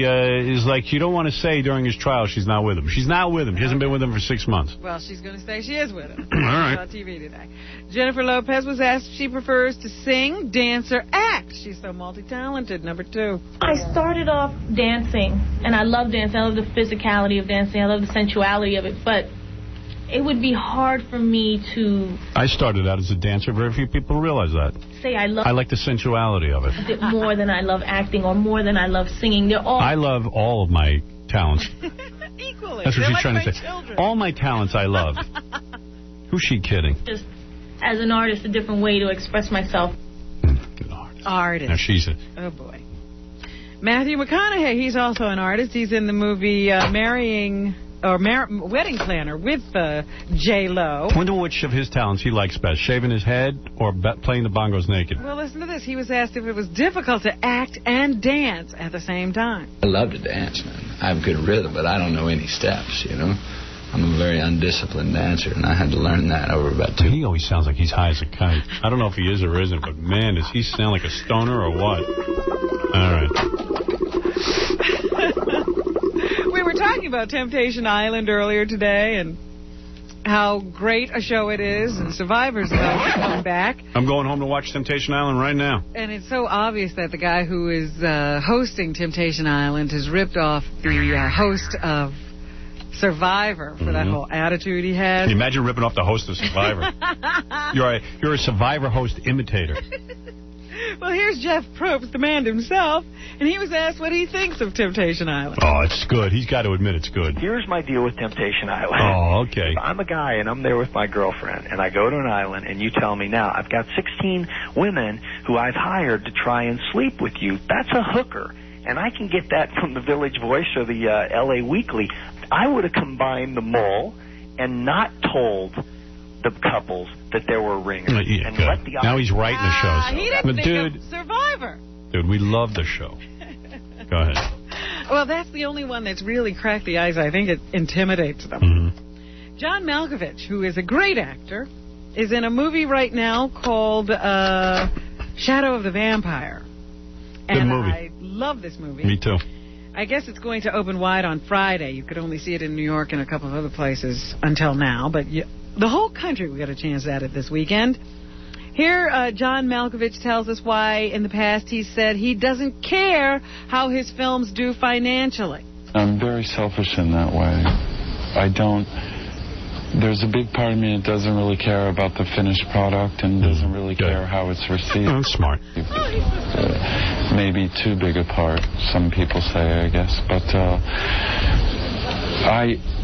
is like, you don't want to say during his trial she's not with him. She's not with him. She hasn't been with him for 6 months. Well, she's going to say she is with him. All right. On TV today. Jennifer Lopez was asked if she prefers to sing, dance, or act. She's so multi-talented. Number 2. I started off dancing, and I love dancing. I love the physicality of dancing. I love the sensuality of it, but it would be hard for me to... I started out as a dancer. Very few people realize that. Say I like the sensuality of it. More than I love acting or more than I love singing. They're all... I love all of my talents. Equally. That's what she's like trying to say. Children. All my talents I love. Who's she kidding? Just as an artist, a different way to express myself. Artist. Now she's a... Oh, boy. Matthew McConaughey, he's also an artist. He's in the movie Wedding Planner with J-Lo. I wonder which of his talents he likes best, shaving his head or playing the bongos naked. Well, listen to this. He was asked if it was difficult to act and dance at the same time. I love to dance, man. I have good rhythm, but I don't know any steps, you know. I'm a very undisciplined dancer, and I had to learn that over about 2 He always sounds like he's high as a kite. I don't know if he is or isn't, but, man, does he sound like a stoner or what? All right. We were talking about Temptation Island earlier today and how great a show it is, and Survivor's about to come back. I'm going home to watch Temptation Island right now. And it's so obvious that the guy who is hosting Temptation Island has ripped off the host of Survivor for that whole attitude he has. Can you imagine ripping off the host of Survivor? You're a Survivor host imitator. Well, here's Jeff Probst, the man himself, and he was asked what he thinks of Temptation Island. Oh, it's good. He's got to admit it's good. Here's my deal with Temptation Island. Oh, okay. If I'm a guy and I'm there with my girlfriend, and I go to an island, and you tell me, now, I've got 16 women who I've hired to try and sleep with you. That's a hooker. And I can get that from the Village Voice or the L.A. Weekly. I would have combined them all and not told the couples that there were ringers. Yeah, and let the now he's writing the show. He didn't think of Survivor. Dude, we love the show. Go ahead. Well, that's the only one that's really cracked the eyes. I think it intimidates them. John Malkovich, who is a great actor, is in a movie right now called Shadow of the Vampire. Good movie. I love this movie. Me too. I guess it's going to open wide on Friday. You could only see it in New York and a couple of other places until now. But the whole country will get a chance at it this weekend. Here, John Malkovich tells us why in the past he said he doesn't care how his films do financially. I'm very selfish in that way. I don't... There's a big part of me that doesn't really care about the finished product and doesn't really care how it's received. Oh, that's smart. Maybe too big a part, some people say, I guess. But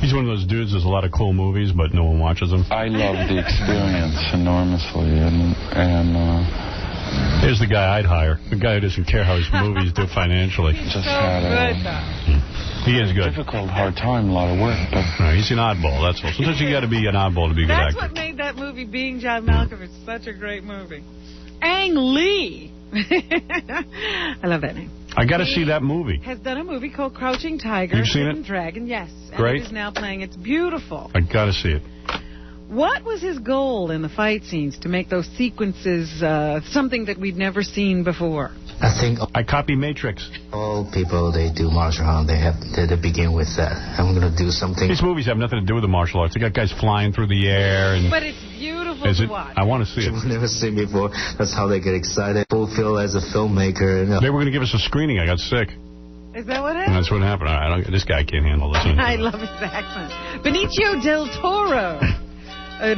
He's one of those dudes, there's a lot of cool movies, but no one watches them. I love the experience enormously. And here's the guy I'd hire. The guy who doesn't care how his movies do financially. Just had He is good. Difficult, hard time, a lot of work. But no, he's an oddball, that's all. Sometimes you got to be an oddball to be a good actor. That's what made that movie, Being John Malkovich, such a great movie. Ang Lee. I love that name. I got to see that movie. Has done a movie called Crouching Tiger. You've seen Hidden it? Dragon, yes. Great. And it is now playing. It's beautiful. I got to see it. What was his goal in the fight scenes to make those sequences something that we'd never seen before? I think I copy Matrix. All people, they do martial arts, they begin with that. I'm going to do something. These movies have nothing to do with the martial arts. They got guys flying through the air. But it's beautiful to watch. I want to see it. I've never seen before. That's how they get excited. Fulfill as a filmmaker. They were going to give us a screening. I got sick. Is that what happened? And that's what happened. This guy can't handle listening to I love his accent. Benicio del Toro. A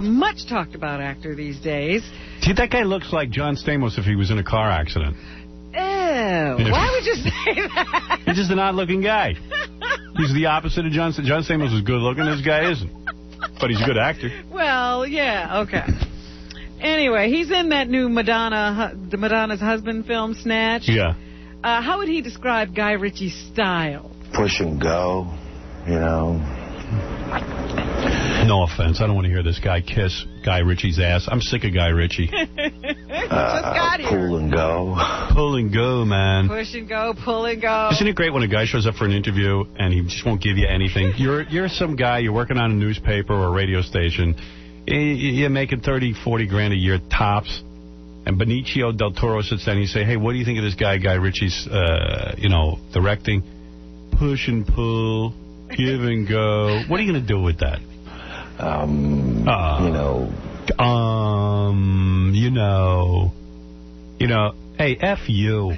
much talked about actor these days. See, that guy looks like John Stamos if he was in a car accident. Ew. Why would you say that? He's just an odd-looking guy. He's the opposite of John Stamos. John Stamos is good-looking. This guy isn't. But he's a good actor. Well, yeah, okay. Anyway, he's in that new Madonna's husband film, Snatch. Yeah. How would he describe Guy Ritchie's style? Push and go, you know. No offense. I don't want to hear this guy kiss Guy Ritchie's ass. I'm sick of Guy Ritchie. Pull and go. Pull and go, man. Push and go, pull and go. Isn't it great when a guy shows up for an interview and he just won't give you anything? You're some guy, you're working on a newspaper or a radio station. You're making 30, 40 grand a year tops. And Benicio del Toro sits down and you say, hey, what do you think of this guy Ritchie's, directing? Push and pull, give and go. What are you going to do with that? Hey, F you.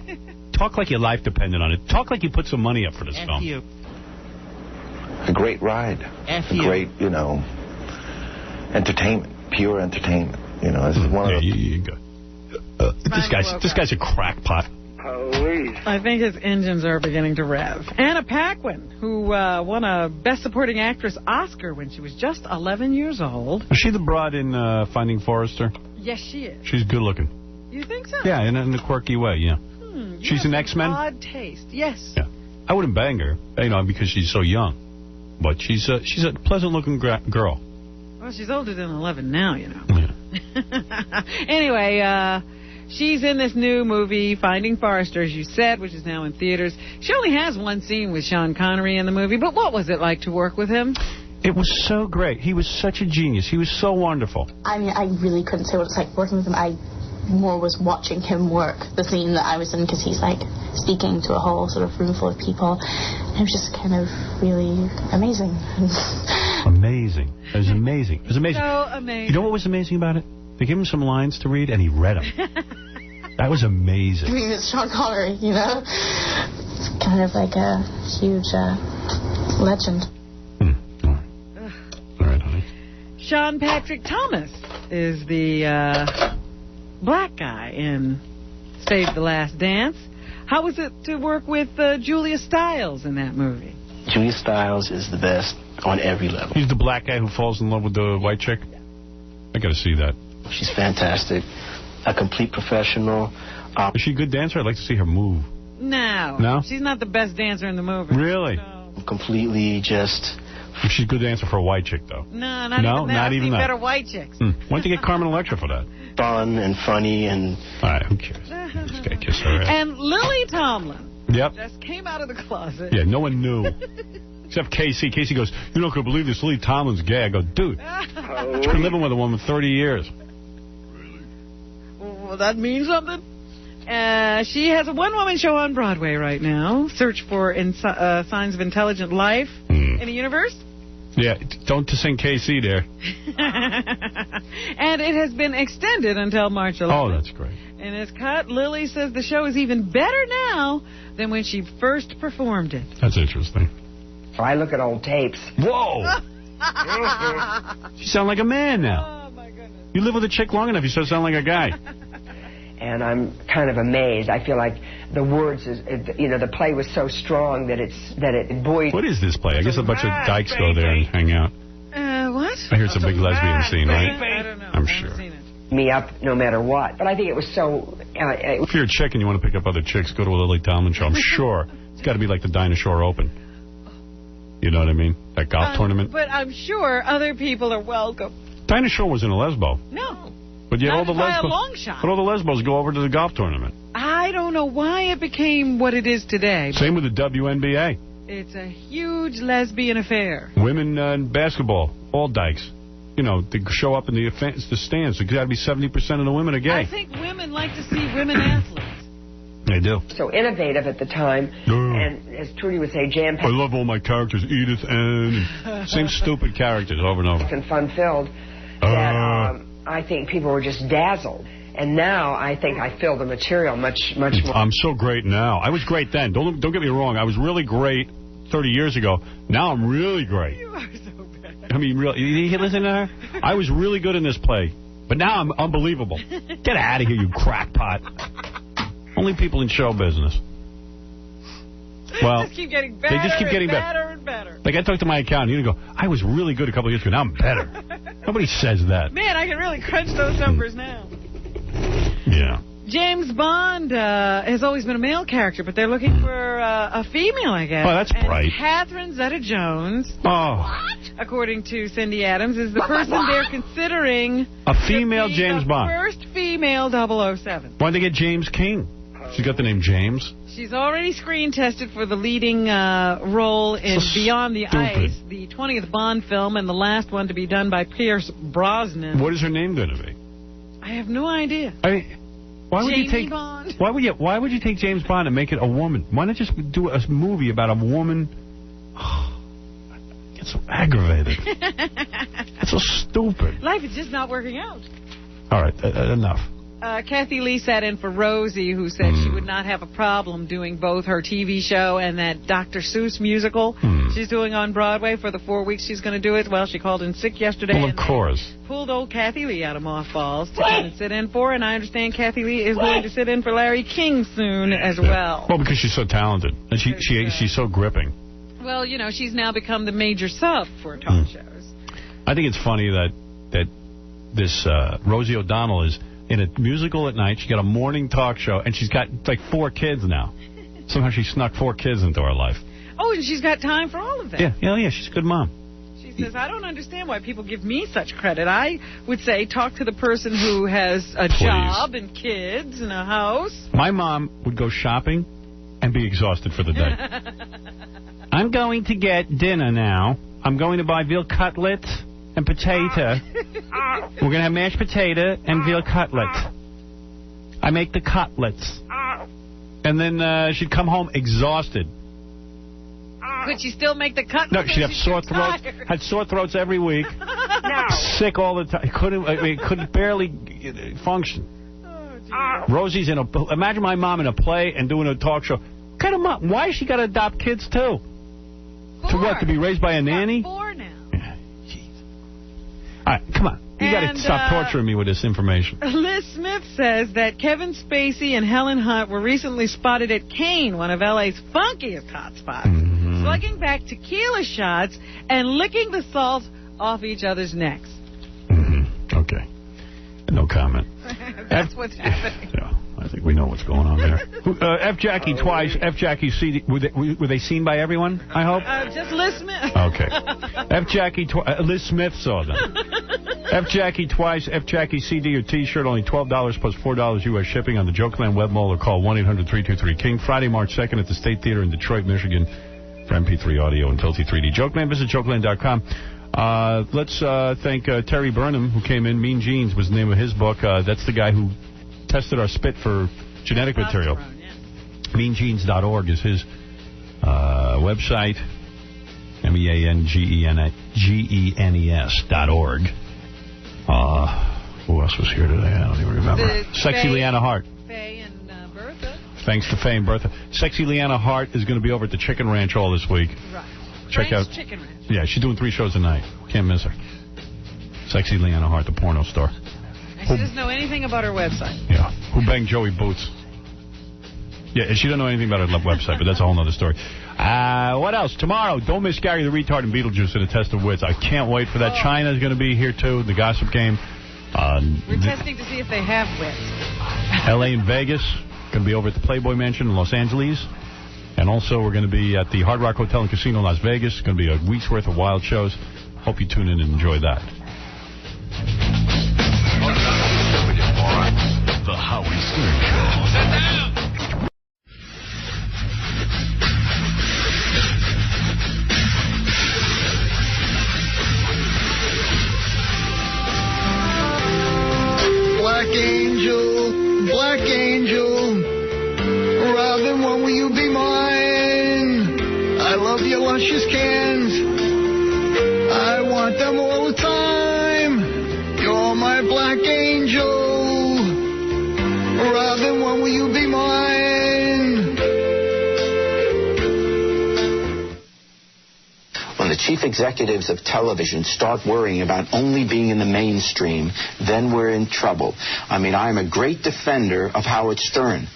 Talk like your life depended on it. Talk like you put some money up for this film. F you. A great ride. F you. A great, entertainment. Pure entertainment. This is one of the... This guy's a crackpot. I think his engines are beginning to rev. Anna Paquin, who won a Best Supporting Actress Oscar when she was just 11 years old. Is she the broad in Finding Forrester? Yes, she is. She's good looking. You think so? Yeah, in a quirky way, yeah. She's an X-Men? Odd taste, yes. Yeah. I wouldn't bang her, because she's so young. But she's a pleasant-looking girl. Well, she's older than 11 now, Yeah. Anyway, she's in this new movie, Finding Forrester, as you said, which is now in theaters. She only has one scene with Sean Connery in the movie, but what was it like to work with him? It was so great. He was such a genius. He was so wonderful. I mean, I really couldn't say what it's like working with him. I more was watching him work the scene that I was in, because he's like speaking to a whole sort of room full of people. And it was just kind of really amazing. Amazing. It was amazing. It was amazing. So amazing. You know what was amazing about it? They gave him some lines to read, and he read them. That was amazing. I mean, it's Sean Connery, It's kind of like a huge legend. All right, honey. Sean Patrick Thomas is the black guy in Save the Last Dance. How was it to work with Julia Stiles in that movie? Julia Stiles is the best on every level. He's the black guy who falls in love with the white chick? I got to see that. She's fantastic. A complete professional. Is she a good dancer? I'd like to see her move. No. No? She's not the best dancer in the movie. Really? No. Completely just... She's a good dancer for a white chick, though. No, not even that. Not even that. Better white chicks. Why don't you get Carmen Electra for that? Fun and funny and... All right, who cares? This guy kissed her ass. And Lily Tomlin. Yep. Just came out of the closet. Yeah, no one knew. Except Casey. Casey goes, you're not going to believe this. Lily Tomlin's gay. I go, dude, she's been living with a woman 30 years. Well, that means something. She has a one-woman show on Broadway right now. Search for Signs of Intelligent Life in the Universe. Yeah, don't sing KC there. And it has been extended until March 11th. Oh, that's great. In his cut, Lily says the show is even better now than when she first performed it. That's interesting. I look at old tapes. Whoa! You sound like a man now. Oh, my goodness. You live with a chick long enough, you start sounding like a guy. And I'm kind of amazed. I feel like the words, the play was so strong that it buoyed. What is this play? I guess a bunch of dykes go there and hang out. What? I hear it's a big lesbian scene, right? I don't know. I'm sure. Me up no matter what. But I think it was so... If you're a chick and you want to pick up other chicks, go to a Lily Tomlin show. I'm sure it's got to be like the Dinosaur Open. You know what I mean? That golf tournament. But I'm sure other people are welcome. Dinosaur wasn't a lesbo. No. But yeah, Not all the by a lesbos. long shot. But all the lesbos go over to the golf tournament. I don't know why it became what it is today. Same with the WNBA. It's a huge lesbian affair. Women in basketball, all dykes. You know, they show up in the stands. There's got to be 70% of the women are gay. I think women like to see women athletes. They do. So innovative at the time. And as Trudy would say, jam-packed. I love all my characters. Edith, Ann. Same stupid characters over and over. And fun-filled. That I think people were just dazzled. And now I think I feel the material much more. I'm so great now. I was great then. Don't get me wrong. I was really great 30 years ago. Now I'm really great. You are so bad. I mean, really, you listen to her? I was really good in this play. But now I'm unbelievable. Get out of here, you crackpot. Only people in show business. Well, they just keep getting better, and better. Like I talked to my accountant, you go, I was really good a couple of years ago. Now I'm better. Nobody says that. Man, I can really crunch those numbers now. Yeah. James Bond has always been a male character, but they're looking for a female, I guess. Oh, that's bright. Catherine Zeta-Jones, according to Cindy Adams, is the person they're considering a female James Bond. First female 007. Why'd they get James King? She's got the name James. She's already screen tested for the leading role in Beyond the Ice, the 20th Bond film, and the last one to be done by Pierce Brosnan. What is her name going to be? I have no idea. I mean, why would you take Bond? Why would you take James Bond and make it a woman? Why not just do a movie about a woman? I get so aggravated. It's so stupid. Life is just not working out. All right, enough. Kathy Lee sat in for Rosie, who said she would not have a problem doing both her TV show and that Dr. Seuss musical she's doing on Broadway for the 4 weeks she's going to do it. Well, she called in sick yesterday. Well, of course. Pulled old Kathy Lee out of mothballs to come and sit in for, and I understand Kathy Lee is going to sit in for Larry King soon as well. Well, because she's so talented, and she's so gripping. Well, you know, she's now become the major sub for talk shows. I think it's funny that this Rosie O'Donnell is in a musical at night. She got a morning talk show, and she's got like 4 kids now. Somehow she snuck 4 kids into her life. Oh, and she's got time for all of that. Yeah, she's a good mom. She says, I don't understand why people give me such credit. I would say talk to the person who has a job and kids and a house. My mom would go shopping and be exhausted for the day. I'm going to get dinner now. I'm going to buy veal cutlets and potato. We're going to have mashed potato and veal cutlets. I make the cutlets. And then she'd come home exhausted. Could she still make the cutlets? No, she'd have sore throats. Had sore throats every week. Sick all the time. Couldn't barely function. Rosie's in a... Imagine my mom in a play and doing a talk show. What kind of mom? Why has she got to adopt kids, too? 4. To what? To be raised by a nanny? 4 now. All right, come on. You got to stop torturing me with this information. Liz Smith says that Kevin Spacey and Helen Hunt were recently spotted at Kane, one of L.A.'s funkiest hotspots, slugging back tequila shots and licking the salt off each other's necks. Okay. No comment. That's what's happening. Yeah, I think we know what's going on there. F. Jackie twice. F. Jackie CD. Were they seen by everyone, I hope? Just Liz Smith. Okay. F. Jackie twice. Liz Smith saw them. F. Jackie twice. F. Jackie CD or T-shirt, only $12 plus $4 U.S. shipping on the Jokeland web mall, or call 1-800-323-KING. Friday, March 2nd at the State Theater in Detroit, Michigan for MP3 audio and Filthy 3D. Jokeland. Visit Jokeland.com. Let's thank Terry Burnham, who came in. Mean Genes was the name of his book. That's the guy who tested our spit for genetic material. Yeah. MeanGenes.org is his website. MEANGENES.org. Who else was here today? I don't even remember. Sexy Leanna Hart. Faye and Bertha. Thanks to Faye and Bertha. Sexy Leanna Hart is going to be over at the Chicken Ranch all this week. Right. Check out Chicken Ranch. Yeah, she's doing 3 shows a night. Can't miss her. Sexy Leanna Hart, the porno star. And she doesn't know anything about her website. Yeah. Who banged Joey Boots? Yeah, she doesn't know anything about her website, but that's a whole other story. What else? Tomorrow, don't miss Gary the Retard and Beetlejuice in a test of wits. I can't wait for that. China's going to be here, too, the gossip game. We're testing to see if they have wits. L.A. and Vegas. Going to be over at the Playboy Mansion in Los Angeles. And also, we're going to be at the Hard Rock Hotel and Casino in Las Vegas. It's going to be a week's worth of wild shows. Hope you tune in and enjoy that. The Howard Stern Show. Sit down! Black angel, Robin, when will you be mine? I love your luscious cans, I want them all the time. You're my black angel, Robin, when will you be mine? When the chief executives of television start worrying about only being in the mainstream, then we're in trouble. I mean, I'm a great defender of Howard Stern.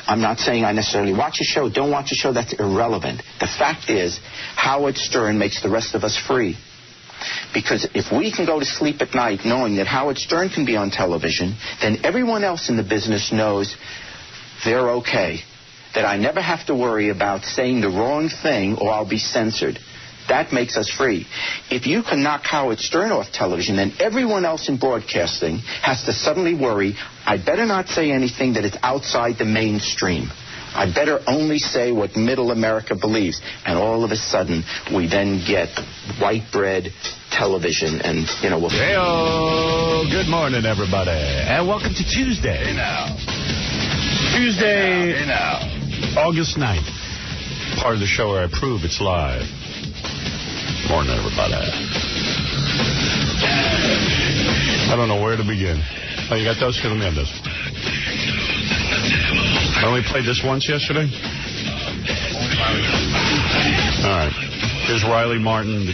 I'm not saying I necessarily watch a show, don't watch a show, that's irrelevant. The fact is, Howard Stern makes the rest of us free. Because if we can go to sleep at night knowing that Howard Stern can be on television, then everyone else in the business knows they're okay. That I never have to worry about saying the wrong thing or I'll be censored. That makes us free. If you can knock Howard Stern off television, then everyone else in broadcasting has to suddenly worry, I better not say anything that is outside the mainstream. I better only say what middle America believes. And all of a sudden, we then get white bread television and, you know... Hey-o! Good morning, everybody. And welcome to Tuesday. Hey now. Tuesday, Hey now. August 9th. Part of the show where I prove it's live. Morning, everybody. I don't know where to begin. Oh, you got those? Let me have those. I only played this once yesterday. All right. Here's Riley Martin.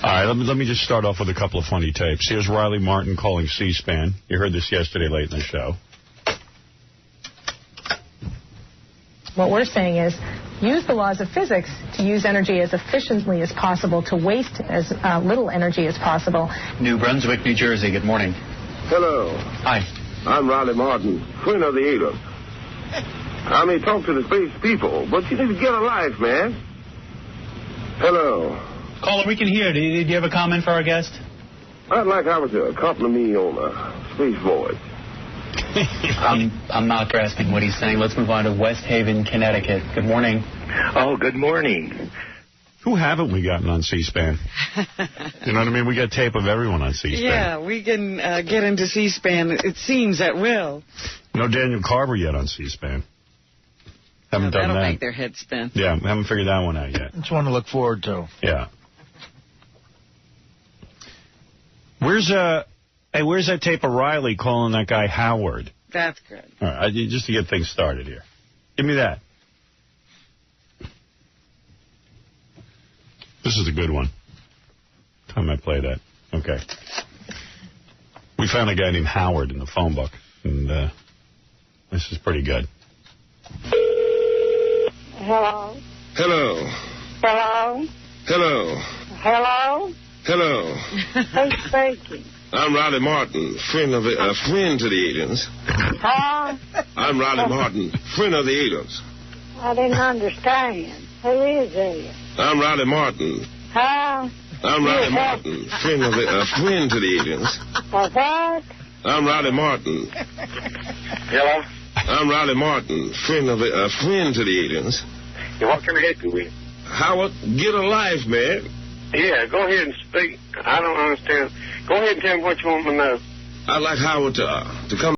All right, let me just start off with a couple of funny tapes. Here's Riley Martin calling C-SPAN. You heard this yesterday late in the show. What we're saying is use the laws of physics to use energy as efficiently as possible, to waste as little energy as possible. New Brunswick, New Jersey. Good morning. Hello. Hi. I'm Riley Martin, friend of the Eagles. I may talk to the space people, but you need to get a life, man. Hello. Caller, we can hear. Do you have a comment for our guest? I'd like Howard to accompany me on a space voyage. I'm not grasping what he's saying. Let's move on to West Haven, Connecticut. Good morning. Oh, good morning. Who haven't we gotten on C-SPAN? You know what I mean? We got tape of everyone on C-SPAN. Yeah, we can get into C-SPAN, it seems, at will. No Daniel Carver yet on C-SPAN. Haven't done that. That'll make their head spin. Yeah, haven't figured that one out yet. It's one to look forward to. Yeah. Where's that tape of Riley calling that guy Howard? That's good. All right, just to get things started here. Give me that. This is a good one. Time I play that. Okay. We found a guy named Howard in the phone book, and this is pretty good. Hello. Hello. Hello. Hello. Hello. Hello. Who's speaking? I'm Riley Martin, friend to the aliens. Huh? I'm Riley Martin, friend of the Eagles. I didn't understand. Who is it? I'm Riley Martin. Huh? I'm Riley Martin, friend to the aliens. What? I'm Riley Martin. Hello? I'm Riley Martin, friend to the aliens. Yeah, what can I help you with? Howard, get a life, man. Yeah, go ahead and speak. I don't understand. Go ahead and tell me what you want to know. I'd like Howard to come